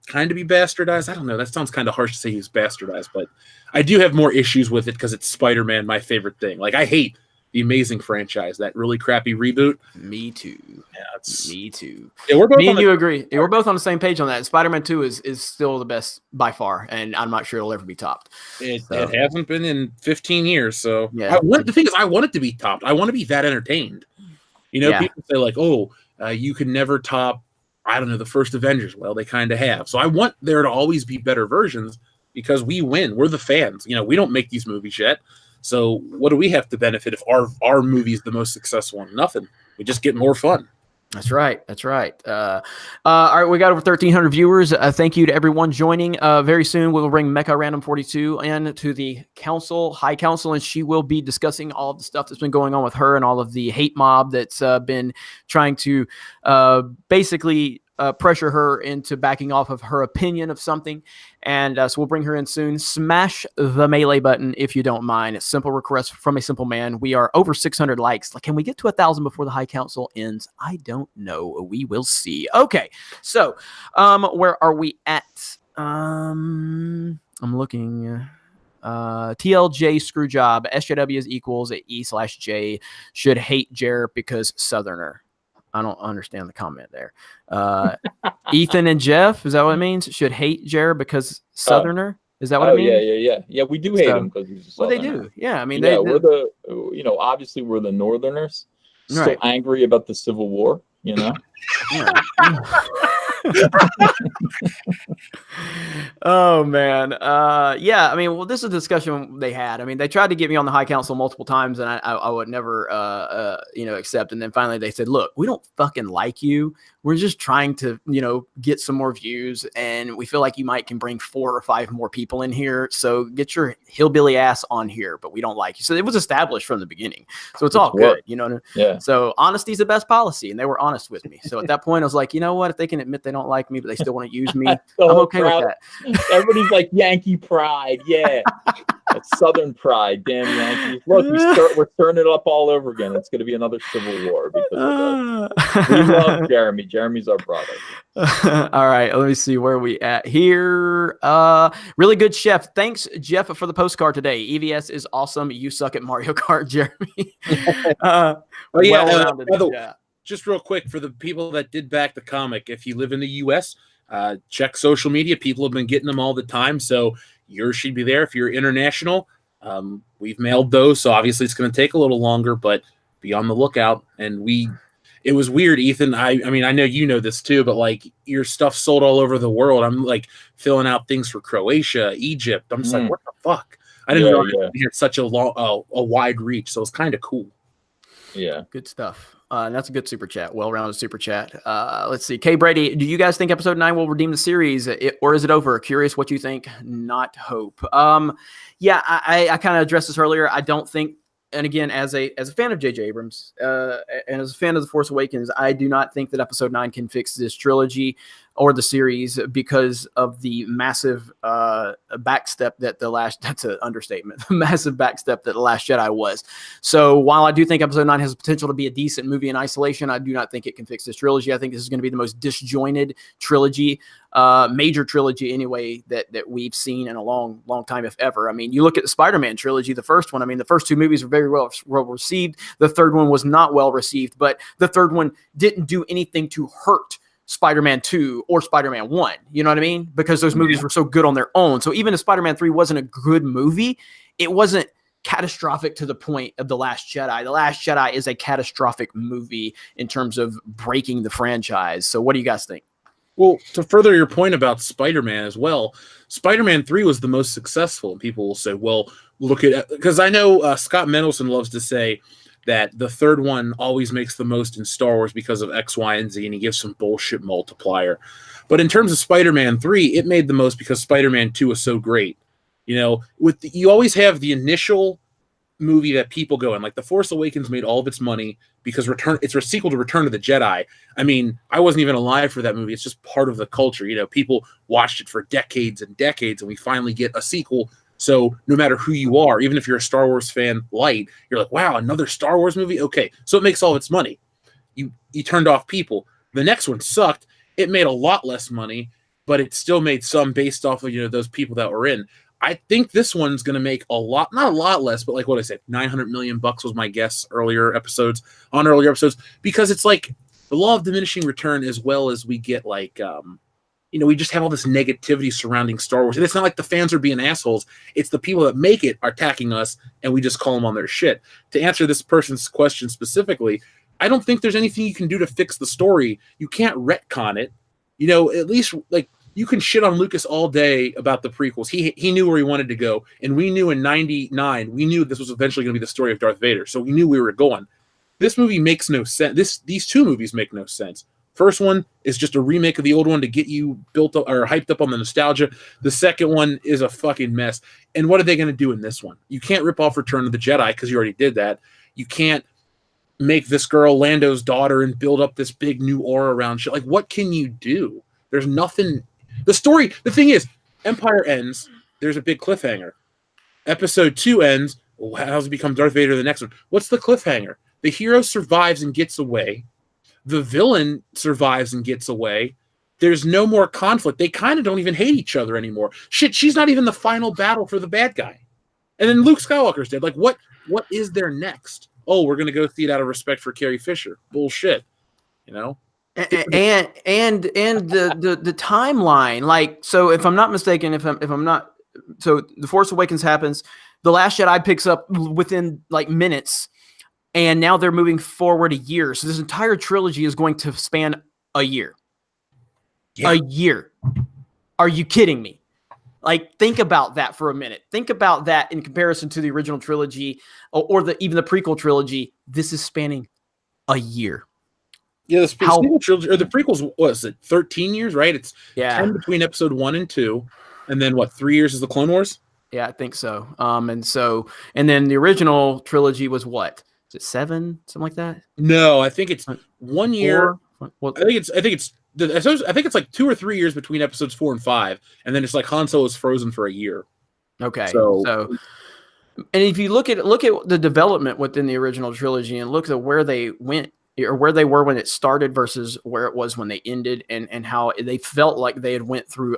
kind of be bastardized. I don't know. That sounds kind of harsh to say he's bastardized, but I do have more issues with it because it's Spider-Man, my favorite thing. Like, I hate the Amazing franchise, that really crappy reboot. Me too. Yeah, me too. Yeah, we're both. Me and you agree. Yeah, we're both on the same page on that. Spider-Man 2 is still the best by far, and I'm not sure it'll ever be topped. It hasn't been in 15 years, so yeah. The thing is, I want it to be topped. I want to be that entertained. People say like, you can never top, I don't know, the first Avengers. Well, they kind of have. So I want there to always be better versions because we win. We're the fans. We don't make these movies yet. So what do we have to benefit if our movie is the most successful one? Nothing. We just get more fun. That's right. All right, we got over 1,300 viewers. Thank you to everyone joining. Very soon we will bring Mecha Random 42 in to the High Council, and she will be discussing all of the stuff that's been going on with her and all of the hate mob that's been trying to basically pressure her into backing off of her opinion of something. And so we'll bring her in soon. Smash the melee button if you don't mind. It's simple request from a simple man. We are over 600 likes. Like, can we get to 1,000 before the High Council ends? I don't know. We will see. Okay, so where are we at? I'm looking. TLJ Screwjob. SJW is equals E/J. Should hate Jer because Southerner. I don't understand the comment there. Ethan and Jeff, is that what it means? Should hate Jer because Southerner? Is that what it means? Yeah. We do hate him because he's a Southerner. Well, they do. Yeah, I mean, we're the, obviously we're the Northerners, still Right. angry about the Civil War. Yeah. Oh man, yeah. I mean, well, this is a discussion they had. I mean, they tried to get me on the High Council multiple times, and I would never, accept. And then finally, they said, "Look, we don't fucking like you. We're just trying to, get some more views, and we feel like you can bring 4 or 5 more people in here. So get your hillbilly ass on here, but we don't like you." So it was established from the beginning. So it's all good, Yeah. So honesty is the best policy, and they were honest with me. So at that point, I was like, you know what? If they can admit they don't like me, but they still want to use me, I'm okay with that. Everybody's like Yankee pride, yeah. That's Southern pride, damn Yankees. Look, we're turning it up all over again. It's going to be another Civil War because of this. We love Jeremy. Jeremy's our brother. All right, let me see where we at here. Really good, Chef. Thanks, Jeff, for the postcard today. EVS is awesome. You suck at Mario Kart, Jeremy. Just real quick for the people that did back the comic, if you live in the U.S., check social media. People have been getting them all the time, so yours should be there. If you're international, we've mailed those, so obviously it's going to take a little longer, but be on the lookout. And it was weird, Ethan. I mean, I know you know this too, but like your stuff sold all over the world. I'm like filling out things for Croatia, Egypt. I'm just like, what the fuck? I didn't know it had such a wide reach, so it's kind of cool. Yeah, good stuff. And that's a good super chat, well-rounded super chat. Let's see. K. Brady, do you guys think episode 9 will redeem the series, or is it over? Curious what you think. Not hope. Yeah, I kind of addressed this earlier. I don't think, and again, as a fan of J.J. Abrams and as a fan of The Force Awakens, I do not think that episode 9 can fix this trilogy or the series because of the massive backstep that that's an understatement, the massive backstep that The Last Jedi was. So while I do think episode 9 has the potential to be a decent movie in isolation, I do not think it can fix this trilogy. I think this is going to be the most disjointed trilogy, major trilogy anyway, that we've seen in a long, long time, if ever. I mean, you look at the Spider-Man trilogy, the first one, I mean, the first 2 movies were very well received. The third one was not well received, but the third one didn't do anything to hurt Spider-Man 2 or Spider-Man 1. You know what I mean? Because those movies were so good on their own. So even if Spider-Man 3 wasn't a good movie, it wasn't catastrophic to the point of The Last Jedi. The Last Jedi is a catastrophic movie in terms of breaking the franchise. So what do you guys think? Well, to further your point about Spider-Man as well, Spider-Man 3 was the most successful. And people will say, well, look at, because I know Scott Mendelson loves to say that the third one always makes the most in Star Wars because of X, Y, and Z, and he gives some bullshit multiplier. But in terms of Spider-Man 3, it made the most because Spider-Man 2 was so great. You always have the initial movie that people go in. Like The Force Awakens made all of its money because it's a sequel to Return of the Jedi. I mean, I wasn't even alive for that movie. It's just part of the culture. People watched it for decades and decades, and we finally get a sequel. So no matter who you are, even if you're a Star Wars fan light, you're like, wow, another Star Wars movie? Okay, so it makes all of its money. You turned off people. The next one sucked. It made a lot less money, but it still made some based off of those people that were in. I think this one's going to make a lot, not a lot less, but like what I said, $900 million was my guess earlier episodes, because it's like the law of diminishing return, as well as we get like, we just have all this negativity surrounding Star Wars. And it's not like the fans are being assholes. It's the people that make it are attacking us, and we just call them on their shit. To answer this person's question specifically, I don't think there's anything you can do to fix the story. You can't retcon it. At least, like, you can shit on Lucas all day about the prequels. He knew where he wanted to go, and we knew in 99, we knew this was eventually going to be the story of Darth Vader, so we knew we were going. This movie makes no sense. These 2 movies make no sense. First one is just a remake of the old one to get you built up or hyped up on the nostalgia. The second one is a fucking mess. And what are they going to do in this one? You can't rip off Return of the Jedi because you already did that. You can't make this girl Lando's daughter and build up this big new aura around shit. Like, what can you do? There's nothing. The thing is, Empire ends, there's a big cliffhanger. Episode 2 ends, how does he become Darth Vader the next one? What's the cliffhanger? The hero survives and gets away. The villain survives and gets away. There's no more conflict. They kind of don't even hate each other anymore. Shit, she's not even the final battle for the bad guy. And then Luke Skywalker's dead. Like, what is there next? Oh, we're going to go see it out of respect for Carrie Fisher. Bullshit. You know? And the timeline, like, so if I'm not mistaken, if I'm not, so The Force Awakens happens, The Last Jedi picks up within like minutes, and now they're moving forward a year. So this entire trilogy is going to span a year. Yeah. A year. Are you kidding me? Like, think about that for a minute. Think about that in comparison to the original trilogy or even the prequel trilogy. This is spanning a year. Yeah, the prequel trilogy, or the prequels, was it 13 years, right? It's 10 between episode 1 and 2, and then 3 years is the Clone Wars? Yeah, I think so. And then the original trilogy was what? Is it 7, something like that? No, I think it's 1 year. Well, I think it's like 2 or 3 years between episodes 4 and 5, and then it's like Han Solo is frozen for a year. Okay, so and if you look at the development within the original trilogy and look at where they went or where they were when it started versus where it was when they ended, and how they felt like they had went through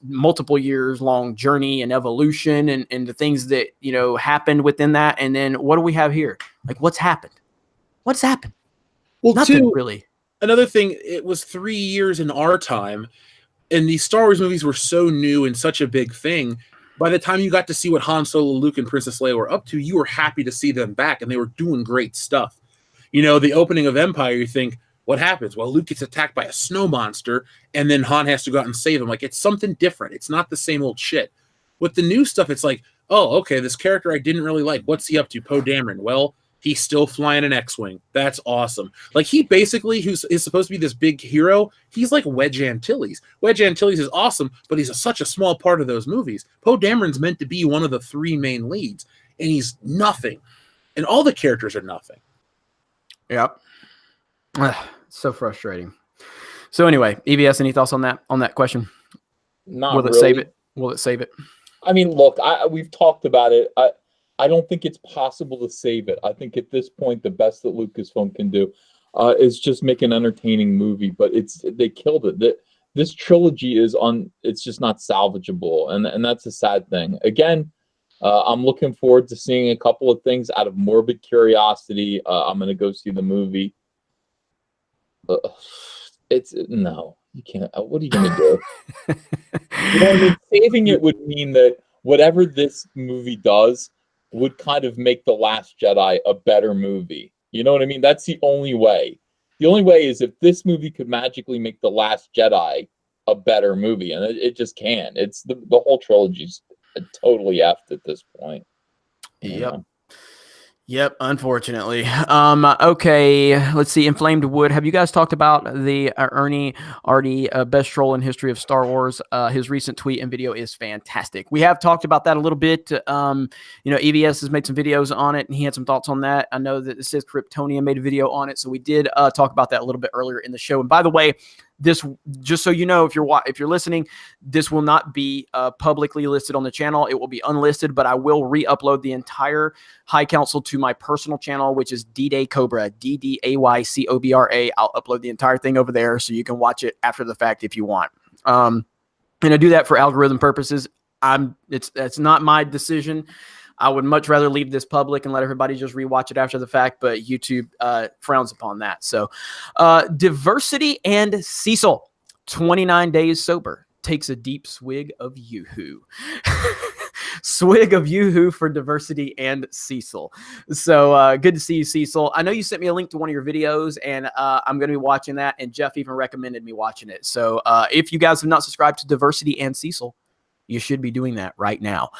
multiple years long journey and evolution and the things that, you know, happened within that. And then what do we have here? Like, what's happened? What's happened? Well, nothing really. Another thing, it was 3 years in our time, and these Star Wars movies were so new and such a big thing. By the time you got to see what Han Solo, Luke, and Princess Leia were up to, you were happy to see them back, and they were doing great stuff. You know, the opening of Empire, you think, what happens? Well, Luke gets attacked by a snow monster, and then Han has to go out and save him. Like, it's something different. It's not the same old shit. With the new stuff, it's like, oh, okay, this character I didn't really like. What's he up to? Poe Dameron. Well, he's still flying an X-Wing. That's awesome. Like, he basically, is supposed to be this big hero, he's like Wedge Antilles. Wedge Antilles is awesome, but he's such a small part of those movies. Poe Dameron's meant to be one of the 3 main leads, and he's nothing. And all the characters are nothing. Yep. So frustrating. So anyway, EVS, any thoughts on that question? Not Will it really. save it? Will it save it? I mean, look, we've talked about it. I don't think it's possible to save it. I think at this point, the best that Lucasfilm can do is just make an entertaining movie. But they killed it. This trilogy it's just not salvageable, and that's a sad thing. Again, I'm looking forward to seeing a couple of things out of morbid curiosity. I'm going to go see the movie. No, you can't. What are you going to do? You know what I mean? Saving it would mean that whatever this movie does would kind of make The Last Jedi a better movie. You know what I mean? That's the only way. The only way is if this movie could magically make The Last Jedi a better movie, and it just can't. It's the whole trilogy's totally effed at this point. Yep, unfortunately. Okay, let's see. Inflamed Wood. Have you guys talked about the Ernie Artie best troll in history of Star Wars? His recent tweet and video is fantastic. We have talked about that a little bit. You know, EVS has made some videos on it, and he had some thoughts on that. I know that Sith Kryptonia made a video on it, so we did talk about that a little bit earlier in the show. And by the way, this, just so you know, if you're listening, this will not be publicly listed on the channel. It will be unlisted, but I will re-upload the entire High Council to my personal channel, which is D-Day Cobra, DDAYCOBRA. I'll upload the entire thing over there so you can watch it after the fact if you want. And I do that for algorithm purposes. It's not my decision. I would much rather leave this public and let everybody just rewatch it after the fact, but YouTube frowns upon that. So Diversity and Cecil, 29 days sober, takes a deep swig of Yoo-Hoo. Swig of Yoo-Hoo for Diversity and Cecil. So good to see you, Cecil. I know you sent me a link to one of your videos, and I'm going to be watching that, and Jeff even recommended me watching it. So if you guys have not subscribed to Diversity and Cecil, you should be doing that right now.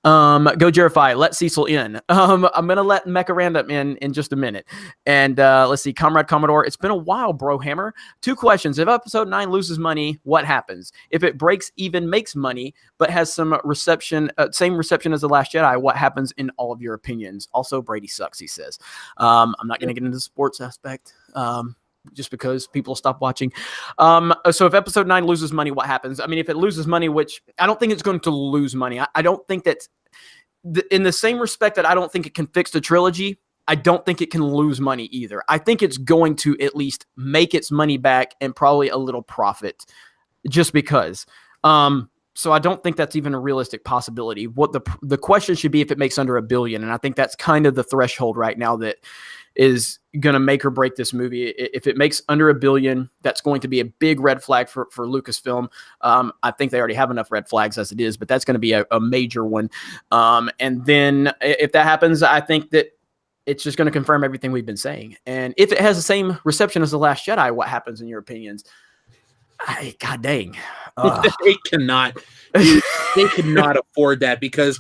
Go Jerify, let Cecil in. I'm going to let Mecha Random in just a minute. And let's see, Comrade Commodore, it's been a while, bro hammer. 2 questions. If episode 9 loses money, what happens? If it breaks even, makes money, but has some reception, same reception as The Last Jedi, what happens in all of your opinions? Also, Brady sucks, he says. I'm not going to get into the sports aspect. Just because people stop watching. So if episode 9 loses money, what happens? I mean, if it loses money, which I don't think it's going to lose money. I don't think that in the same respect that I don't think it can fix the trilogy, I don't think it can lose money either. I think it's going to at least make its money back and probably a little profit just because. So I don't think that's even a realistic possibility. What the question should be if it makes under $1 billion. And I think that's kind of the threshold right now that is going to make or break this movie. If it makes under $1 billion, that's going to be a big red flag for Lucasfilm. I think they already have enough red flags as it is, but that's going to be a major one. And then if that happens, I think that it's just going to confirm everything we've been saying. And if it has the same reception as The Last Jedi, what happens in your opinions? God dang. They cannot afford that because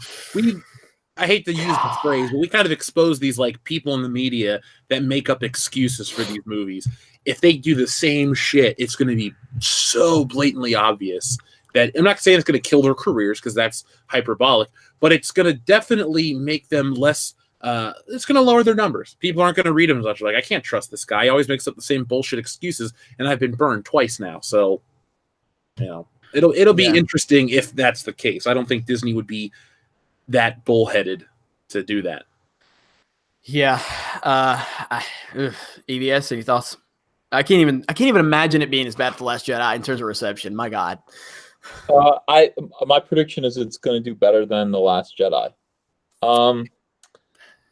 I hate to use the phrase, but we kind of expose these like people in the media that make up excuses for these movies. If they do the same shit, it's going to be so blatantly obvious that I'm not saying it's going to kill their careers because that's hyperbolic, but it's going to definitely make them less. It's going to lower their numbers. People aren't going to read them as much. Like, I can't trust this guy. He always makes up the same bullshit excuses, and I've been burned twice now. So, it'll be interesting if that's the case. I don't think Disney would be that bullheaded to do that. Yeah. EVS, any thoughts? I can't even imagine it being as bad as The Last Jedi in terms of reception. My God. My prediction is it's going to do better than The Last Jedi.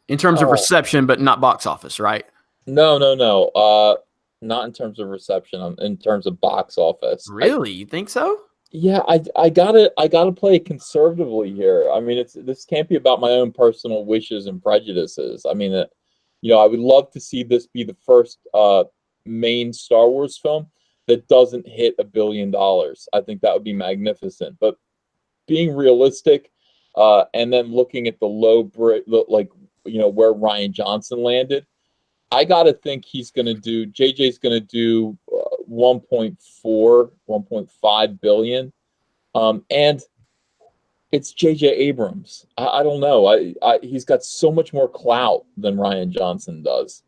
In terms of reception, but not box office, right? No. Not in terms of reception. In terms of box office. Really? You think so? Yeah, I gotta play it conservatively here. I mean, this can't be about my own personal wishes and prejudices. I mean, I would love to see this be the first main Star Wars film that doesn't hit $1 billion. I think that would be magnificent. But being realistic, and then looking at the where Rian Johnson landed, I gotta think JJ's gonna do 1.5 billion. And it's JJ Abrams. I don't know. He's got so much more clout than Rian Johnson does.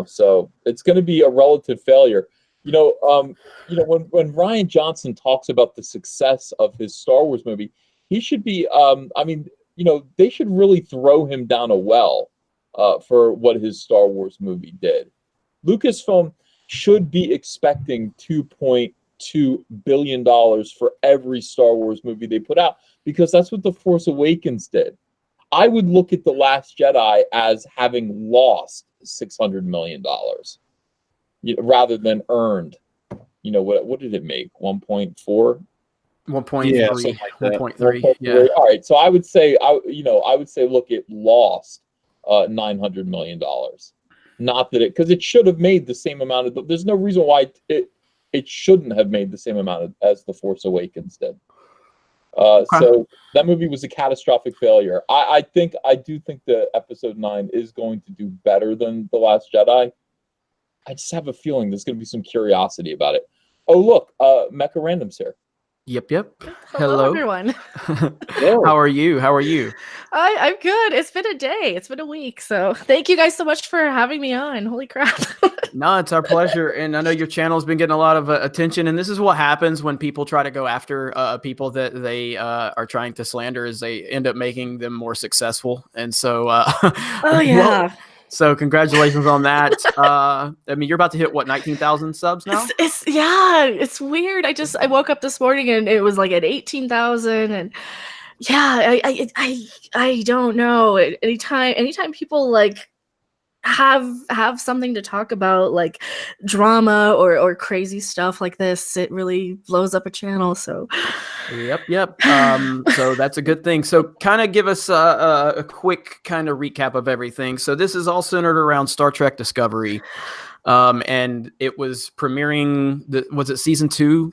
So it's going to be a relative failure. When Rian Johnson talks about the success of his Star Wars movie, he should be they should really throw him down a well for what his Star Wars movie did. Lucasfilm should be expecting $2.2 billion for every Star Wars movie they put out, because that's what The Force Awakens did. I would look at The Last Jedi as having lost $600 million rather than earned. What did it make? 1.4? 1.3. 1.3. Yeah. All right. So I would say, look, it lost $900 million. Not that because it should have made the same amount of. There's no reason why it shouldn't have made the same amount as The Force Awakens did. So that movie was a catastrophic failure. I do think that Episode 9 is going to do better than The Last Jedi. I just have a feeling there's going to be some curiosity about it. Oh, look, Mecha Random's here. Yep. Hello, everyone. How are you? I'm good. It's been a day. It's been a week. So thank you guys so much for having me on. Holy crap. No, it's our pleasure. And I know your channel has been getting a lot of attention. And this is what happens when people try to go after people that they are trying to slander, is they end up making them more successful. And so, oh yeah. Well, so congratulations on that. I mean, you're about to hit what, 19,000 subs now? It's weird. I woke up this morning and it was like at 18,000, and yeah, I don't know. Anytime people like have something to talk about, like drama or crazy stuff like this, it really blows up a channel. So yep. So that's a good thing. So kind of give us a quick kind of recap of everything. So this is all centered around Star Trek Discovery. and it was premiering. Was it season 2?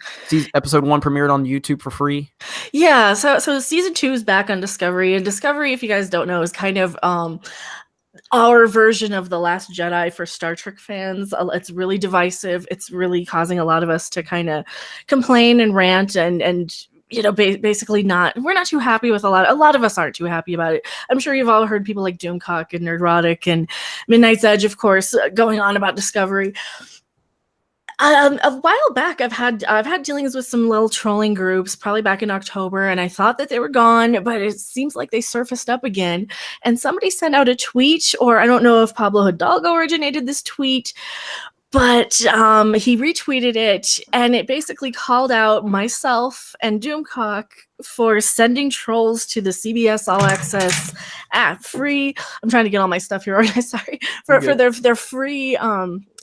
Episode 1 premiered on YouTube for free. Yeah, so season 2 is back on Discovery, and Discovery, if you guys don't know, is kind of our version of The Last Jedi for Star Trek fans. It's really divisive. It's really causing a lot of us to kind of complain and rant and basically we're not too happy with a lot of us aren't too happy about it. I'm sure you've all heard people like Doomcock and Nerdrotic and Midnight's Edge, of course, going on about Discovery. A while back, I've had dealings with some little trolling groups, probably back in October, and I thought that they were gone, but it seems like they surfaced up again. And somebody sent out a tweet, or I don't know if Pablo Hidalgo originated this tweet, but he retweeted it, and it basically called out myself and Doomcock for sending trolls to the CBS All Access app free. I'm trying to get all my stuff here organized. Sorry for their free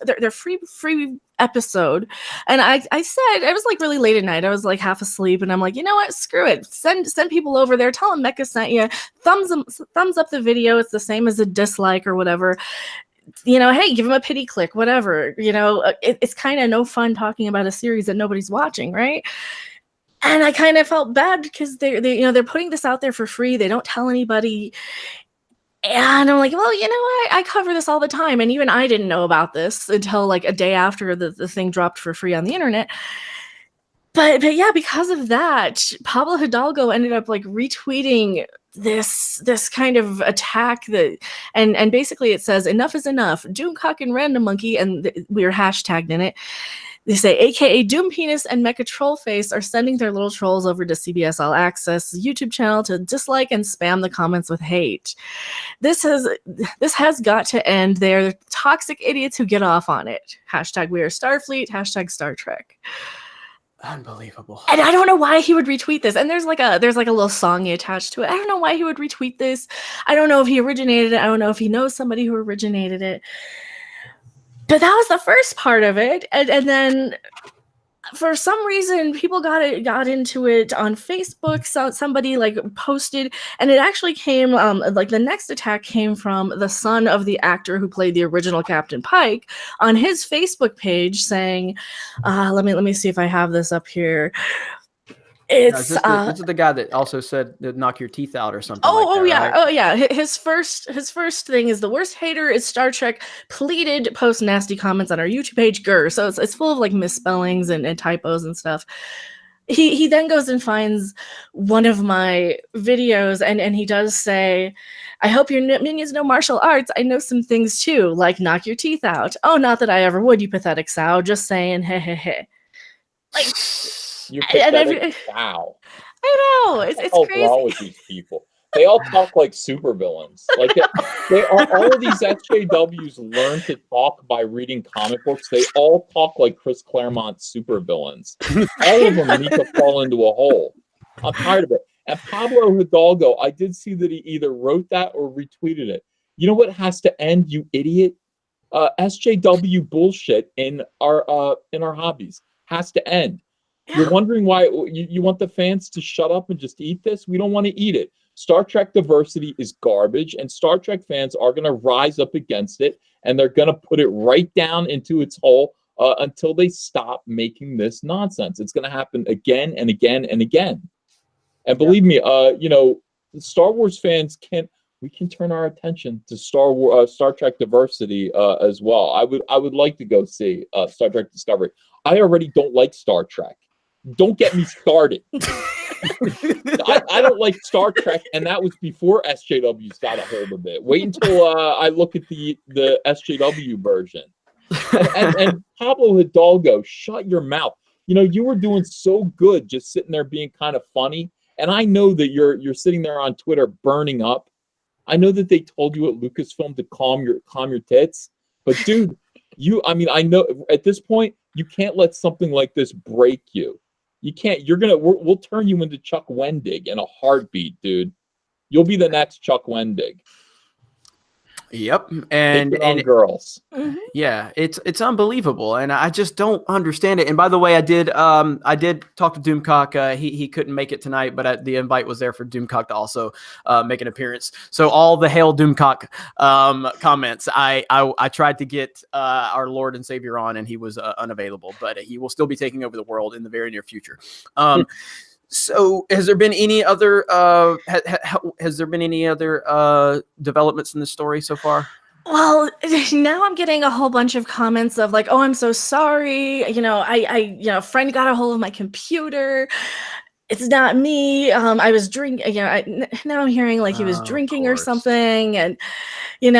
their free episode. And I said, it was like really late at night. I was like half asleep, and I'm like, you know what? Screw it. Send people over there. Tell them Mecca sent you. Thumbs up the video. It's the same as a dislike or whatever. Hey, give them a pity click, whatever. It's kind of no fun talking about a series that nobody's watching, right? And I kind of felt bad because they're putting this out there for free. They don't tell anybody. And I'm like, well, I cover this all the time. And even I didn't know about this until like a day after the thing dropped for free on the internet. But yeah, because of that, Pablo Hidalgo ended up like retweeting this kind of attack and basically it says, enough is enough. Doomcock and Random Monkey, and we are hashtagged in it. They say, AKA Doom Penis and Mecha Trollface are sending their little trolls over to CBS All Access YouTube channel to dislike and spam the comments with hate. This has got to end. They're toxic idiots who get off on it. Hashtag We Are Starfleet. Hashtag Star Trek. Unbelievable. And I don't know why he would retweet this. And there's like a little song attached to it. I don't know why he would retweet this. I don't know if he originated it. I don't know if he knows somebody who originated it. But that was the first part of it. And then for some reason, people got into it on Facebook. So somebody like posted, and it actually came like the next attack came from the son of the actor who played the original Captain Pike on his Facebook page saying, let me see if I have this up here. It's this is the guy that also said that knock your teeth out or something. Yeah. Right? Oh yeah. His first thing is the worst hater is Star Trek. Pleaded post nasty comments on our YouTube page. Grr. So it's full of like misspellings and typos and stuff. He then goes and finds one of my videos and he does say, I hope your minions know martial arts. I know some things too, like knock your teeth out. Oh, not that I ever would, you pathetic sow. Just saying, heh heh heh. Like. You're pathetic. Wow. I know. It's crazy. What's wrong with these people? They all talk like supervillains. Like they are. All of these SJWs learn to talk by reading comic books. They all talk like Chris Claremont supervillains. All of them need to fall into a hole. I'm tired of it. And Pablo Hidalgo, I did see that he either wrote that or retweeted it. You know what has to end, you idiot? SJW bullshit in our hobbies has to end. You're wondering why you want the fans to shut up and just eat this? We don't want to eat it. Star Trek diversity is garbage, and Star Trek fans are going to rise up against it, and they're going to put it right down into its hole until they stop making this nonsense. It's going to happen again and again and again. And believe me, Star Wars fans can turn our attention to Star Trek diversity as well. I would like to go see Star Trek Discovery. I already don't like Star Trek. Don't get me started. I don't like Star Trek, and that was before SJW's got a hold of it. Wait until I look at the SJW version. And Pablo Hidalgo, shut your mouth. You were doing so good just sitting there being kind of funny, and I know that you're sitting there on Twitter burning up. I know that they told you at Lucasfilm to calm your tits, but dude, I know at this point you can't let something like this break you. You can't. We'll turn you into Chuck Wendig in a heartbeat, dude. You'll be the next Chuck Wendig. Yep. And Picking on girls. Mhm. yeah, it's unbelievable, and I just don't understand it. And by the way, I did talk to Doomcock. He couldn't make it tonight, but the invite was there for Doomcock to also make an appearance. So all the hail Doomcock comments. I tried to get our Lord and Savior on, and he was unavailable, but he will still be taking over the world in the very near future. So has there been any other developments in the story so far? Well, now I'm getting a whole bunch of comments of like, "Oh, I'm so sorry. A friend got a hold of my computer. It's not me. I was drinking. Now I'm hearing like he was Of drinking or course. something, and then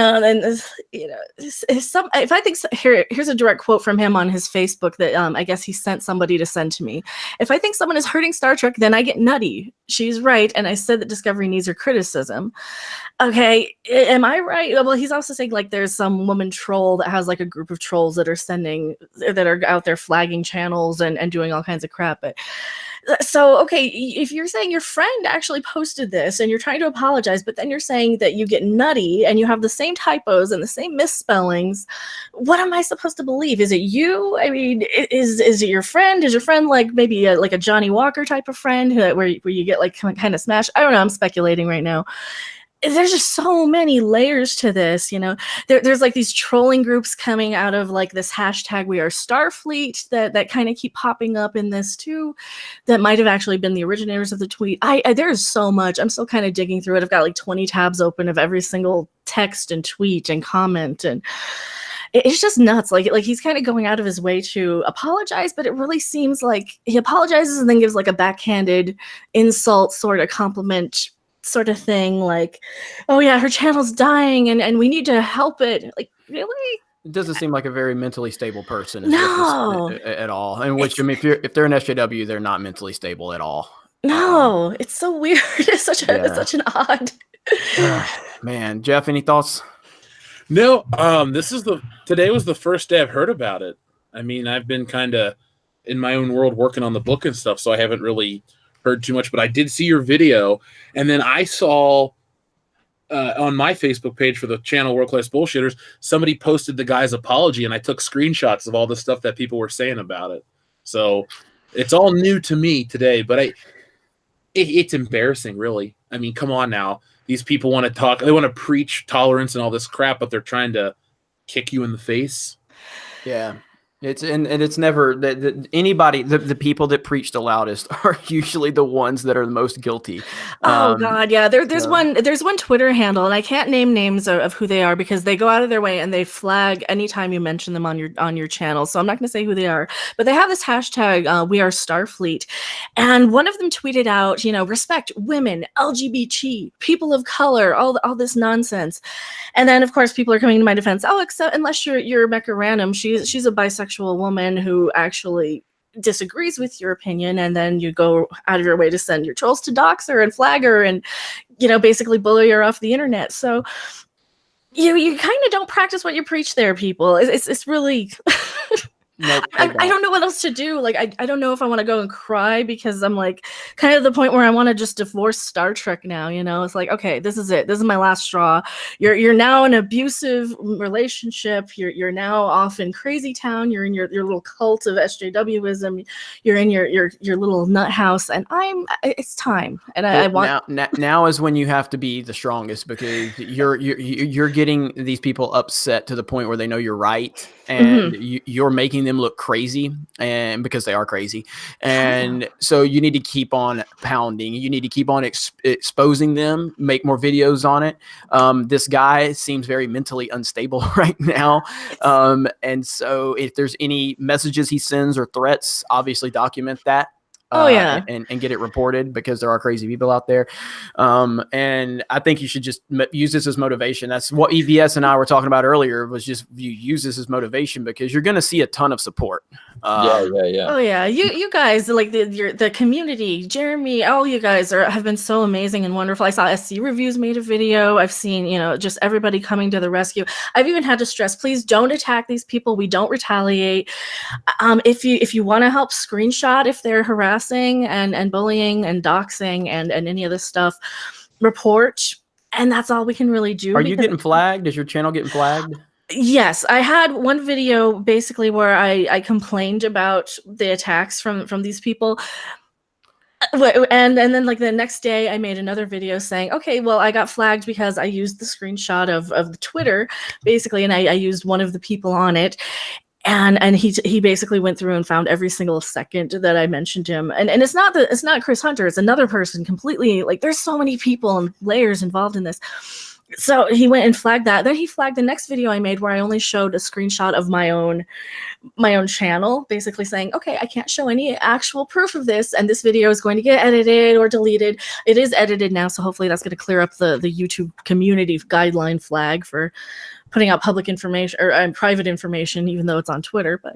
if I think here's a direct quote from him on his Facebook that I guess he sent somebody to send to me. If I think someone is hurting Star Trek, then I get nutty. She's right, and I said that Discovery needs her criticism. Okay, am I right? Well, he's also saying like there's some woman troll that has like a group of trolls that are out there flagging channels and doing all kinds of crap. But so, okay, if you're saying your friend actually posted this and you're trying to apologize, but then you're saying that you get nutty and you have the same typos and the same misspellings, what am I supposed to believe? Is it you? I mean, is it your friend? Is your friend like maybe like a Johnny Walker type of friend where you get like kind of smashed? I don't know. I'm speculating right now. There's just so many layers to this, there's like these trolling groups coming out of like this hashtag We Are Starfleet that kind of keep popping up in this too, that might have actually been the originators of the tweet. There's so much. I'm still kind of digging through it. I've got like 20 tabs open of every single text and tweet and comment, and it's just nuts. Like he's kind of going out of his way to apologize, but it really seems like he apologizes and then gives like a backhanded insult sort of compliment sort of thing, like, oh yeah, her channel's dying and we need to help it. Like, really? It doesn't seem like a very mentally stable person No. at all. And which, I mean, if they're an SJW, they're not mentally stable at all. No, it's so weird. It's such an odd. Man, Jeff, any thoughts? No, today was the first day I've heard about it. I mean, I've been kind of in my own world working on the book and stuff, so I haven't really heard too much, but I did see your video, and then I saw on my Facebook page for the channel World Class Bullshitters, somebody posted the guy's apology, and I took screenshots of all the stuff that people were saying about it. So it's all new to me today, but it's embarrassing, really. I mean, come on now. These people want to talk, they want to preach tolerance and all this crap, but they're trying to kick you in the face. Yeah. It's never anybody. The people that preach the loudest are usually the ones that are the most guilty. Oh God, yeah. There's one Twitter handle, and I can't name names of who they are because they go out of their way and they flag anytime you mention them on your channel. So I'm not going to say who they are, but they have this hashtag We Are Starfleet, and one of them tweeted out, respect women, LGBT, people of color, all this nonsense, and then of course people are coming to my defense. Oh, except unless you're Rebecca Ranum, she's a bisexual woman who actually disagrees with your opinion, and then you go out of your way to send your trolls to dox her and flag her and basically bully her off the internet. So you kind of don't practice what you preach there, people. It's really Nope, I don't know what else to do. Like, I don't know if I want to go and cry because I'm like kind of the point where I want to just divorce Star Trek now. It's like, okay, this is it. This is my last straw. You're now in an abusive relationship. You're now off in crazy town. You're in your little cult of SJWism. You're in your little nut house, and it's time. And I want now is when you have to be the strongest, because you're getting these people upset to the point where they know you're right, and you're making them look crazy, and because they are crazy, and so you need to keep on pounding. You need to keep on exposing them, make more videos on it. This guy seems very mentally unstable right now, and so if there's any messages he sends or threats, obviously document that. And get it reported, because there are crazy people out there. And I think you should just use this as motivation. That's what EVS and I were talking about earlier, was just you use this as motivation, because you're going to see a ton of support. Yeah. Oh yeah, you guys, like the community, Jeremy, all you guys have been so amazing and wonderful. I saw SC Reviews made a video. I've seen just everybody coming to the rescue. I've even had to stress, please don't attack these people. We don't retaliate. If you want to help, screenshot if they're harassing and bullying and doxing and any of this stuff, report. and that's all we can really do. Are you getting flagged? Is your channel getting flagged? Yes, I had one video basically where I complained about the attacks from these people. And then like the next day I made another video saying, okay, well, I got flagged because I used the screenshot of the Twitter basically, and I used one of the people on it. And he basically went through and found every single second that I mentioned him. And it's not Chris Hunter, it's another person completely. Like, there's so many people and layers involved in this. So he went and flagged that. Then he flagged the next video I made where I only showed a screenshot of my own channel, basically saying, okay, I can't show any actual proof of this, and this video is going to get edited or deleted. It is edited now, so hopefully that's going to clear up the YouTube community guideline flag for putting out public information or private information, even though it's on Twitter. But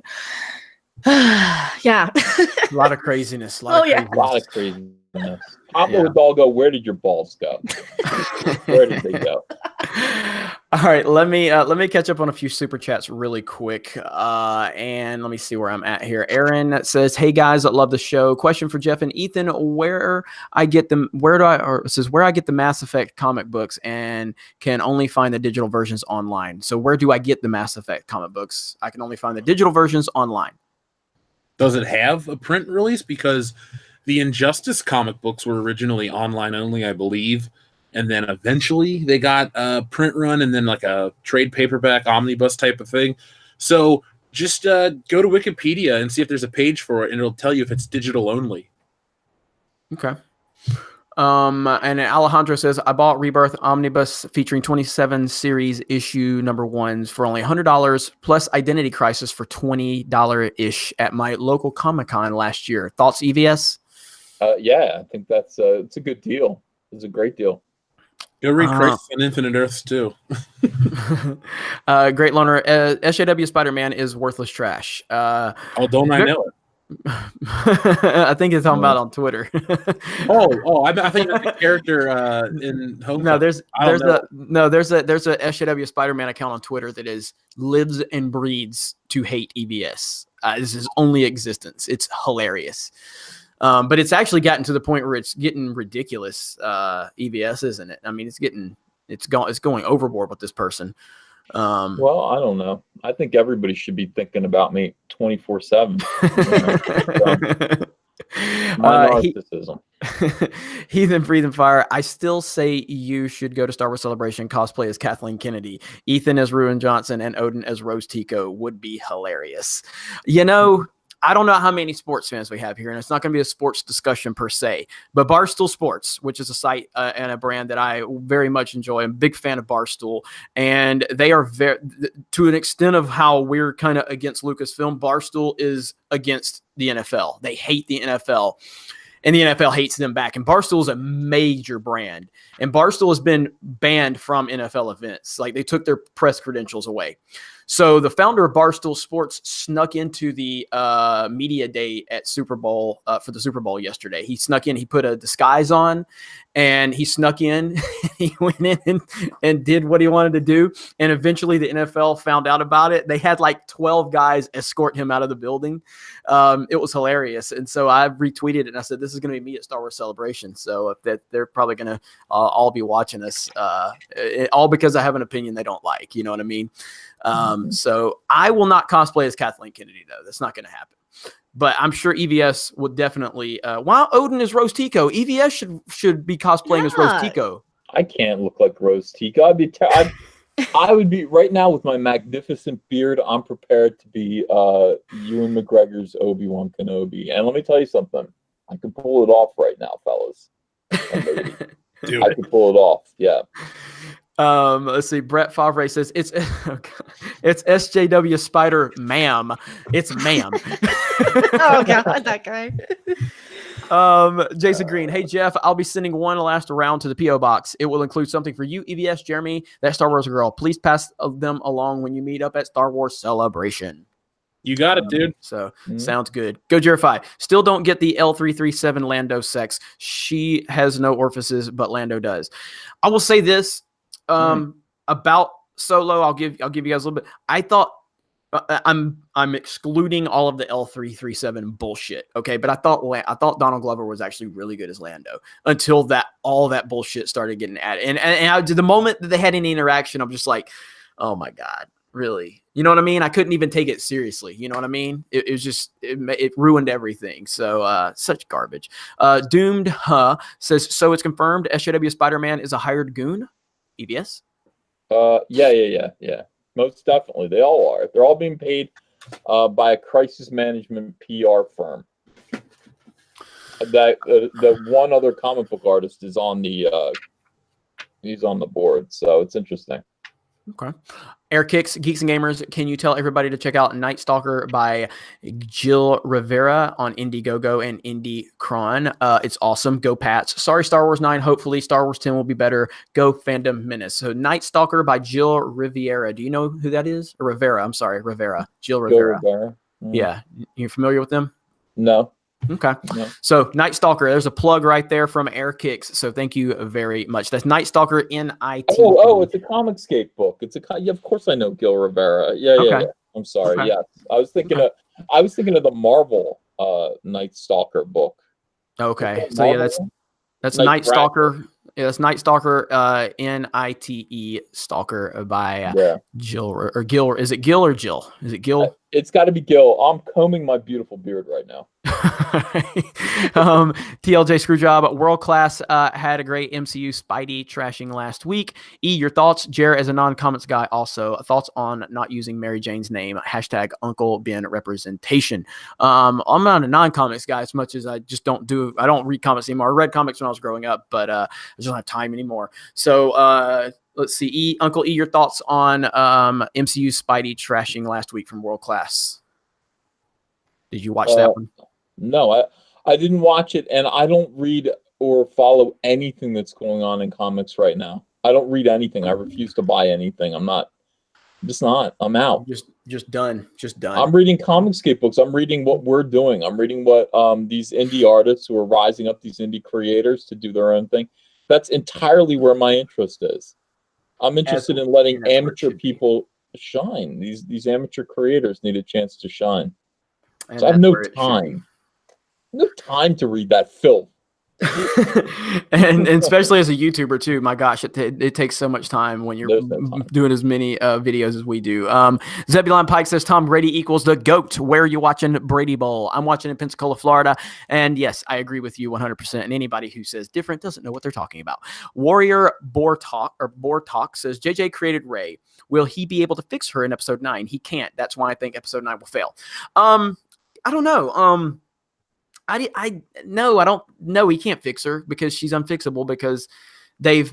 yeah, a lot of craziness. A lot of craziness. Pablo Hidalgo, where did your balls go? Where did they go? All right, let me catch up on a few super chats really quick, and let me see where I'm at here. Aaron says, "Hey guys, I love the show. Question for Jeff and Ethan: where I get them? Where I get the Mass Effect comic books and can only find the digital versions online. So where do I get the Mass Effect comic books? I can only find the digital versions online. Does it have a print release? Because the Injustice comic books were originally online only, I believe, and then eventually they got a print run and then like a trade paperback omnibus type of thing. So just go to Wikipedia and see if there's a page for it, and it'll tell you if it's digital only." Okay. And Alejandro says, "I bought Rebirth Omnibus featuring 27 series issue number 1s for only $100 plus Identity Crisis for $20-ish at my local Comic-Con last year. Thoughts, EVS?" Yeah, I think it's a good deal. It's a great deal. Go read Crisis on Infinite Earths too. Great Loner, SJW Spider-Man is worthless trash. Don't I know it? I think it's talking about on Twitter. I think that's the character in Homecoming. No, there's a SJW Spider-Man account on Twitter that lives and breeds to hate EBS. This is only existence. It's hilarious. But it's actually gotten to the point where it's getting ridiculous. EBS, isn't it? I mean, it's going overboard with this person. Well, I don't know. I think everybody should be thinking about me 24/7. Narcissism. Heathen Breathing Fire. I still say you should go to Star Wars Celebration, cosplay as Kathleen Kennedy. Ethan as Ruin Johnson and Odin as Rose Tico would be hilarious. I don't know how many sports fans we have here, and it's not going to be a sports discussion per se, but Barstool Sports, which is a site and a brand that I very much enjoy. I'm a big fan of Barstool, and they are very, to an extent of how we're kind of against Lucasfilm, Barstool is against the NFL. They hate the NFL, and the NFL hates them back. And Barstool is a major brand, and Barstool has been banned from NFL events. Like, they took their press credentials away. So the founder of Barstool Sports snuck into the media day at Super Bowl for the Super Bowl yesterday. He snuck in. He put a disguise on, and he snuck in. He went in and did what he wanted to do. And eventually the NFL found out about it. They had like 12 guys escort him out of the building. It was hilarious. And so I retweeted it, and I said, this is going to be me at Star Wars Celebration. So that they're probably going to all be watching us, all because I have an opinion they don't like. You know what I mean? So I will not cosplay as Kathleen Kennedy, though. That's not going to happen. But I'm sure EVS would definitely. While Odin is Rose Tico, EVS should be cosplaying as Rose Tico. I can't look like Rose Tico. I would be right now with my magnificent beard. I'm prepared to be Ewan McGregor's Obi-Wan Kenobi. And let me tell you something. I can pull it off right now, fellas. I can pull it off. Yeah. Let's see. Brett Favre says it's SJW Spider ma'am. It's ma'am. Oh god, that guy. Jason Green. Hey Jeff, I'll be sending one last round to the PO box. It will include something for you, EVS, Jeremy, that Star Wars girl. Please pass them along when you meet up at Star Wars Celebration. You got it, dude. So sounds good. Go Jerify. Still don't get the L337 Lando sex. She has no orifices, but Lando does. I will say this. About Solo, I'll give you guys a little bit. I thought I'm excluding all of the L337 bullshit. Okay, but I thought Donald Glover was actually really good as Lando until all that bullshit started getting added. And the moment that they had any interaction, I'm just like, oh my god, really? You know what I mean? I couldn't even take it seriously. You know what I mean? It was just it ruined everything. So such garbage. Doomed says, so it's confirmed SJW Spider-Man is a hired goon. EBS. Yeah. Most definitely, they all are. They're all being paid by a crisis management PR firm. That the one other comic book artist is on the he's on the board, so it's interesting. Okay. Air Kicks, Geeks and Gamers, can you tell everybody to check out Night Stalker by Jill Rivera on Indiegogo and IndieCron? It's awesome. Go Pats. Sorry, Star Wars 9. Hopefully, Star Wars 10 will be better. Go Fandom Menace. So, Night Stalker by Jill Rivera. Do you know who that is? Or Rivera. I'm sorry, Rivera. Jill Rivera. Yeah. You familiar with them? No. Okay. No. So Night Stalker, there's a plug right there from Air Kicks. So thank you very much. That's Night Stalker NIT. Oh, it's a Comicscape book. Yeah, of course I know Gil Rivera. Yeah. I'm sorry. Okay. Yeah. I was thinking of the Marvel Night Stalker book. Okay. So yeah, that's Night Stalker. Yeah, that's Night Stalker, NITE Stalker by Jill or Gil. Is it Gil or Jill? Is it Gil? It's got to be Gil. I'm combing my beautiful beard right now. TLJ Screwjob, World Class had a great MCU Spidey trashing last week. Your thoughts? Jer, as a non-comments guy, also thoughts on not using Mary Jane's name. # Uncle Ben representation. I'm not a non-comics guy as much as I don't read comics anymore. I read comics when I was growing up, but I just don't have time anymore. So let's see. Uncle E, your thoughts on MCU Spidey trashing last week from World Class? Did you watch that one? No, I didn't watch it, and I don't read or follow anything that's going on in comics right now. I don't read anything. I refuse to buy anything. I'm just not. I'm out. Just done. I'm reading Comicscape books. I'm reading what we're doing. I'm reading what these indie artists who are rising up, these indie creators to do their own thing. That's entirely where my interest is. I'm interested in letting amateur people shine. These amateur creators need a chance to shine. So I have no time. No time to read that filth. and especially as a YouTuber too, my gosh, it takes so much time when you're doing as many videos as we do. Zebulon Pike says Tom Brady equals the GOAT. Where are you watching Brady Bowl? I'm watching in Pensacola, Florida, and yes, I agree with you 100%. And anybody who says different doesn't know what they're talking about. Warrior Bortalk says JJ created Rey. Will he be able to fix her in episode 9? He can't. That's why I think episode 9 will fail. I don't know. I don't know. He can't fix her because she's unfixable because they've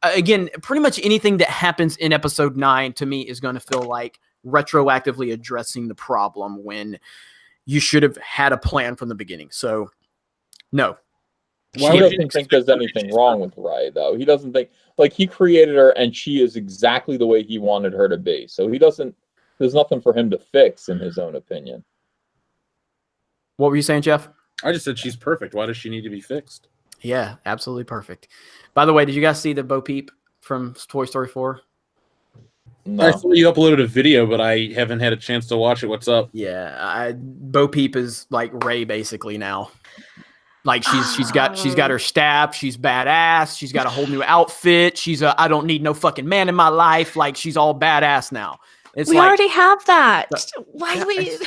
again, pretty much anything that happens in episode 9 to me is going to feel like retroactively addressing the problem when you should have had a plan from the beginning. So no. He doesn't think there's anything wrong with Rey, though. He doesn't think, like, he created her and she is exactly the way he wanted her to be. So there's nothing for him to fix in his own opinion. What were you saying, Jeff? I just said she's perfect. Why does she need to be fixed? Yeah, absolutely perfect. By the way, did you guys see the Bo Peep from Toy Story 4? No. I saw you uploaded a video, but I haven't had a chance to watch it. What's up? Yeah, Bo Peep is like Rey basically now. Like she's got her staff. She's badass. She's got a whole new outfit. I don't need no fucking man in my life. Like she's all badass now. We already have that. Why do we?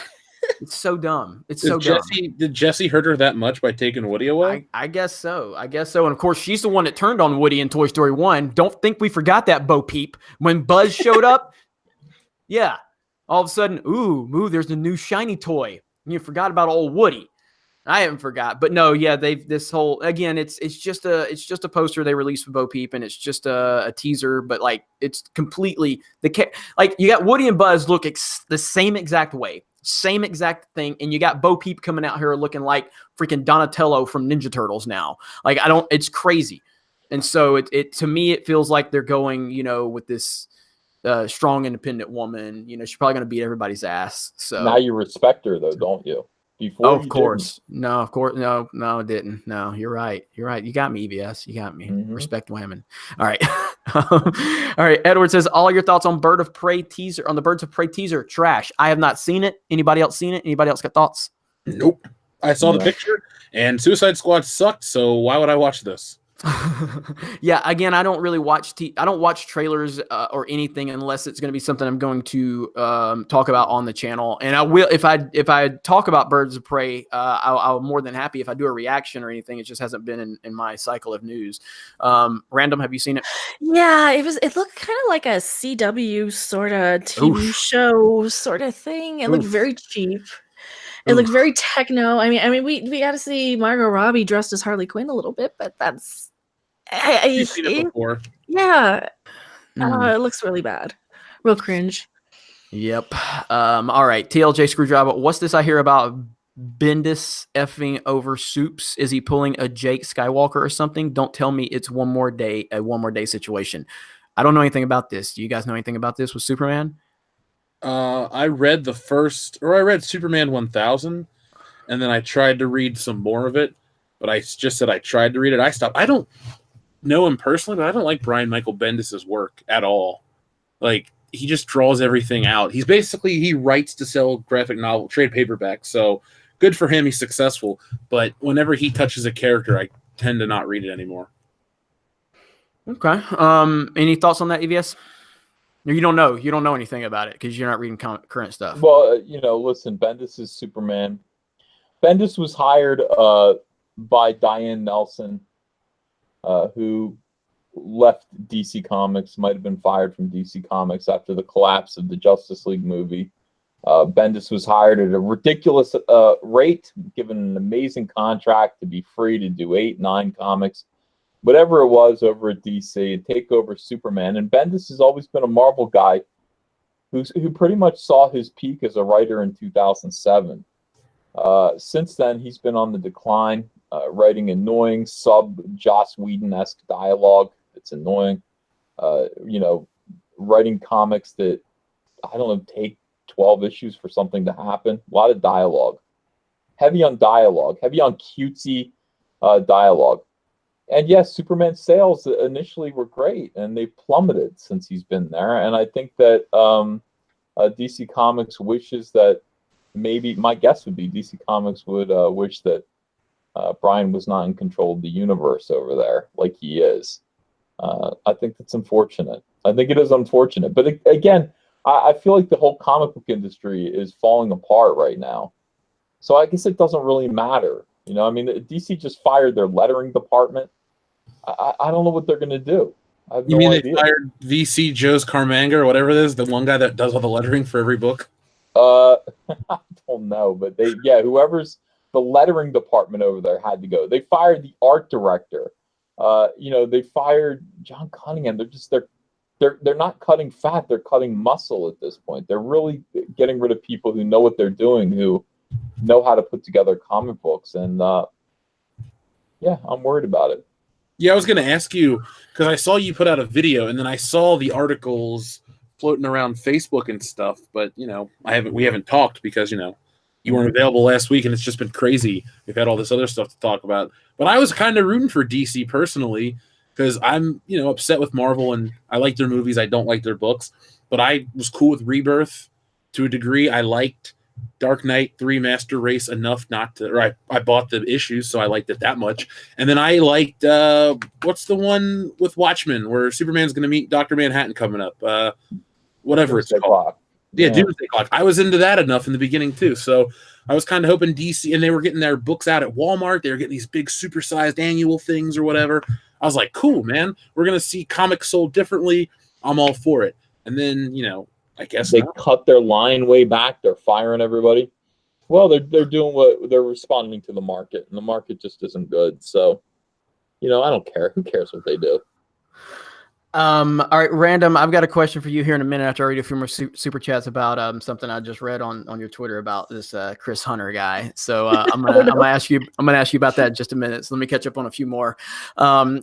It's so dumb. It's so dumb. Did Jesse hurt her that much by taking Woody away? I guess so. And of course, she's the one that turned on Woody in Toy Story 1. Don't think we forgot that, Bo Peep. When Buzz showed up, yeah, all of a sudden, ooh, there's a new shiny toy. And you forgot about old Woody. I haven't forgot, but no, yeah, this whole again, it's just a poster they released for Bo Peep, and it's just a teaser, but like it's completely like you got Woody and Buzz look the same exact way. Same exact thing, and you got Bo Peep coming out here looking like freaking Donatello from Ninja Turtles now. Like it's crazy, and so it to me it feels like they're going, with this strong, independent woman. She's probably gonna beat everybody's ass. So now you respect her though, don't you? Before Oh, you of course. No, of course. No, it didn't. No, you're right. You're right. You got me, EBS. You got me. Mhm. Respect women. All right. All right. Edward says, all your thoughts on Birds of Prey teaser, on the Birds of Prey teaser. Trash. I have not seen it. Anybody else seen it? Anybody else got thoughts? Nope. I saw the No. picture, and Suicide Squad sucked. So why would I watch this? Yeah, again, I don't really watch I don't watch trailers or anything unless it's going to be something I'm going to talk about on the channel. And I will, if I talk about Birds of Prey, I'm more than happy if I do a reaction or anything. It just hasn't been in my cycle of news. Random, have you seen it? Yeah, it looked kind of like a CW sort of TV Oof. show sort of thing. It looked Oof. very cheap. It looked Oof. very techno. I mean, we got to see Margot Robbie dressed as Harley Quinn a little bit, but that's You've seen it before. yeah. Mm. It looks really bad, real cringe. Yep. All right. TLJ Screwdriver. What's this I hear about Bendis effing over Soups? Is he pulling a Jake Skywalker or something? Don't tell me it's a one more day situation. I don't know anything about this. Do you guys know anything about this with Superman? I read I read Superman 1000, and then I tried to read some more of it, but I just said I tried to read it. I stopped. I don't know him personally, but I don't like Brian Michael Bendis' work at all. Like, he just draws everything out. He writes to sell graphic novel, trade paperback. So good for him. He's successful. But whenever he touches a character, I tend to not read it anymore. Okay. Any thoughts on that, EVS? You don't know anything about it because you're not reading current stuff. Well, listen, Bendis is Superman. Bendis was hired by Diane Nelson, who left DC Comics, might have been fired from DC Comics after the collapse of the Justice League movie. Bendis was hired at a ridiculous rate, given an amazing contract to be free to do 8, 9 comics, whatever it was, over at DC and take over Superman. And Bendis has always been a Marvel guy who pretty much saw his peak as a writer in 2007. Since then, he's been on the decline, writing annoying Joss Whedon-esque dialogue. It's annoying. Writing comics that, I don't know, take 12 issues for something to happen. A lot of dialogue. Heavy on cutesy dialogue. And yes, Superman sales initially were great, and they plummeted since he's been there. And I think that DC Comics wishes that, maybe my guess would be DC Comics would wish that Brian was not in control of the universe over there like he is. I think that's unfortunate. I think it is unfortunate. But again, I feel like the whole comic book industry is falling apart right now. So I guess it doesn't really matter. I mean, DC just fired their lettering department. I don't know what they're going to do. I have You no mean idea. they fired VC Joe's Carmanga or whatever it is, the one guy that does all the lettering for every book? I don't know, but whoever's the lettering department over there had to go. They fired the art director. They fired John Cunningham. They're not cutting fat, they're cutting muscle at this point. They're really getting rid of people who know what they're doing, who know how to put together comic books. And I'm worried about it. Yeah, I was going to ask you, because I saw you put out a video, and then I saw the articles floating around Facebook and stuff, but we haven't talked because you weren't available last week, and it's just been crazy. We've had all this other stuff to talk about, but I was kind of rooting for DC personally because I'm upset with Marvel, and I like their movies, I don't like their books, but I was cool with Rebirth to a degree. I liked Dark Knight 3 Master Race enough not to, or I bought the issues, so I liked it that much. And then I liked what's the one with Watchmen where Superman's going to meet Dr. Manhattan coming up, whatever it's called. Clock. Yeah, Doomsday Clock. I was into that enough in the beginning too, so I was kind of hoping DC, and they were getting their books out at Walmart. They were getting these big supersized annual things or whatever. I was like, cool, man, we're going to see comics sold differently. I'm all for it. And then I guess they cut their line way back. They're firing everybody. Well, they're doing what they're responding to the market, and the market just isn't good. So, I don't care. Who cares what they do? All right, Random. I've got a question for you here in a minute after I read a few more super chats about something I just read on your Twitter about this Chris Hunter guy. So I'm gonna ask you about that in just a minute. So let me catch up on a few more.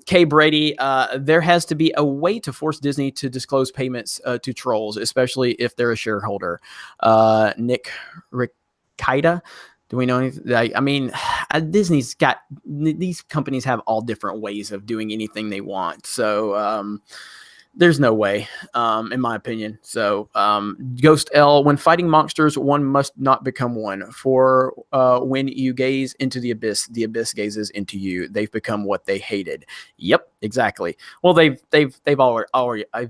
Kay Brady, there has to be a way to force Disney to disclose payments to trolls, especially if they're a shareholder. Nick Rickaida. Do we know anything? I mean, Disney's got these companies have all different ways of doing anything they want. So there's no way, in my opinion. So Ghost L, when fighting monsters, one must not become one. For when you gaze into the abyss gazes into you. They've become what they hated. Yep, exactly. Well, they've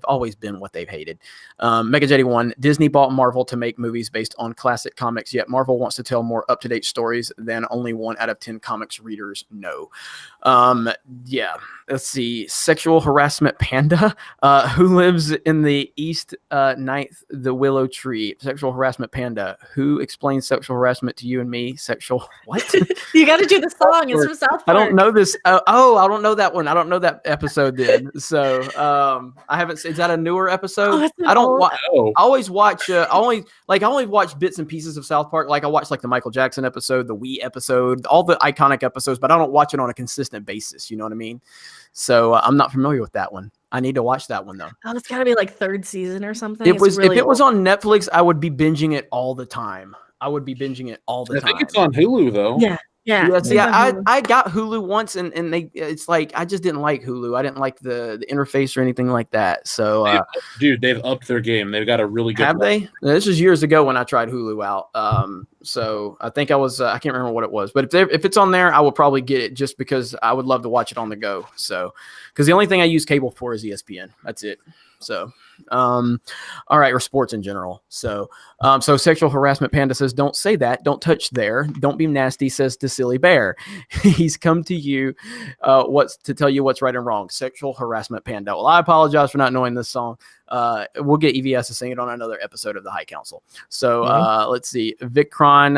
always been what they've hated. Mega Jetty 1, Disney bought Marvel to make movies based on classic comics, yet Marvel wants to tell more up-to-date stories than only 1 out of 10 comics readers know. Yeah, let's see. Sexual harassment panda, who lives in the East 9th, the Willow Tree. Sexual harassment panda, who explains sexual harassment to you and me? Sexual what? You got to do the song. It's from South Park. I don't know this. I don't know that one. I don't know that episode then. So I haven't. Is that a newer episode? Oh, I don't. Oh. I always watch. I only watch bits and pieces of South Park. Like I watch like the Michael Jackson episode, the Wii episode, all the iconic episodes, but I don't watch it on a consistent basis. You know what I mean? So I'm not familiar with that one. I need to watch that one though. Oh, it's got to be like 3rd season or something. It was really if it was old. on Netflix, I would be binging it all the time. I would be binging it all the I time. think it's on Hulu though. Yeah. Yeah, see, it's on Hulu. I got Hulu once, and it's like I just didn't like Hulu. I didn't like the interface or anything like that. So, Dude, they've upped their game. They've got a really good. have they? This was years ago when I tried Hulu out. So I think I was I can't remember what it was, but if it's on there, I will probably get it just because I would love to watch it on the go. So, because the only thing I use cable for is ESPN. That's it. So, all right, or sports in general. So, sexual harassment panda says, don't say that. Don't touch there. Don't be nasty, says the silly bear. He's come to you, what's to tell you what's right and wrong. Sexual harassment panda. Well, I apologize for not knowing this song. We'll get EVS to sing it on another episode of the High Council. So, let's see. Vicron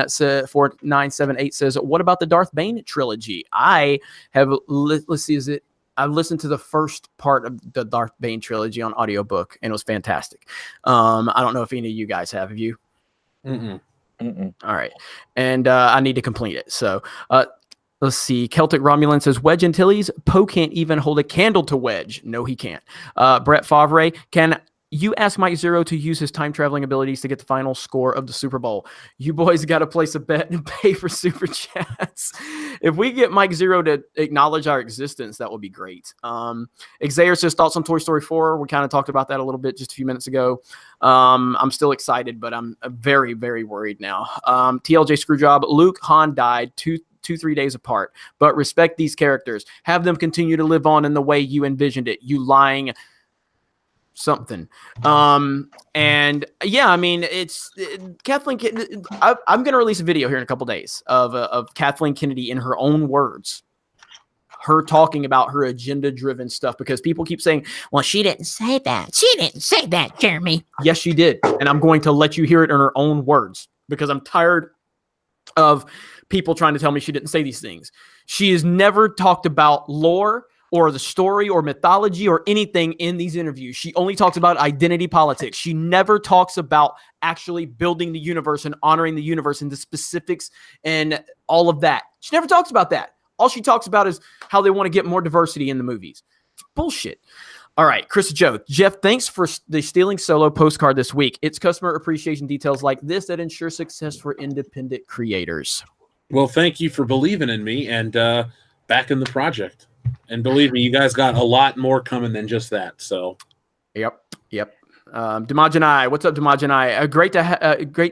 4978 says, what about the Darth Bane trilogy? I have, let's see, I've listened to the first part of the Darth Bane trilogy on audiobook, and it was fantastic. I don't know if any of you guys have you? Mm-mm. All right. And I need to complete it. So let's see. Celtic Romulan says, Wedge Antilles, Poe can't even hold a candle to Wedge. No, he can't. Brett Favre, can you ask Mike Zero to use his time traveling abilities to get the final score of the Super Bowl? You boys got to place a bet and pay for super chats. If we get Mike Zero to acknowledge our existence, that would be great. Xavier says thoughts on Toy Story 4. We kind of talked about that a little bit just a few minutes ago. I'm still excited, but I'm very, very worried now. TLJ Screwjob, Luke, Han died 2-3 days apart, but respect these characters. Have them continue to live on in the way you envisioned it. You lying something. And yeah, I mean, it's Kathleen. I'm going to release a video here in a couple days of Kathleen Kennedy in her own words, her talking about her agenda-driven stuff, because people keep saying, well, she didn't say that. She didn't say that, Jeremy. Yes, she did. And I'm going to let you hear it in her own words, because I'm tired of people trying to tell me she didn't say these things. She has never talked about lore or the story or mythology or anything in these interviews. She only talks about identity politics. She never talks about actually building the universe and honoring the universe and the specifics and all of that. She never talks about that. All she talks about is how they want to get more diversity in the movies. It's bullshit. All right, Chris Joe. Jeff, thanks for the Stealing Solo postcard this week. It's customer appreciation details like this that ensure success for independent creators. Well, thank you for believing in me and backing the project. And believe me, you guys got a lot more coming than just that. So, yep. Demajanai, what's up, Demajanai? Great to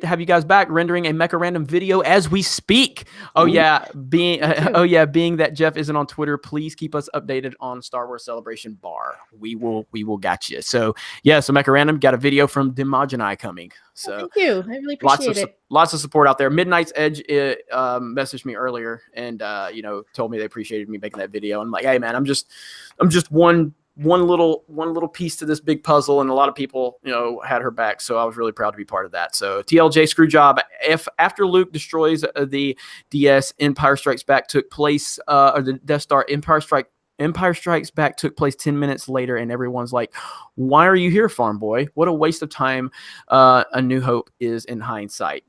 have you guys back, rendering a Mecha Random video as we speak. Oh yeah, being that Jeff isn't on Twitter, please keep us updated on Star Wars Celebration Bar. We will got you. So yeah, so Mecha Random got a video from Demajanai coming. So thank you. I really appreciate it. Lots of support out there. Midnight's Edge messaged me earlier and told me they appreciated me making that video. I'm like, hey man, I'm just one little piece to this big puzzle, and a lot of people had her back, so I was really proud to be part of that. So TLJ Screwjob, if after Luke destroys the DS, Empire Strikes Back took place, or the Death Star, Empire Strikes Back took place 10 minutes later, and everyone's like, why are you here, farm boy? What a waste of time. A New Hope is in hindsight.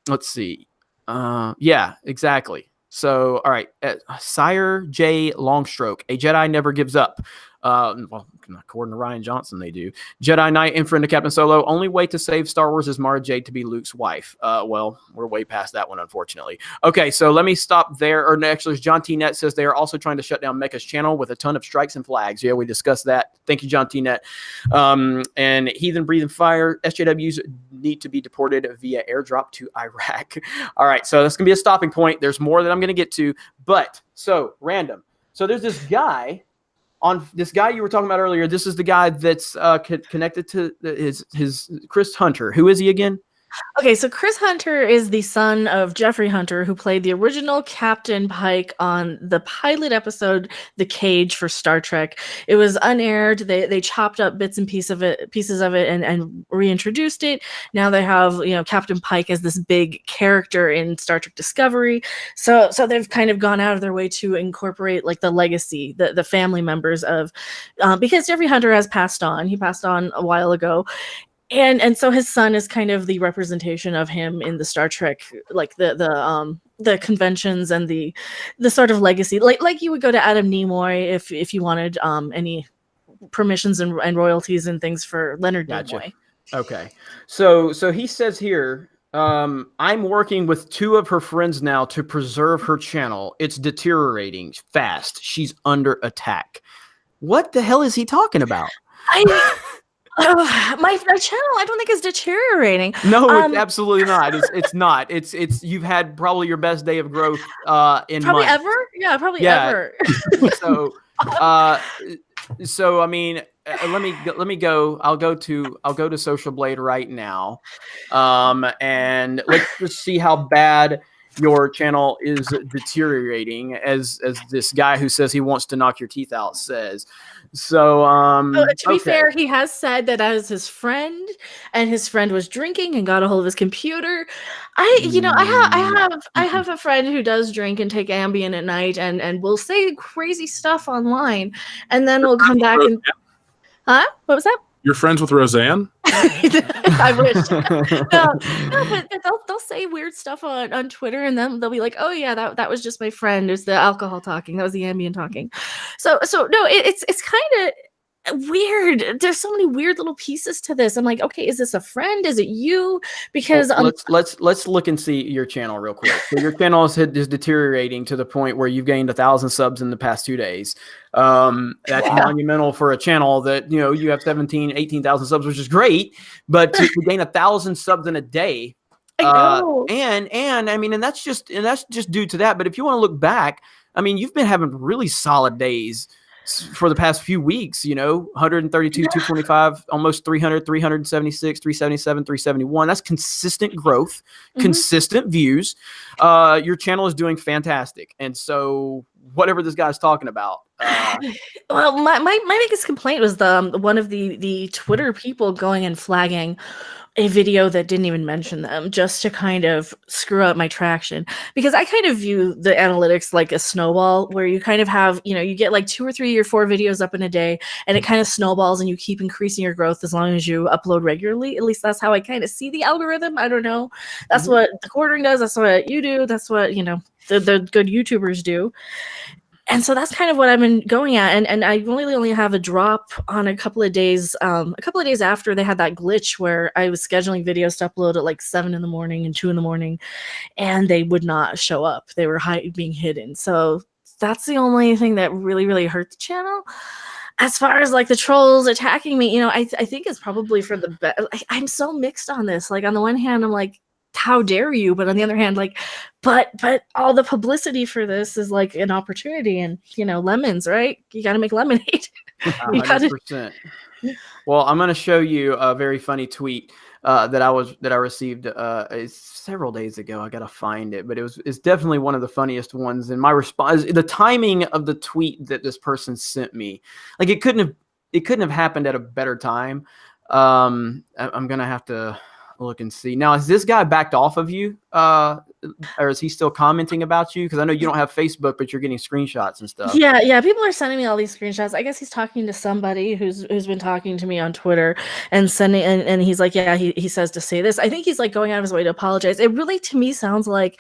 Let's see. Yeah, exactly. So, all right. Sire J Longstroke, a Jedi never gives up. Well, according to Ryan Johnson, they do. Jedi Knight in friend to Captain Solo. Only way to save Star Wars is Mara Jade to be Luke's wife. Well, we're way past that one, unfortunately. Okay, so let me stop there. Or actually, John T. Net says they are also trying to shut down Mecha's channel with a ton of strikes and flags. Yeah, we discussed that. Thank you, John T. Net. And Heathen Breathing Fire. SJWs need to be deported via airdrop to Iraq. All right, so that's going to be a stopping point. There's more that I'm going to get to. But, so, random. So there's this guy you were talking about earlier. This is the guy that's connected to his Chris Hunter. Who is he again? Okay, so Chris Hunter is the son of Jeffrey Hunter, who played the original Captain Pike on the pilot episode The Cage for Star Trek. It was unaired. They chopped up bits and pieces of it and reintroduced it. Now they have, Captain Pike as this big character in Star Trek Discovery. So they've kind of gone out of their way to incorporate like the legacy, the family members of because Jeffrey Hunter has passed on. He passed on a while ago. And so his son is kind of the representation of him in the Star Trek, like the conventions and the sort of legacy, like you would go to Adam Nimoy if you wanted any permissions and royalties and things for Leonard Nimoy. Okay, so he says here, I'm working with 2 of her friends now to preserve her channel. It's deteriorating fast. She's under attack. What the hell is he talking about? My channel, I don't think is deteriorating. No, it's absolutely not. It's not. It's you've had probably your best day of growth in probably months. ever. Yeah, probably ever. So I mean, let me go. I'll go to Social Blade right now, and let's just see how bad your channel is deteriorating, as this guy who says he wants to knock your teeth out says. So to be fair, he has said that was his friend, and his friend was drinking and got a hold of his computer. I have a friend who does drink and take Ambien at night, and will say crazy stuff online, and then we'll come back and what was that? You're friends with Roseanne? I wish. No, but they'll say weird stuff on Twitter, and then they'll be like, "Oh yeah, that was just my friend. It was the alcohol talking. That was the Ambien talking." So no, it's kind of weird. There's so many weird little pieces to this. I'm like, okay, is this a friend? Is it you? Because let's look and see your channel real quick. So your channel is deteriorating to the point where you've gained 1,000 subs in the past 2 days. That's monumental for a channel that you have 18,000 subs, which is great, but to gain 1,000 subs in a day. I know. And I mean, and that's just due to that. But if you want to look back, I mean, you've been having really solid days for the past few weeks, 132, 225, almost 300, 376, 377, 371. That's consistent growth, consistent views. Your channel is doing fantastic. And so whatever this guy's talking about. Well, my biggest complaint was one of the Twitter people going and flagging a video that didn't even mention them, just to kind of screw up my traction, because I kind of view the analytics like a snowball, where you kind of have, you get like 2 or 3 or 4 videos up in a day, and it kind of snowballs, and you keep increasing your growth as long as you upload regularly. At least that's how I kind of see the algorithm. I don't know. That's what the quartering does. That's what you do. That's what, the good YouTubers do. And so that's kind of what I've been going at. And I only have a drop on a couple of days after they had that glitch where I was scheduling videos to upload at like 7 in the morning and 2 in the morning, and they would not show up. They were being hidden. So that's the only thing that really, really hurt the channel. As far as like the trolls attacking me, I think it's probably for the best. I'm so mixed on this. Like on the one hand, I'm like, how dare you? But on the other hand, like, but all the publicity for this is like an opportunity, and lemons, right? You got to make lemonade. 100%. Well, I'm going to show you a very funny tweet that I received several days ago. I got to find it, but it's definitely one of the funniest ones. And my response, the timing of the tweet that this person sent me, like it couldn't have happened at a better time. I'm going to have to look and see. Now, has this guy backed off of you? Or is he still commenting about you? Because I know you don't have Facebook, but you're getting screenshots and stuff. Yeah. People are sending me all these screenshots. I guess he's talking to somebody who's been talking to me on Twitter and sending, and he's like, yeah, he says to say this. I think he's like going out of his way to apologize. It really, to me, sounds like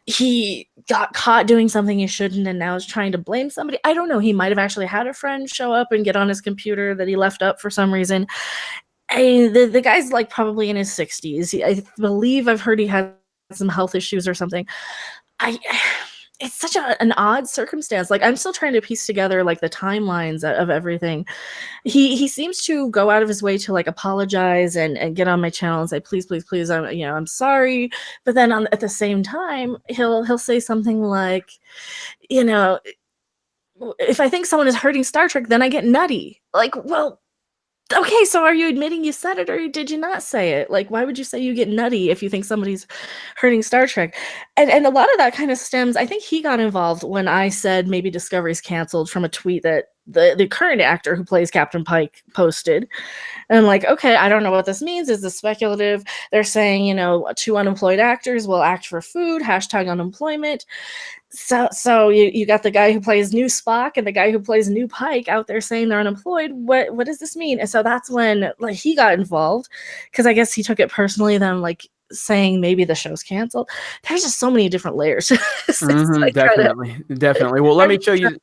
he got caught doing something he shouldn't and now is trying to blame somebody. I don't know. He might have actually had a friend show up and get on his computer that he left up for some reason. The guy's like probably in his 60s. I believe I've heard he had some health issues or something. It's such an odd circumstance. Like, I'm still trying to piece together like the timelines of everything. He seems to go out of his way to like apologize and get on my channel and say, please, I'm sorry. But then at the same time, he'll say something like, if I think someone is hurting Star Trek, then I get nutty. Like, well, okay, so are you admitting you said it or did you not say it? Like, why would you say you get nutty if you think somebody's hurting Star Trek? And a lot of that kind of stems, I think he got involved when I said maybe Discovery's canceled from a tweet that the current actor who plays Captain Pike posted. And I'm like, okay, I don't know what this means. Is this speculative? They're saying, 2 unemployed actors will act for food, #unemployment. So you got the guy who plays new Spock and the guy who plays new Pike out there saying they're unemployed. What does this mean? And so that's when like he got involved, because I guess he took it personally. Then like saying maybe the show's canceled. There's just so many different layers. Definitely. Well, let me show you.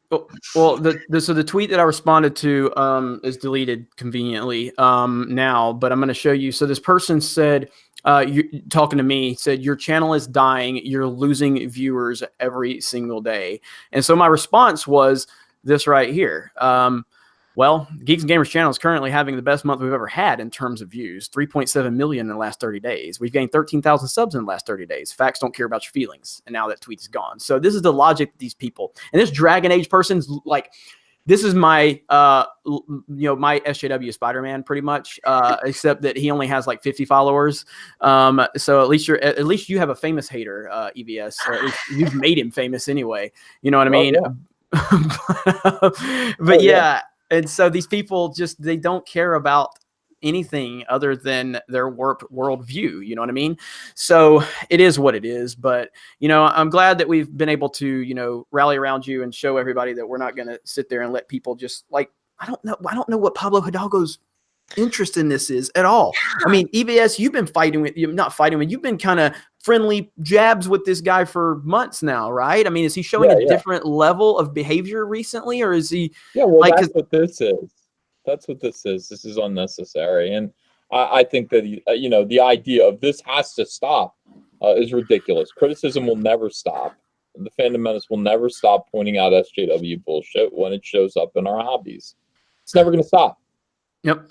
Well, the tweet that I responded to is deleted conveniently now, but I'm going to show you. So this person said, you talking to me, said your channel is dying. You're losing viewers every single day. And so my response was this right here. Well, Geeks and Gamers channel is currently having the best month we've ever had in terms of views, 3.7 million in the last 30 days. We've gained 13,000 subs in the last 30 days. Facts don't care about your feelings. And now that tweet is gone. So this is the logic of these people. And this Dragon Age person's like, this is my, my SJW Spider-Man pretty much, except that he only has like 50 followers. So at least you have a famous hater, EVS, or at least you've made him famous anyway. You know what I mean? Yeah. But yeah. And so these people they don't care about anything other than their warped worldview. You know what I mean? So it is what it is. But, I'm glad that we've been able to, rally around you and show everybody that we're not going to sit there and let people just like, I don't know what Pablo Hidalgo's interest in this is at all. I mean, EVS, you've been you've been kind of friendly jabs with this guy for months now, right? I mean, is he showing a different level of behavior recently, or is he? Yeah, well, like, that's what this is. That's what this is. This is unnecessary, and I think that the idea of this has to stop is ridiculous. Criticism will never stop. The Fandom Menace will never stop pointing out SJW bullshit when it shows up in our hobbies. It's never going to stop. Yep.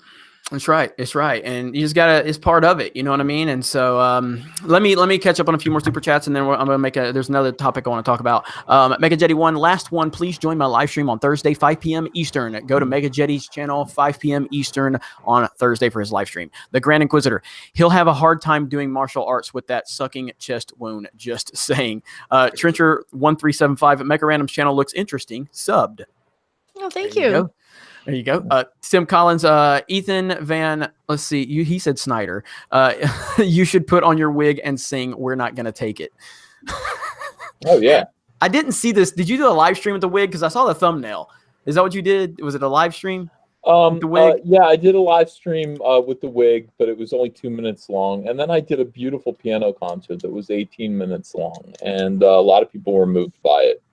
That's right. It's right. And you just it's part of it. You know what I mean? And so let me catch up on a few more super chats, and then I'm going to make there's another topic I want to talk about. Mega Jetty 1, last one, please join my live stream on Thursday, 5 p.m. Eastern. Go to Mega Jetty's channel, 5 p.m. Eastern on Thursday for his live stream. The Grand Inquisitor, he'll have a hard time doing martial arts with that sucking chest wound. Just saying. Trencher 1375 at Mega Random's channel looks interesting. Subbed. Oh, thank you. There you go. Tim Collins, Ethan Van, let's see, he said Snyder. You should put on your wig and sing We're Not Gonna Take It. Oh, yeah. I didn't see this. Did you do a live stream with the wig? Because I saw the thumbnail. Is that what you did? Was it a live stream? The wig? Yeah, I did a live stream with the wig, but it was only 2 minutes long. And then I did a beautiful piano concert that was 18 minutes long. And a lot of people were moved by it.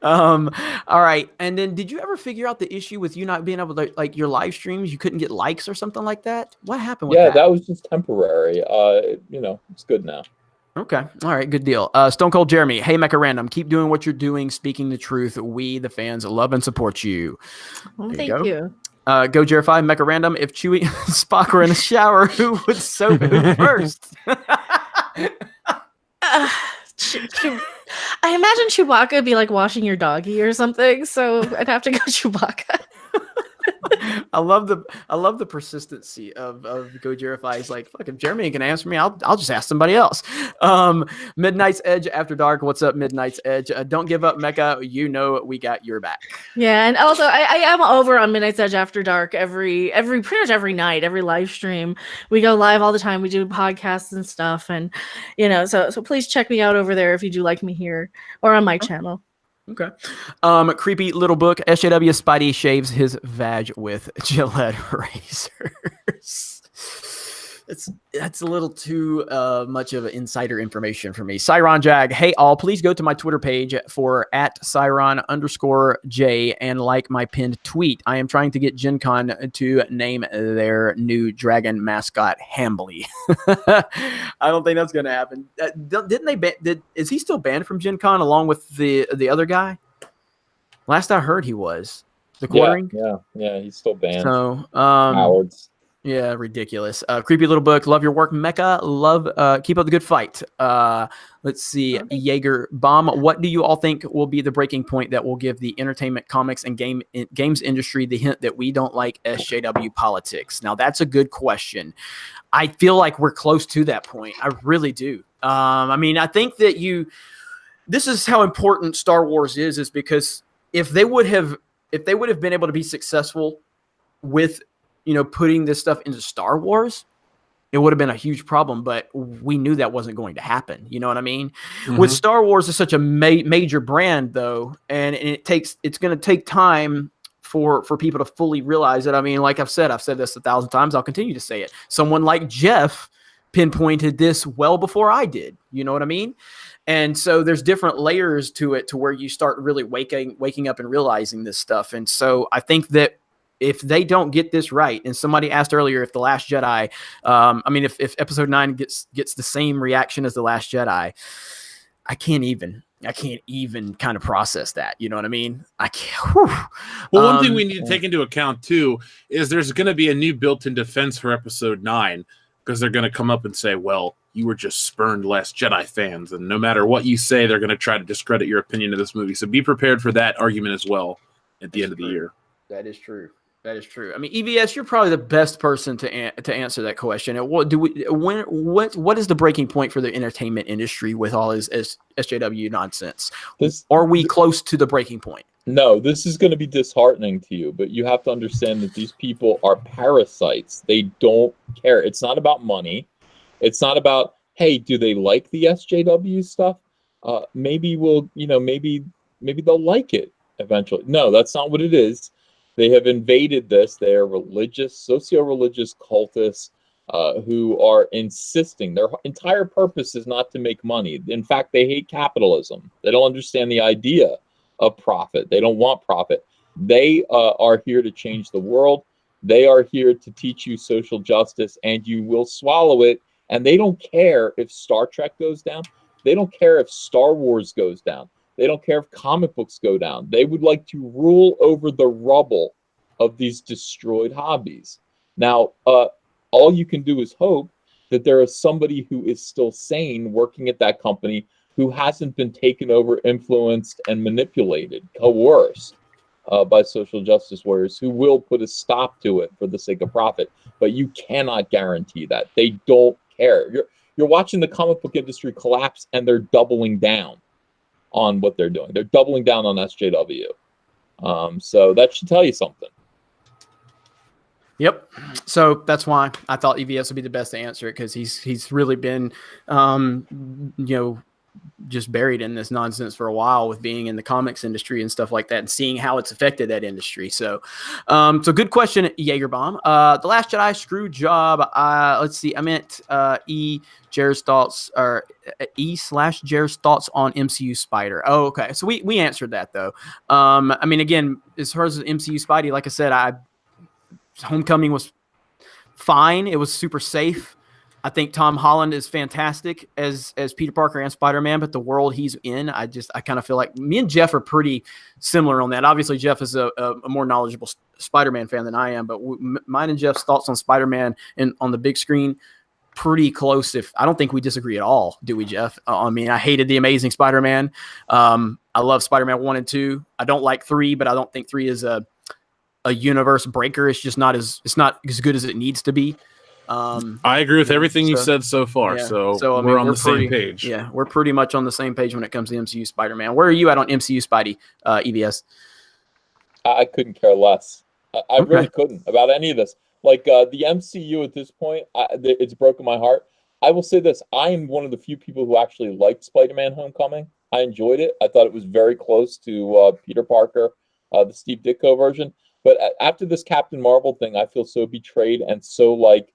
All right. And then did you ever figure out the issue with you not being able to, like, your live streams, you couldn't get likes or something like that? What happened with that? Yeah, that was just temporary. It's good now. Okay. All right. Good deal. Stone Cold Jeremy. Hey, Mecha Random. Keep doing what you're doing, speaking the truth. We, the fans, love and support you. Well, thank you. Go Jerry5, Mecha Random. If Chewie and Spock were in a shower, who would soap who first? I imagine Chewbacca would be like washing your doggy or something, so I'd have to go Chewbacca. I love the persistency of Gojirify. He's like, fuck, if Jeremy ain't gonna answer me, I'll just ask somebody else. Midnight's Edge After Dark. What's up, Midnight's Edge? Don't give up, Mecca. You know we got your back. Yeah, and also I am over on Midnight's Edge After Dark every pretty much every night, every live stream. We go live all the time. We do podcasts and stuff, and so please check me out over there if you do like me here or on my channel. Okay. Creepy little book. SJW Spidey shaves his vag with Gillette razors. That's a little too much of insider information for me. Cyron Jag, hey all, please go to my Twitter page for @Cyron_J and like my pinned tweet. I am trying to get Gen Con to name their new dragon mascot Hambly. I don't think that's going to happen. Didn't they is he still banned from Gen Con along with the other guy? Last I heard he was. The quartering? Yeah, he's still banned. So, cowards. Yeah, ridiculous. Creepy little book. Love your work, Mecca. Love. Keep up the good fight. Let's see. Jaeger Bomb. What do you all think will be the breaking point that will give the entertainment, comics, and games industry the hint that we don't like SJW politics? Now, that's a good question. I feel like we're close to that point. I really do. I mean, I think that this is how important Star Wars is because if they would have been able to be successful with putting this stuff into Star Wars, it would have been a huge problem, but we knew that wasn't going to happen. You know what I mean? Mm-hmm. With Star Wars, it's such a major brand though. And it's going to take time for people to fully realize it. I mean, like I've said this 1,000 times. I'll continue to say it. Someone like Jeff pinpointed this well before I did. You know what I mean? And so there's different layers to it to where you start really waking up and realizing this stuff. And so I think that if they don't get this right, and somebody asked earlier if The Last Jedi, if Episode 9 gets the same reaction as The Last Jedi, I can't even kind of process that. You know what I mean? I can't. Whew. Well, one thing we need to take into account too is there's going to be a new built-in defense for Episode 9 because they're going to come up and say, well, you were just spurned Last Jedi fans, and no matter what you say, they're going to try to discredit your opinion of this movie. So be prepared for that argument as well at the end of the year. That is true. That is true. I mean, EVS, you're probably the best person to answer that question. What is the breaking point for the entertainment industry with all his SJW nonsense? Are we close to the breaking point? No, this is going to be disheartening to you, but you have to understand that these people are parasites. They don't care. It's not about money. It's not about, hey, do they like the SJW stuff? Maybe they'll like it eventually. No, that's not what it is. They have invaded this. They are religious, socio-religious cultists who are insisting. Their entire purpose is not to make money. In fact, they hate capitalism. They don't understand the idea of profit. They don't want profit. They are here to change the world. They are here to teach you social justice, and you will swallow it. And they don't care if Star Trek goes down. They don't care if Star Wars goes down. They don't care if comic books go down. They would like to rule over the rubble of these destroyed hobbies. Now, all you can do is hope that there is somebody who is still sane working at that company who hasn't been taken over, influenced, and manipulated, coerced by social justice warriors who will put a stop to it for the sake of profit. But you cannot guarantee that. They don't care. You're watching the comic book industry collapse, and they're doubling down on what they're doing. They're doubling down on SJW. So that should tell you something. Yep. So that's why I thought EVS would be the best to answer it, because he's really been, just buried in this nonsense for a while with being in the comics industry and stuff like that and seeing how it's affected that industry. So, good question, Jaegerbomb. The Last Jedi, screw job. Let's see. I meant Jared's thoughts, or E/Jared's thoughts on MCU Spider. Oh, okay. So we answered that though. Again, as far as MCU Spidey, like I said, Homecoming was fine. It was super safe. I think Tom Holland is fantastic as Peter Parker and Spider-Man, but the world he's in, I kind of feel like me and Jeff are pretty similar on that. Obviously, Jeff is a more knowledgeable Spider-Man fan than I am, but mine and Jeff's thoughts on Spider-Man and on the big screen, pretty close. I don't think we disagree at all, do we, Jeff? I hated The Amazing Spider-Man. I love Spider-Man 1 and 2. I don't like 3, but I don't think 3 is a a universe breaker. It's just not as good as it needs to be. I agree with everything you've said so far. Yeah. So I mean, we're on the same page. Yeah, we're pretty much on the same page when it comes to MCU Spider-Man. Where are you at on MCU Spidey, EVS? I couldn't care less. I really couldn't about any of this. Like the MCU at this point, it's broken my heart. I will say this: I am one of the few people who actually liked Spider-Man: Homecoming. I enjoyed it. I thought it was very close to Peter Parker, the Steve Ditko version. But after this Captain Marvel thing, I feel so betrayed and so like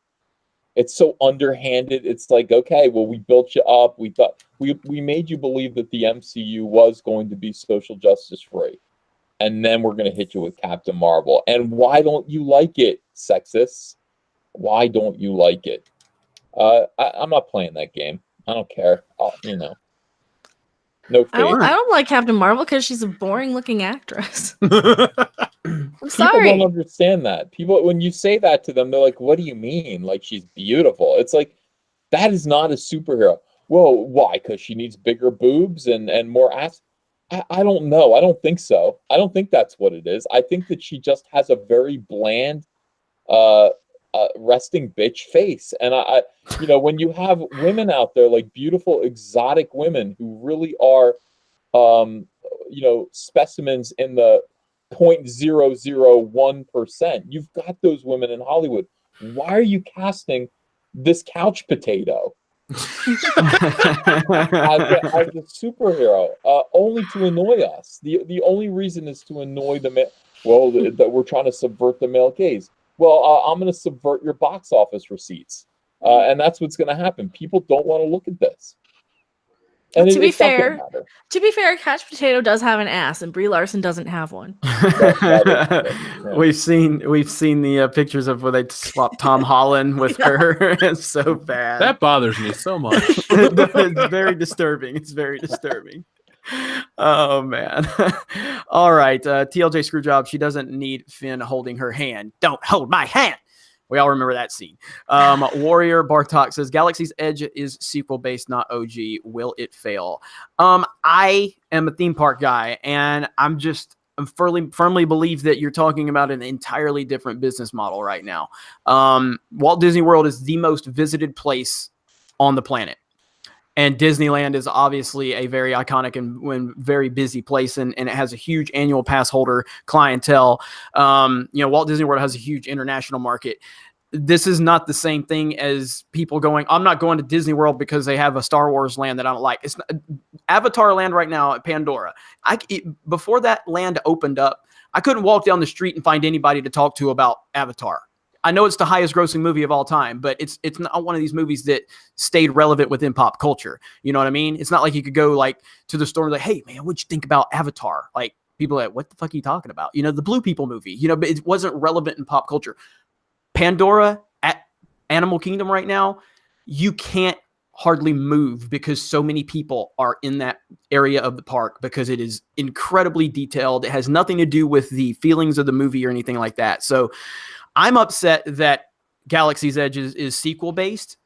it's so underhanded. It's like, okay, well, we built you up. We thought we made you believe that the MCU was going to be social justice free. And then we're going to hit you with Captain Marvel. And why don't you like it, sexists? Why don't you like it? I'm not playing that game. I don't care. No. I don't like Captain Marvel because she's a boring-looking actress. I'm sorry. People don't understand that. People, when you say that to them, they're like, "What do you mean? Like she's beautiful?" It's like that is not a superhero. Well, why? Because she needs bigger boobs and more ass. I don't know. I don't think so. I don't think that's what it is. I think that she just has a very bland, resting bitch face. And when you have women out there like beautiful, exotic women who really are, specimens in the 0.001%, you've got those women in Hollywood. Why are you casting this couch potato as a superhero, only to annoy us? The only reason is to annoy the male. Well, that we're trying to subvert the male gaze. Well, I'm going to subvert your box office receipts, and that's what's going to happen. People don't want to look at this. And to be fair, Couch Potato does have an ass, and Brie Larson doesn't have one. We've seen the pictures of where they swap Tom Holland with her. It's so bad. That bothers me so much. It's very disturbing. It's very disturbing. Oh man. All right. TLJ Screwjob. She doesn't need Finn holding her hand. Don't hold my hand. We all remember that scene. Warrior Bartok says Galaxy's Edge is sequel based, not OG. Will it fail? I am a theme park guy, and I firmly believe that you're talking about an entirely different business model right now. Walt Disney World is the most visited place on the planet. And Disneyland is obviously a very iconic and very busy place, and it has a huge annual pass holder clientele. Walt Disney World has a huge international market. This is not the same thing as people going, I'm not going to Disney World because they have a Star Wars land that I don't like. It's not, Avatar land right now at Pandora. Before that land opened up, I couldn't walk down the street and find anybody to talk to about Avatar. I know it's the highest grossing movie of all time, but it's not one of these movies that stayed relevant within pop culture. You know what I mean? It's not like you could go like to the store and like, hey man, what'd you think about Avatar? Like people are like, what the fuck are you talking about? The Blue People movie, but it wasn't relevant in pop culture. Pandora at Animal Kingdom right now, you can't hardly move because so many people are in that area of the park because it is incredibly detailed. It has nothing to do with the feelings of the movie or anything like that. So I'm upset that Galaxy's Edge is sequel based.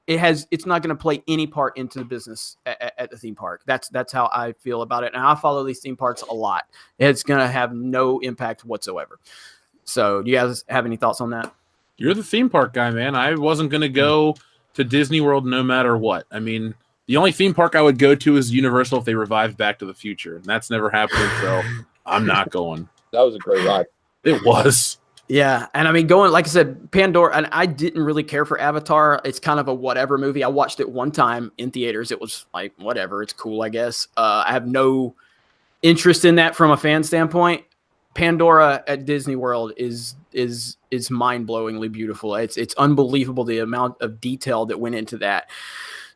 It's not going to play any part into the business at the theme park. That's how I feel about it. And I follow these theme parks a lot. It's going to have no impact whatsoever. So do you guys have any thoughts on that? You're the theme park guy, man. I wasn't going to go to Disney World no matter what. I mean, the only theme park I would go to is Universal if they revived Back to the Future. And that's never happened, so I'm not going. That was a great ride. It was. Yeah, and I mean, going, like I said, Pandora, and I didn't really care for Avatar. It's kind of a whatever movie. I watched it one time in theaters. It was like, whatever, it's cool, I guess. I have no interest in that from a fan standpoint. Pandora at Disney World is mind-blowingly beautiful. It's unbelievable the amount of detail that went into that.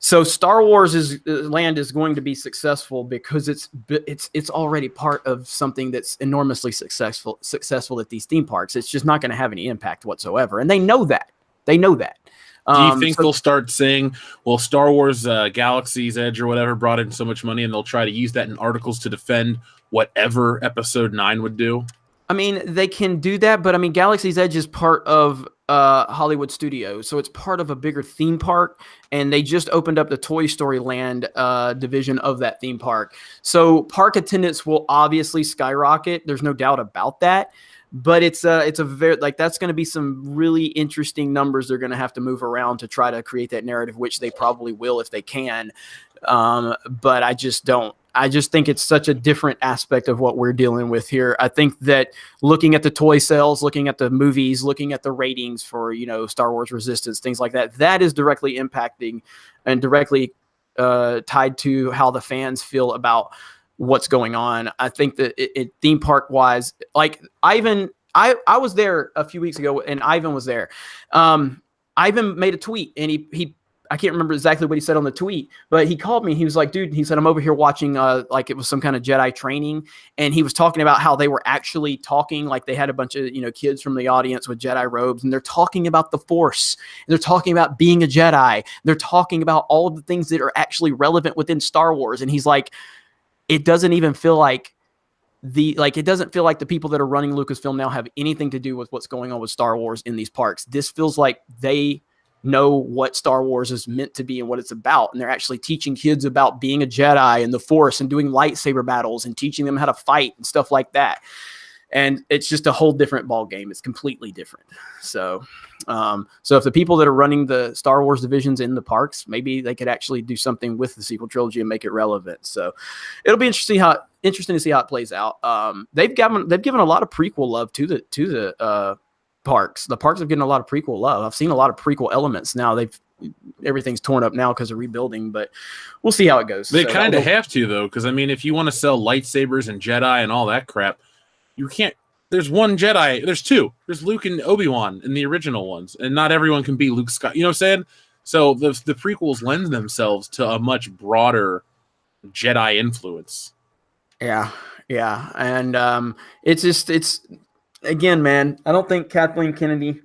So Star Wars land is going to be successful because it's already part of something that's enormously successful at these theme parks. It's just not going to have any impact whatsoever, and they know that. Do you think they'll start saying, well, Star Wars Galaxy's Edge or whatever brought in so much money, and they'll try to use that in articles to defend whatever Episode 9 would do? I mean, they can do that, but I mean, Galaxy's Edge is part of Hollywood Studios, so it's part of a bigger theme park, and they just opened up the Toy Story Land division of that theme park. So park attendance will obviously skyrocket. There's no doubt about that. But it's a very, like, that's going to be some really interesting numbers they're going to have to move around to try to create that narrative, which they probably will if they can. But I just think it's such a different aspect of what we're dealing with here. I think that looking at the toy sales, looking at the movies, looking at the ratings for, Star Wars Resistance, things like that, that is directly impacting and directly tied to how the fans feel about what's going on. I think that it theme park wise, like Ivan, I was there a few weeks ago and Ivan was there. Ivan made a tweet and he I can't remember exactly what he said on the tweet, but he called me. He was like, dude, he said, I'm over here watching, like it was some kind of Jedi training. And he was talking about how they were actually talking, like they had a bunch of, kids from the audience with Jedi robes, and they're talking about the Force. And they're talking about being a Jedi. They're talking about all of the things that are actually relevant within Star Wars. And he's like, it doesn't even feel like it doesn't feel like the people that are running Lucasfilm now have anything to do with what's going on with Star Wars in these parks. This feels like they know what Star Wars is meant to be and what it's about. And they're actually teaching kids about being a Jedi and the Force and doing lightsaber battles and teaching them how to fight and stuff like that. And it's just a whole different ball game. It's completely different. So if the people that are running the Star Wars divisions in the parks, maybe they could actually do something with the sequel trilogy and make it relevant. So it'll be interesting to see how it plays out. They've given a lot of prequel love to the parks. The parks have given a lot of prequel love. I've seen a lot of prequel elements now. Everything's torn up now because of rebuilding, but we'll see how it goes. They kind of have to, though, because I mean, if you want to sell lightsabers and Jedi and all that crap, you can't. There's one Jedi. There's two. There's Luke and Obi-Wan in the original ones, and not everyone can be Luke Skywalker. You know what I'm saying? So the prequels lend themselves to a much broader Jedi influence. Yeah, and it's again, man. I don't think Kathleen Kennedy.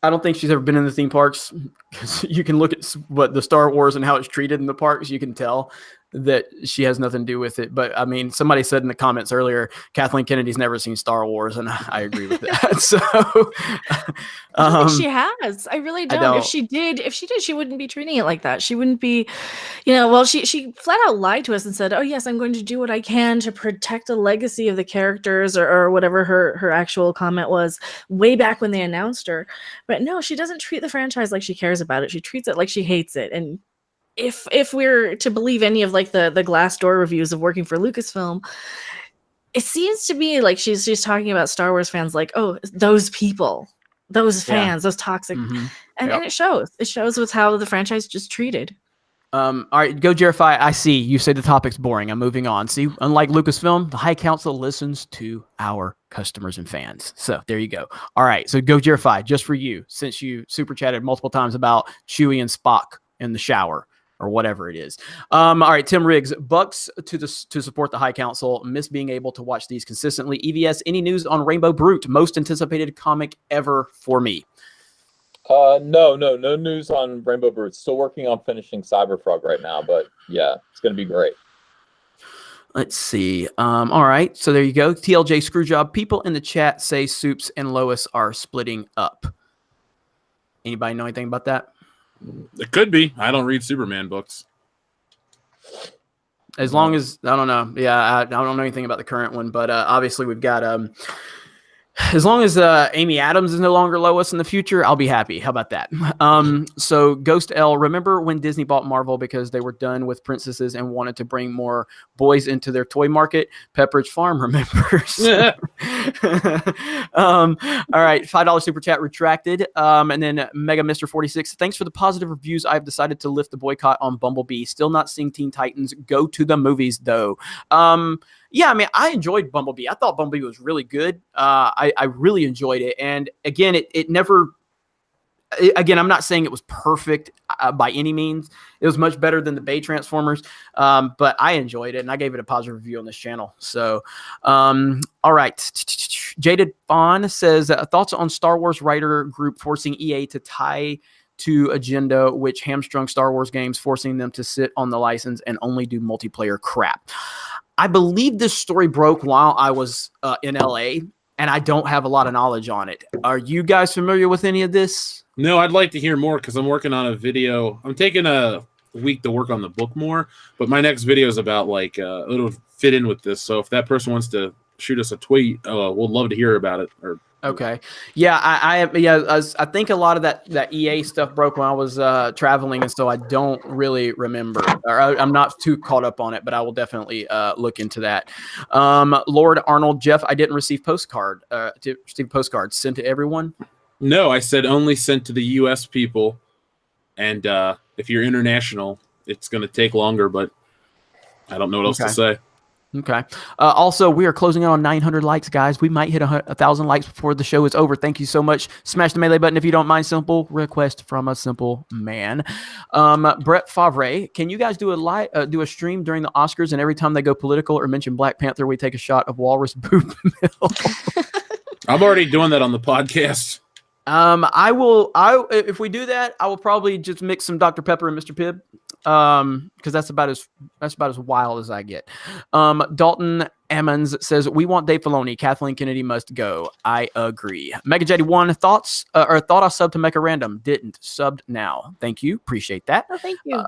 I don't think she's ever been in the theme parks, because you can look at what the Star Wars and how it's treated in the parks. You can tell that she has nothing to do with it. But I mean, somebody said in the comments earlier, Kathleen Kennedy's never seen Star Wars, and I agree with that. So I don't think she has. I really don't. If she did, she wouldn't be treating it like that. She wouldn't be, well, she flat out lied to us and said, oh yes, I'm going to do what I can to protect the legacy of the characters, or whatever her actual comment was way back when they announced her. But no, she doesn't treat the franchise like she cares about it. She treats it like she hates it. And if we're to believe any of like the Glassdoor reviews of working for Lucasfilm, it seems to me like she's talking about Star Wars fans like, oh, those people, those fans, those toxic, and it shows. It shows with how the franchise just treated. All right, go Jerify. I see you say the topic's boring. I'm moving on. See, unlike Lucasfilm, the High Council listens to our customers and fans. So there you go. All right, so go Jerify, just for you, since you super chatted multiple times about Chewie and Spock in the shower, or whatever it is. All right, Tim Riggs, Bucks to support the High Council. Miss being able to watch these consistently. EVS, any news on Rainbow Brute? Most anticipated comic ever for me. No news on Rainbow Brute. Still working on finishing Cyberfrog right now, but yeah, it's gonna be great. Let's see. All right, so there you go. TLJ Screwjob. People in the chat say Soups and Lois are splitting up. Anybody know anything about that? It could be. I don't read Superman books. As long as, I don't know. Yeah, I don't know anything about the current one, but obviously we've got, as long as Amy Adams is no longer Lois in the future, I'll be happy. How about that? So Ghost L, remember when Disney bought Marvel because they were done with princesses and wanted to bring more boys into their toy market? Pepperidge Farm remembers. All right, $5 super chat retracted. And then Mega Mr. 46, thanks for the positive reviews. I've decided to lift the boycott on Bumblebee. Still not seeing Teen Titans. Go to the movies though. Yeah, I mean, I enjoyed Bumblebee. I thought Bumblebee was really good. I really enjoyed it. And again, it never, again, I'm not saying it was perfect by any means. It was much better than the Bay Transformers. But I enjoyed it, and I gave it a positive review on this channel. So, all right. Jaded Fawn says, thoughts on Star Wars writer group forcing EA to tie to agenda, which hamstrung Star Wars games, forcing them to sit on the license and only do multiplayer crap. I believe this story broke while I was in LA, and I don't have a lot of knowledge on it. Are you guys familiar with any of this? No, I'd like to hear more because I'm working on a video. I'm taking a week to work on the book more, but my next video is about like it'll fit in with this. So if that person wants to shoot us a tweet, we'll love to hear about it. Or okay, yeah, I think a lot of that EA stuff broke when I was traveling, and so I don't really remember, or I'm not too caught up on it, but I will definitely look into that. Lord Arnold, Jeff, I didn't receive postcards sent to everyone. No, I said only sent to the U.S. people, and if you're international, it's going to take longer, but I don't know what else to say. Okay. Also, we are closing in on 900 likes, guys. We might hit 1,000 likes before the show is over. Thank you so much. Smash the melee button if you don't mind. Simple request from a simple man. Brett Favre, can you guys do a stream during the Oscars, and every time they go political or mention Black Panther, we take a shot of Walrus Boob Mill? I'm already doing that on the podcast. If we do that, I will probably just mix some Dr. Pepper and Mr. Pibb. Because that's about as wild as I get. Dalton Ammons says, we want Dave Filoni. Kathleen Kennedy must go. I agree. Mega Jetty 1, thoughts or thought I subbed to Mecha Random. Didn't. Subbed now. Thank you. Appreciate that. Oh, thank you.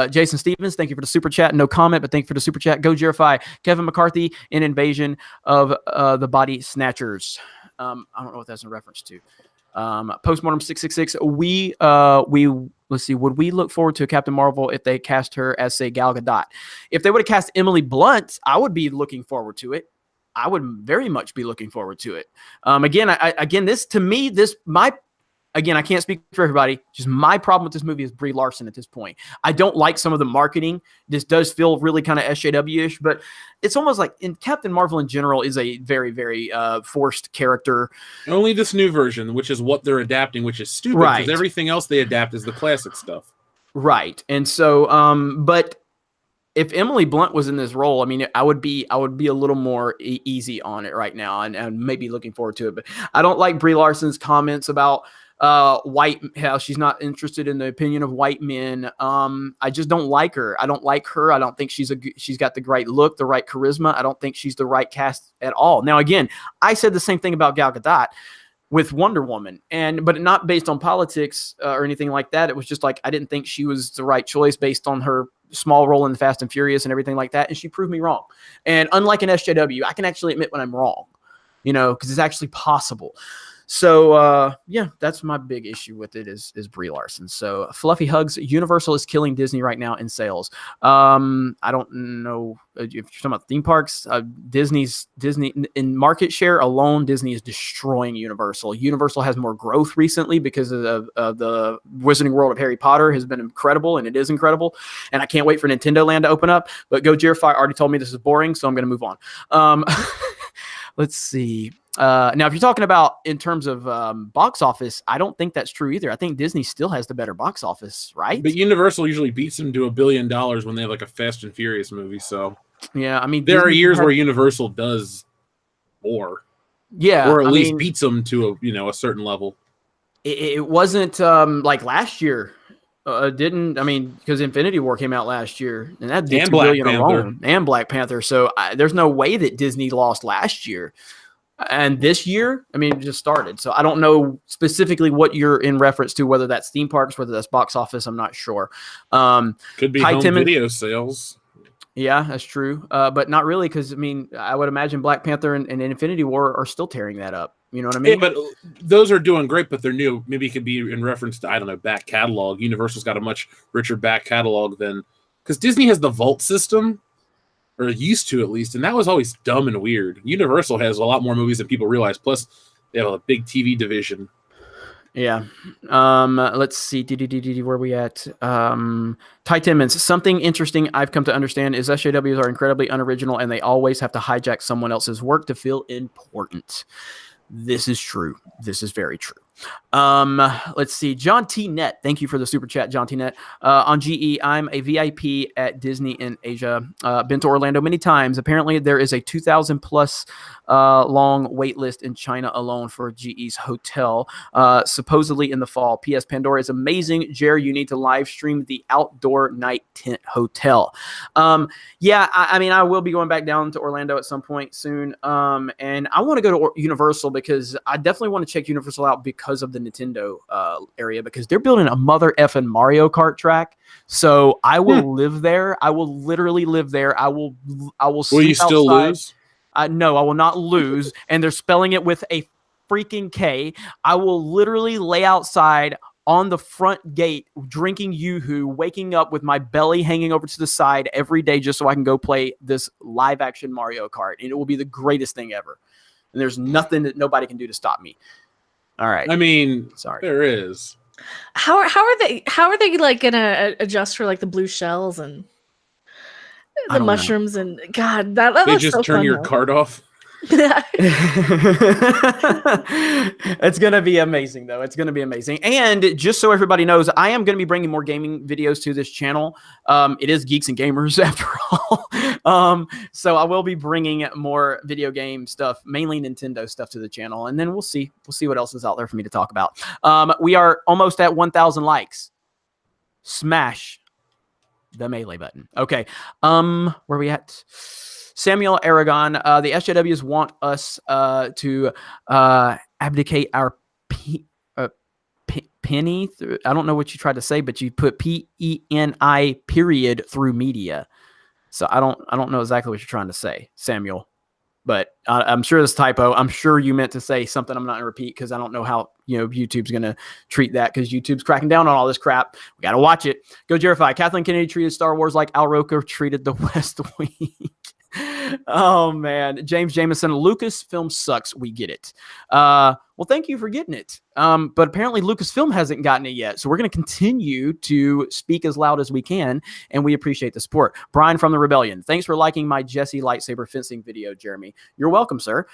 Jason Stevens, thank you for the super chat. No comment, but thank you for the super chat. Go Jerify. Kevin McCarthy in Invasion of the Body Snatchers. I don't know what that's in reference to. Postmortem 666. We let's see. Would we look forward to Captain Marvel if they cast her as, say, Gal Gadot? If they would have cast Emily Blunt, I would be looking forward to it. I would very much be looking forward to it. Again, I can't speak for everybody. Just my problem with this movie is Brie Larson at this point. I don't like some of the marketing. This does feel really kind of SJW-ish, but it's almost like in Captain Marvel in general is a very, very forced character. Only this new version, which is what they're adapting, which is stupid because everything else they adapt is the classic stuff. Right. And so, but if Emily Blunt was in this role, I mean, I would be a little more easy on it right now and maybe looking forward to it. But I don't like Brie Larson's comments about how she's not interested in the opinion of white men. I just don't like her. I don't like her. I don't think she's got the right look, the right charisma. I don't think she's the right cast at all. Now, again, I said the same thing about Gal Gadot with Wonder Woman, but not based on politics or anything like that. It was just like I didn't think she was the right choice based on her small role in Fast and Furious and everything like that, and she proved me wrong. And unlike an SJW, I can actually admit when I'm wrong, because it's actually possible. So, yeah, that's my big issue with it is Brie Larson. So, Fluffy Hugs, Universal is killing Disney right now in sales. I don't know if you're talking about theme parks. Disney in market share alone, Disney is destroying Universal. Universal has more growth recently because of the Wizarding World of Harry Potter has been incredible, and it is incredible. And I can't wait for Nintendo Land to open up. But Go Jerify already told me this is boring, so I'm going to move on. Let's see. Now, if you're talking about in terms of box office, I don't think that's true either. I think Disney still has the better box office, right? But Universal usually beats them to $1 billion when they have like a Fast and Furious movie. So yeah, I mean, there are years where Universal does more, or at least beats them to a certain level. It wasn't like last year. Because Infinity War came out last year, and that did $2 billion alone, and Black Panther. So there's no way that Disney lost last year. And this year, it just started. So I don't know specifically what you're in reference to, whether that's theme parks, whether that's box office. I'm not sure. Could be home video sales. Yeah, that's true. But not really, because, I would imagine Black Panther and Infinity War are still tearing that up. You know what I mean? Yeah, but those are doing great, but they're new. Maybe it could be in reference to, I don't know, back catalog. Universal's got a much richer back catalog than... Because Disney has the Vault system, or used to at least, and that was always dumb and weird. Universal has a lot more movies than people realize. Plus, they have a big TV division. Yeah. Let's see. Where are we at? Ty Timmons. Something interesting I've come to understand is SJWs are incredibly unoriginal, and they always have to hijack someone else's work to feel important. This is true. This is very true. Let's see. John T. Net. Thank you for the super chat, John T. Net. On GE, I'm a VIP at Disney in Asia. Been to Orlando many times. Apparently, there is a 2,000 plus long wait list in China alone for GE's hotel, supposedly in the fall. P.S. Pandora is amazing. Jerry, you need to live stream the outdoor night tent hotel. Yeah, I mean, I will be going back down to Orlando at some point soon. And I want to go to Universal because I definitely want to check Universal out because of the Nintendo area, because they're building a mother effing Mario Kart track. So I will live there. I will literally live there. I will sleep Will you still outside. lose? No, I will not lose. And they're spelling it with a freaking K. I will literally lay outside on the front gate, drinking Yoo-hoo, waking up with my belly hanging over to the side every day just so I can go play this live action Mario Kart. And it will be the greatest thing ever. And there's nothing that nobody can do to stop me. All right. I mean, Sorry. there is. How are they like gonna adjust for like the blue shells and I the don't know. mushrooms and God, that They looks just so turn fun, your though. card off. It's going to be amazing, though. It's going to be amazing. And just so everybody knows, I am going to be bringing more gaming videos to this channel. It is Geeks and Gamers after all. So I will be bringing more video game stuff, mainly Nintendo stuff, to the channel. And then we'll see what else is out there for me to talk about. We are almost at 1,000 likes. Smash the melee button. Okay. Where are we at? Samuel Aragon, the SJWs want us to abdicate our penny. I don't know what you tried to say, but you put PENI period through media. So I don't know exactly what you're trying to say, Samuel. But I'm sure this typo. I'm sure you meant to say something I'm not going to repeat because I don't know how YouTube's going to treat that, because YouTube's cracking down on all this crap. We got to watch it. Go Jerify. Kathleen Kennedy treated Star Wars like Al Roker treated the West Wing. Oh man, James Jameson, Lucasfilm sucks. We get it. Well, thank you for getting it. But apparently Lucasfilm hasn't gotten it yet. So we're going to continue to speak as loud as we can, and we appreciate the support. Brian from the Rebellion, thanks for liking my Jesse lightsaber fencing video, Jeremy. You're welcome, sir.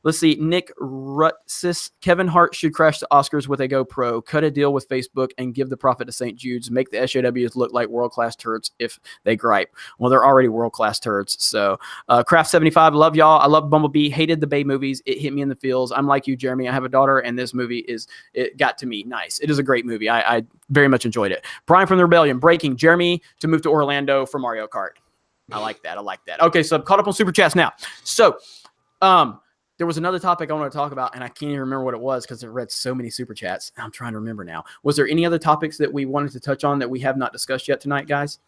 Let's see. Nick Rutsis, Kevin Hart should crash the Oscars with a GoPro, cut a deal with Facebook, and give the profit to St. Jude's. Make the SJWs look like world-class turds if they gripe. Well, they're already world-class turds. So Craft75, love y'all. I love Bumblebee. Hated the Bay movies. It hit me in the feels. I'm like you, Jeremy. I have a daughter, and this movie it got to me. Nice. It is a great movie. I very much enjoyed it. Brian from the Rebellion, breaking Jeremy to move to Orlando for Mario Kart. I like that. Okay, so I'm caught up on super chats now. So there was another topic I wanted to talk about, and I can't even remember what it was because I read so many super chats. I'm trying to remember now. Was there any other topics that we wanted to touch on that we have not discussed yet tonight, guys?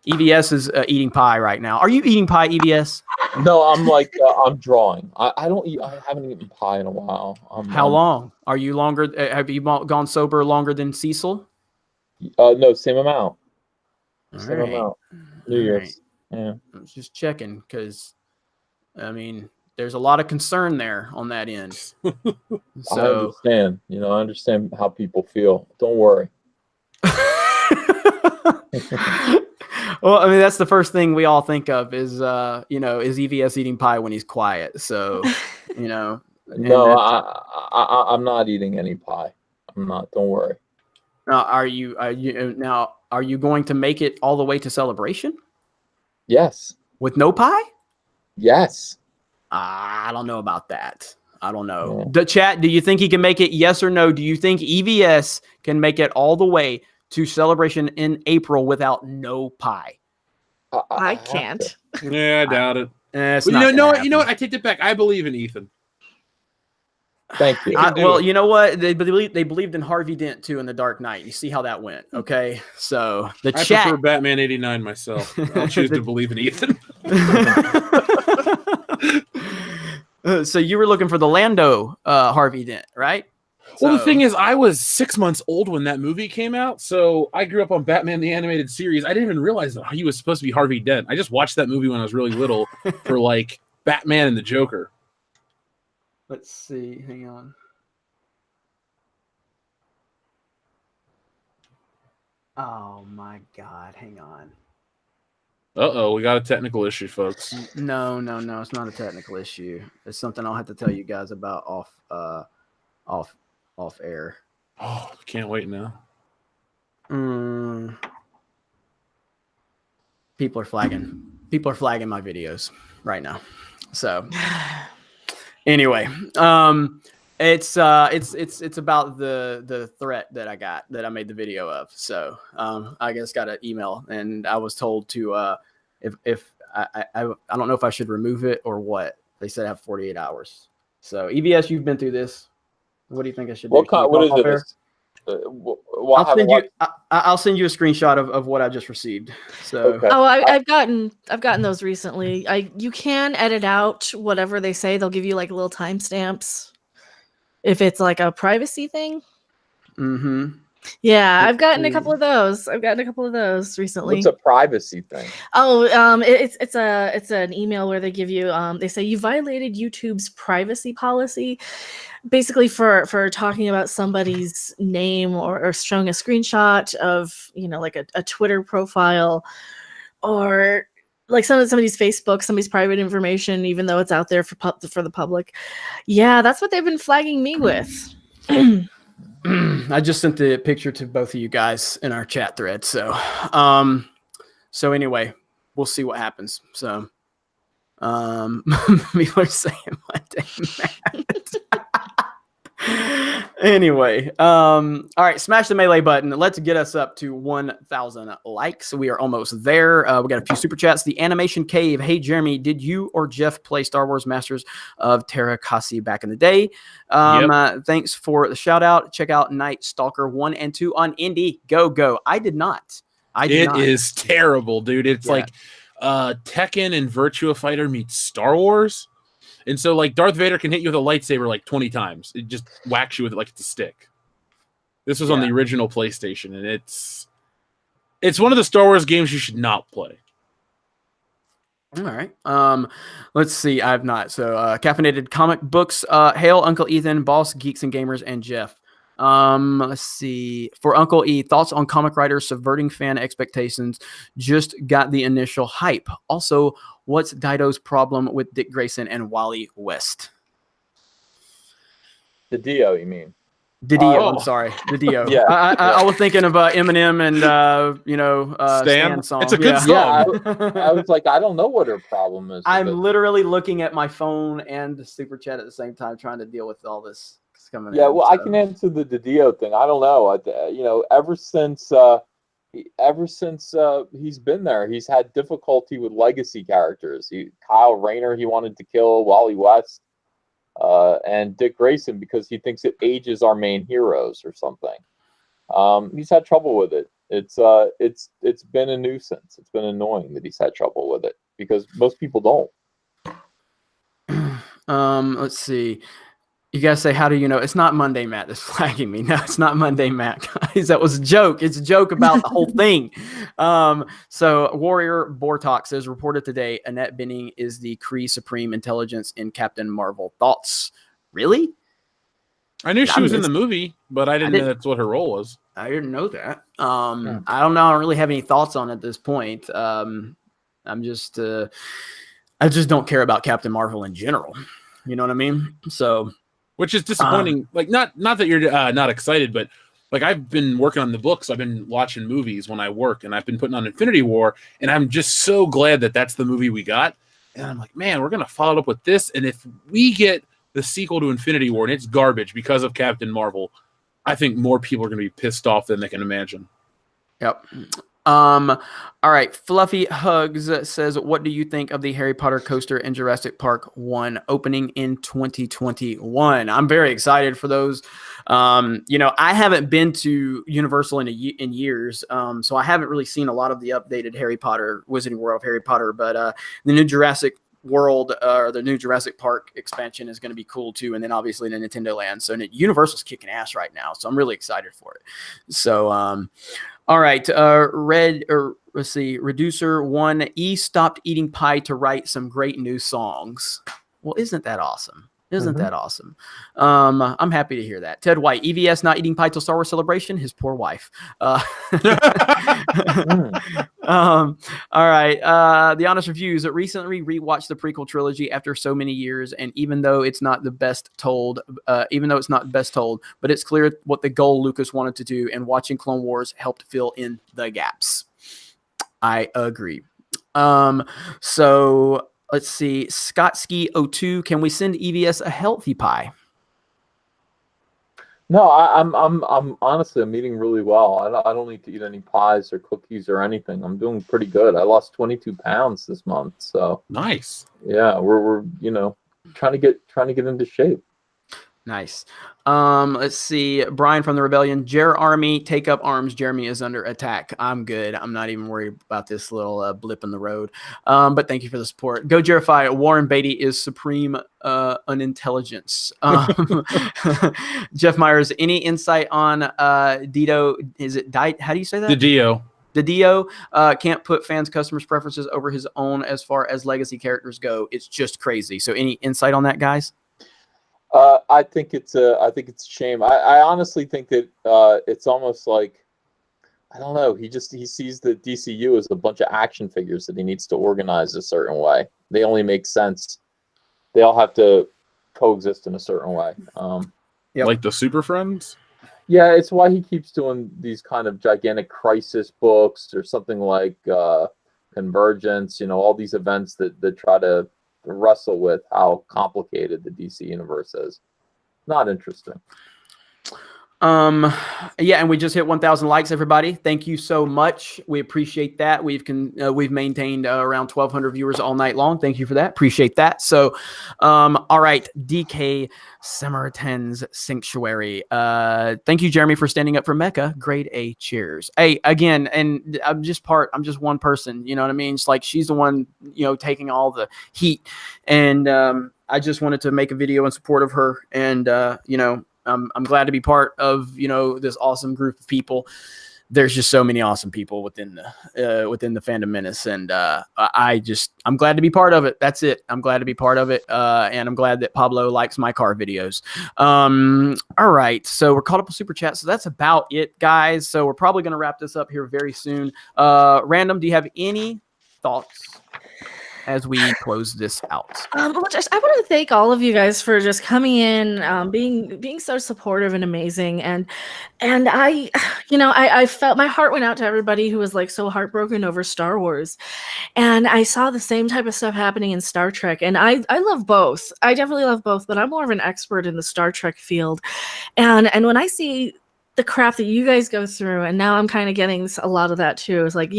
EBS is eating pie right now. Are you eating pie, EBS? No, I'm like I'm drawing. I don't eat. I haven't eaten pie in a while. How long? Are you longer? Have you gone sober longer than Cecil? No, same amount. All Same right. amount. New All Year's. Yeah. I was just checking because, I mean, there's a lot of concern there on that end. I So, understand. I understand how people feel. Don't worry. well, I mean, that's the first thing we all think of is, is EVS eating pie when he's quiet. So, No, and I'm not eating any pie. I'm not. Don't worry. are you going to make it all the way to Celebration Yes. with no pie? Yes. I don't know about that. I don't know. Yeah. The chat, do you think he can make it? Yes or no? Do you think EVS can make it all the way to Celebration in April without no pie? I have can't. to. Yeah, I doubt it. It's Well, not you gonna know what? happen. I take it back. I believe in Ethan. Thank you. can do Well, it. you know what? They believed in Harvey Dent too in The Dark Knight. You see how that went, okay? So the I chat. prefer Batman 89 myself. I'll choose to believe in Ethan. So you were looking for the Lando Harvey Dent, right? Well, the So- thing is, I was 6 months old when that movie came out, so I grew up on Batman the Animated Series. I didn't even realize that he was supposed to be Harvey Dent. I just watched that movie when I was really little for like Batman and the Joker. Let's see. Hang on. Oh my God! Hang on. Uh-oh, we got a technical issue, folks. No. It's not a technical issue. It's something I'll have to tell you guys about off off air. Oh, can't wait now. People are flagging. People are flagging my videos right now. So anyway, it's about the threat that I made the video of. So I just got an email, and I was told to if I don't know if I should remove it or what. They said I have 48 hours. So EVS, you've been through this. What do you think I should do? What is it? I'll send you a screenshot of what I just received. So Okay. Oh, I've gotten those recently. You can edit out whatever they say. They'll give you like little timestamps if it's like a privacy thing. Mm-hmm. Yeah, I've gotten a couple of those. Recently. What's a privacy thing? Oh, it's an email where they give you they say you violated YouTube's privacy policy, basically for talking about somebody's name or showing a screenshot of, you know, like a Twitter profile, or like somebody's Facebook, somebody's private information, even though it's out there for the public. Yeah, that's what they've been flagging me with. I just sent the picture to both of you guys in our chat thread. So anyway, we'll see what happens. So people are saying Monday, Matt. Anyway, all right, smash the melee button. Let's get us up to 1,000 likes. We are almost there. We got a few super chats. The Animation Cave. Hey, Jeremy, did you or Jeff play Star Wars Masters of Terra back in the day? Thanks for the shout out. Check out Night Stalker 1 and 2 on Indiegogo. I did not. It is terrible, dude. It's like Tekken and Virtua Fighter meets Star Wars. And so, like, Darth Vader can hit you with a lightsaber like 20 times. It just whacks you with it like it's a stick. This was on the original PlayStation, and it's one of the Star Wars games you should not play. All right. Let's see. I have not. So, Caffeinated Comic Books. Hail, Uncle Ethan, Boss, Geeks and Gamers, and Jeff. Let's see. For Uncle E, thoughts on comic writers subverting fan expectations. Just got the initial hype. Also, what's Dido's problem with Dick Grayson and Wally West? The Dio, you mean? Didio, I'm sorry. Didio. Yeah. I was thinking of Eminem and Stan song. It's a good song. I was like, I don't know what her problem is. I'm literally looking at my phone and the super chat at the same time, trying to deal with all this coming in. Well, I can answer the Dio thing. I don't know. Ever since he's been there, he's had difficulty with legacy characters. Kyle Rayner, he wanted to kill Wally West. And Dick Grayson, because he thinks it ages our main heroes or something. He's had trouble with it. It's been a nuisance. It's been annoying that he's had trouble with it because most people don't. Let's see. You guys say, how do you know? It's not Monday Matt that's flagging me. No, it's not Monday Matt, guys. That was a joke. It's a joke about the whole thing. So Warrior Bortok says, reported today, Annette Bening is the Kree Supreme Intelligence in Captain Marvel. Thoughts? Really? I knew she was in the movie, but I didn't know that's what her role was. I didn't know that. I don't know. I don't really have any thoughts on it at this point. I just don't care about Captain Marvel in general. You know what I mean? So... Which is disappointing. Like, not that you're not excited, but like I've been working on the books. I've been watching movies when I work, and I've been putting on Infinity War, and I'm just so glad that that's the movie we got. And I'm like, man, we're gonna follow it up with this. And if we get the sequel to Infinity War and it's garbage because of Captain Marvel, I think more people are gonna be pissed off than they can imagine. Yep. All right. Fluffy Hugs says, what do you think of the Harry Potter coaster in Jurassic Park 1 opening in 2021? I'm very excited for those. I haven't been to Universal in years, so I haven't really seen a lot of the updated Harry Potter, Wizarding World of Harry Potter, but the new Jurassic World or the new Jurassic Park expansion is going to be cool too. And then obviously the Nintendo Land. So Universal's kicking ass right now. So I'm really excited for it. So, all right. Let's see. Reducer 1E stopped eating pie to write some great new songs. Well, isn't that awesome? Isn't that awesome? I'm happy to hear that. Ted White, EVS not eating pie till Star Wars Celebration. His poor wife. All right. The Honest Reviews. Recently rewatched the prequel trilogy after so many years, and even though it's not the best told, but it's clear what the goal Lucas wanted to do, and watching Clone Wars helped fill in the gaps. I agree. So let's see. Scott Ski 02. Can we send EVS a healthy pie? No, I'm honestly, I'm eating really well. I don't need to eat any pies or cookies or anything. I'm doing pretty good. I lost 22 pounds this month, so nice. Yeah, we're trying to get into shape. Nice. Let's see. Brian from the Rebellion. Jer Army, take up arms. Jeremy is under attack. I'm good. I'm not even worried about this little blip in the road. But thank you for the support. Go Jerify. Warren Beatty is supreme unintelligence. Jeff Myers. Any insight on Dido? Is it Diet? How do you say that? The Dio can't put fans' customers' preferences over his own as far as legacy characters go. It's just crazy. So any insight on that, guys? I think it's a shame. I honestly think that it's almost like, I don't know. He sees the DCU as a bunch of action figures that he needs to organize a certain way. They only make sense. They all have to coexist in a certain way. Like the Super Friends. Yeah, it's why he keeps doing these kind of gigantic crisis books or something like Convergence. All these events that try to wrestle with how complicated the DC universe is. Not interesting. Yeah, and we just hit 1,000 likes, everybody. Thank you so much. We appreciate that. We've maintained around 1,200 viewers all night long. Thank you for that. Appreciate that. So, all right, DK Samaritan's Sanctuary. Thank you, Jeremy, for standing up for Mecca. Grade A. Cheers. Hey, again, and I'm just one person. You know what I mean? It's like she's the one, taking all the heat, and I just wanted to make a video in support of her, and I'm glad to be part of this awesome group of people. There's just so many awesome people within the Fandom Menace, and I'm glad to be part of it. That's it. I'm glad to be part of it, and I'm glad that Pablo likes my car videos. All right, so we're caught up with Super Chat, so that's about it, guys. So we're probably going to wrap this up here very soon. Random, do you have any thoughts as we close this out? I want to thank all of you guys for just coming in, being so supportive and amazing, and I felt my heart went out to everybody who was like so heartbroken over Star Wars, and I saw the same type of stuff happening in Star Trek, and I love both. I definitely love both, but I'm more of an expert in the Star Trek field, and when I see the crap that you guys go through, and now I'm kind of getting a lot of that too. It's like,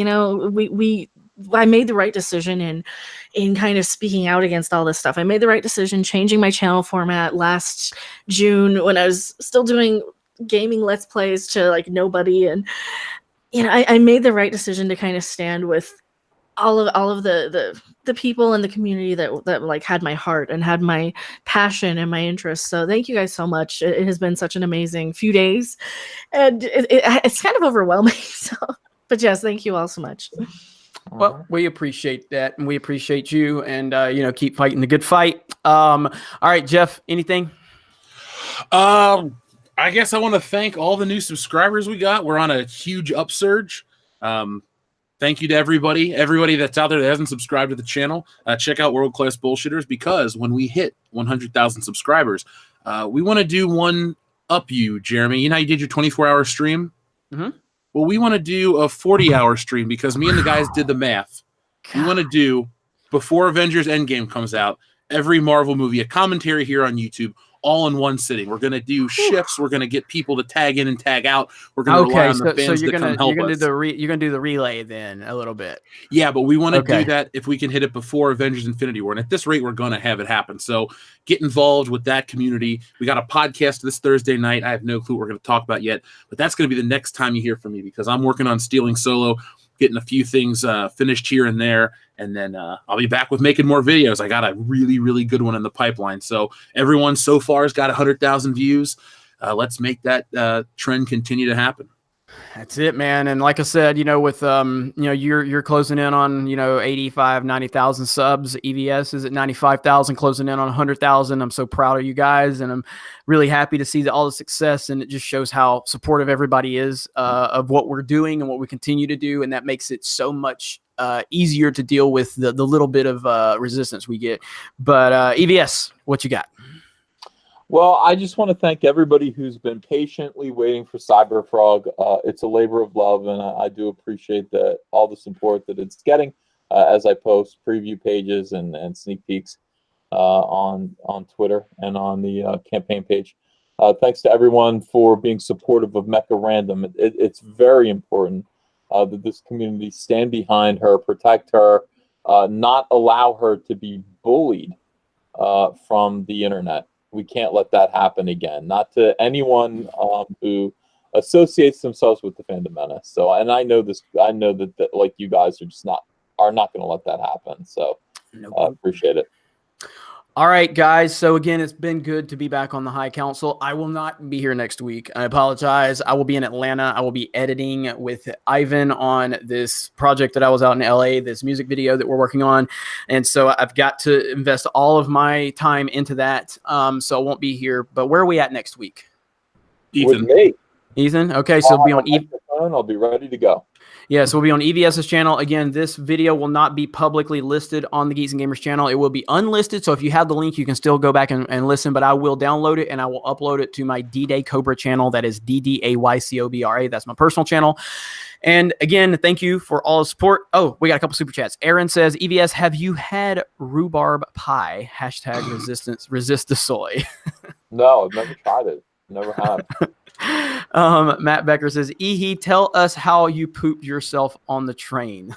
I made the right decision in kind of speaking out against all this stuff. I made the right decision changing my channel format last June when I was still doing gaming Let's Plays to like nobody. And, I made the right decision to kind of stand with all of the people in the community that like had my heart and had my passion and my interest. So thank you guys so much. It has been such an amazing few days, and it's kind of overwhelming. So, but yes, thank you all so much. Well, we appreciate that, and we appreciate you, and keep fighting the good fight. All right, Jeff, anything? I guess I want to thank all the new subscribers we got. We're on a huge upsurge. Thank you to everybody that's out there that hasn't subscribed to the channel. Check out World Class Bullshitters, because when we hit 100,000 subscribers, we want to do one up you, Jeremy. You know how you did your 24-hour stream? Mm-hmm. Well, we want to do a 40-hour stream, because me and the guys did the math. We want to do, before Avengers Endgame comes out, every Marvel movie, a commentary here on YouTube, all in one sitting. We're going to do shifts. We're going to get people to tag in and tag out. We're going to rely on the fans to come help us. You're going to do the relay then a little bit. Yeah, but we want to do that if we can hit it before Avengers Infinity War. And at this rate, we're going to have it happen. So get involved with that community. We got a podcast this Thursday night. I have no clue what we're going to talk about yet, but that's going to be the next time you hear from me, because I'm working on Stealing Solo, getting a few things finished here and there. And then I'll be back with making more videos. I got a really, really good one in the pipeline. So everyone so far has got 100,000 views. Let's make that trend continue to happen. That's it, man. And like I said, with you're closing in on 85, 90,000 subs. EVS is at 95,000, closing in on 100,000. I'm so proud of you guys, and I'm really happy to see all the success. And it just shows how supportive everybody is of what we're doing and what we continue to do, and that makes it so much easier to deal with the little bit of resistance we get. But EVS, what you got? Well, I just want to thank everybody who's been patiently waiting for CyberFrog. It's a labor of love, and I do appreciate all the support that it's getting as I post preview pages and sneak peeks on Twitter and on the campaign page. Thanks to everyone for being supportive of Mecha Random. It's very important that this community stand behind her, protect her, not allow her to be bullied from the internet. We can't let that happen again. Not to anyone who associates themselves with the Fandom Menace. So, and I know this. I know that like you guys are not going to let that happen. So, appreciate it. All right, guys. So again, it's been good to be back on the High Council. I will not be here next week. I apologize. I will be in Atlanta. I will be editing with Ivan on this project that I was out in LA, this music video that we're working on. And so I've got to invest all of my time into that. So I won't be here. But where are we at next week? Ethan. With me. Ethan? Okay, so be on Ethan. I'll be ready to go. Yeah, so we'll be on EVS's channel. Again, this video will not be publicly listed on the Geeks and Gamers channel. It will be unlisted, so if you have the link, you can still go back and listen, but I will download it, and I will upload it to my D-Day Cobra channel. That is DDAYCOBRA. That's my personal channel. And again, thank you for all the support. Oh, we got a couple super chats. Aaron says, EVS, have you had rhubarb pie? Hashtag resist the soy. No, I've never tried it. Never have. Matt Becker says, tell us how you pooped yourself on the train.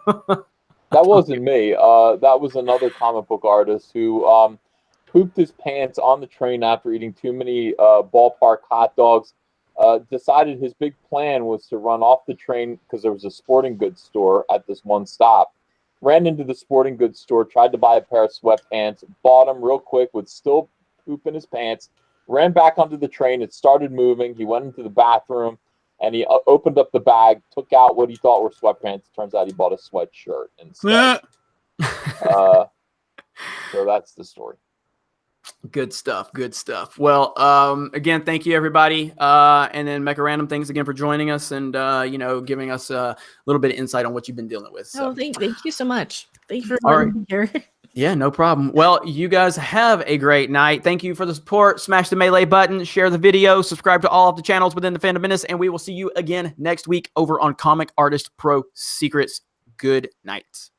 That wasn't me. That was another comic book artist who pooped his pants on the train after eating too many ballpark hot dogs. Decided his big plan was to run off the train because there was a sporting goods store at this one stop. Ran into the sporting goods store, tried to buy a pair of sweatpants, bought them real quick with still poop in his pants. Ran back onto the train. It started moving. He went into the bathroom, and he opened up the bag, took out what he thought were sweatpants. Turns out he bought a sweatshirt instead. So that's the story. Good stuff. Good stuff. Well, again, thank you, everybody. And then Mecha Random, thanks again for joining us and, giving us a little bit of insight on what you've been dealing with. So. Oh, thank you so much. Thank you for being here. Yeah, no problem. Well, you guys have a great night. Thank you for the support. Smash the melee button, share the video, subscribe to all of the channels within the Fandom Menace, and we will see you again next week over on Comic Artist Pro Secrets. Good night.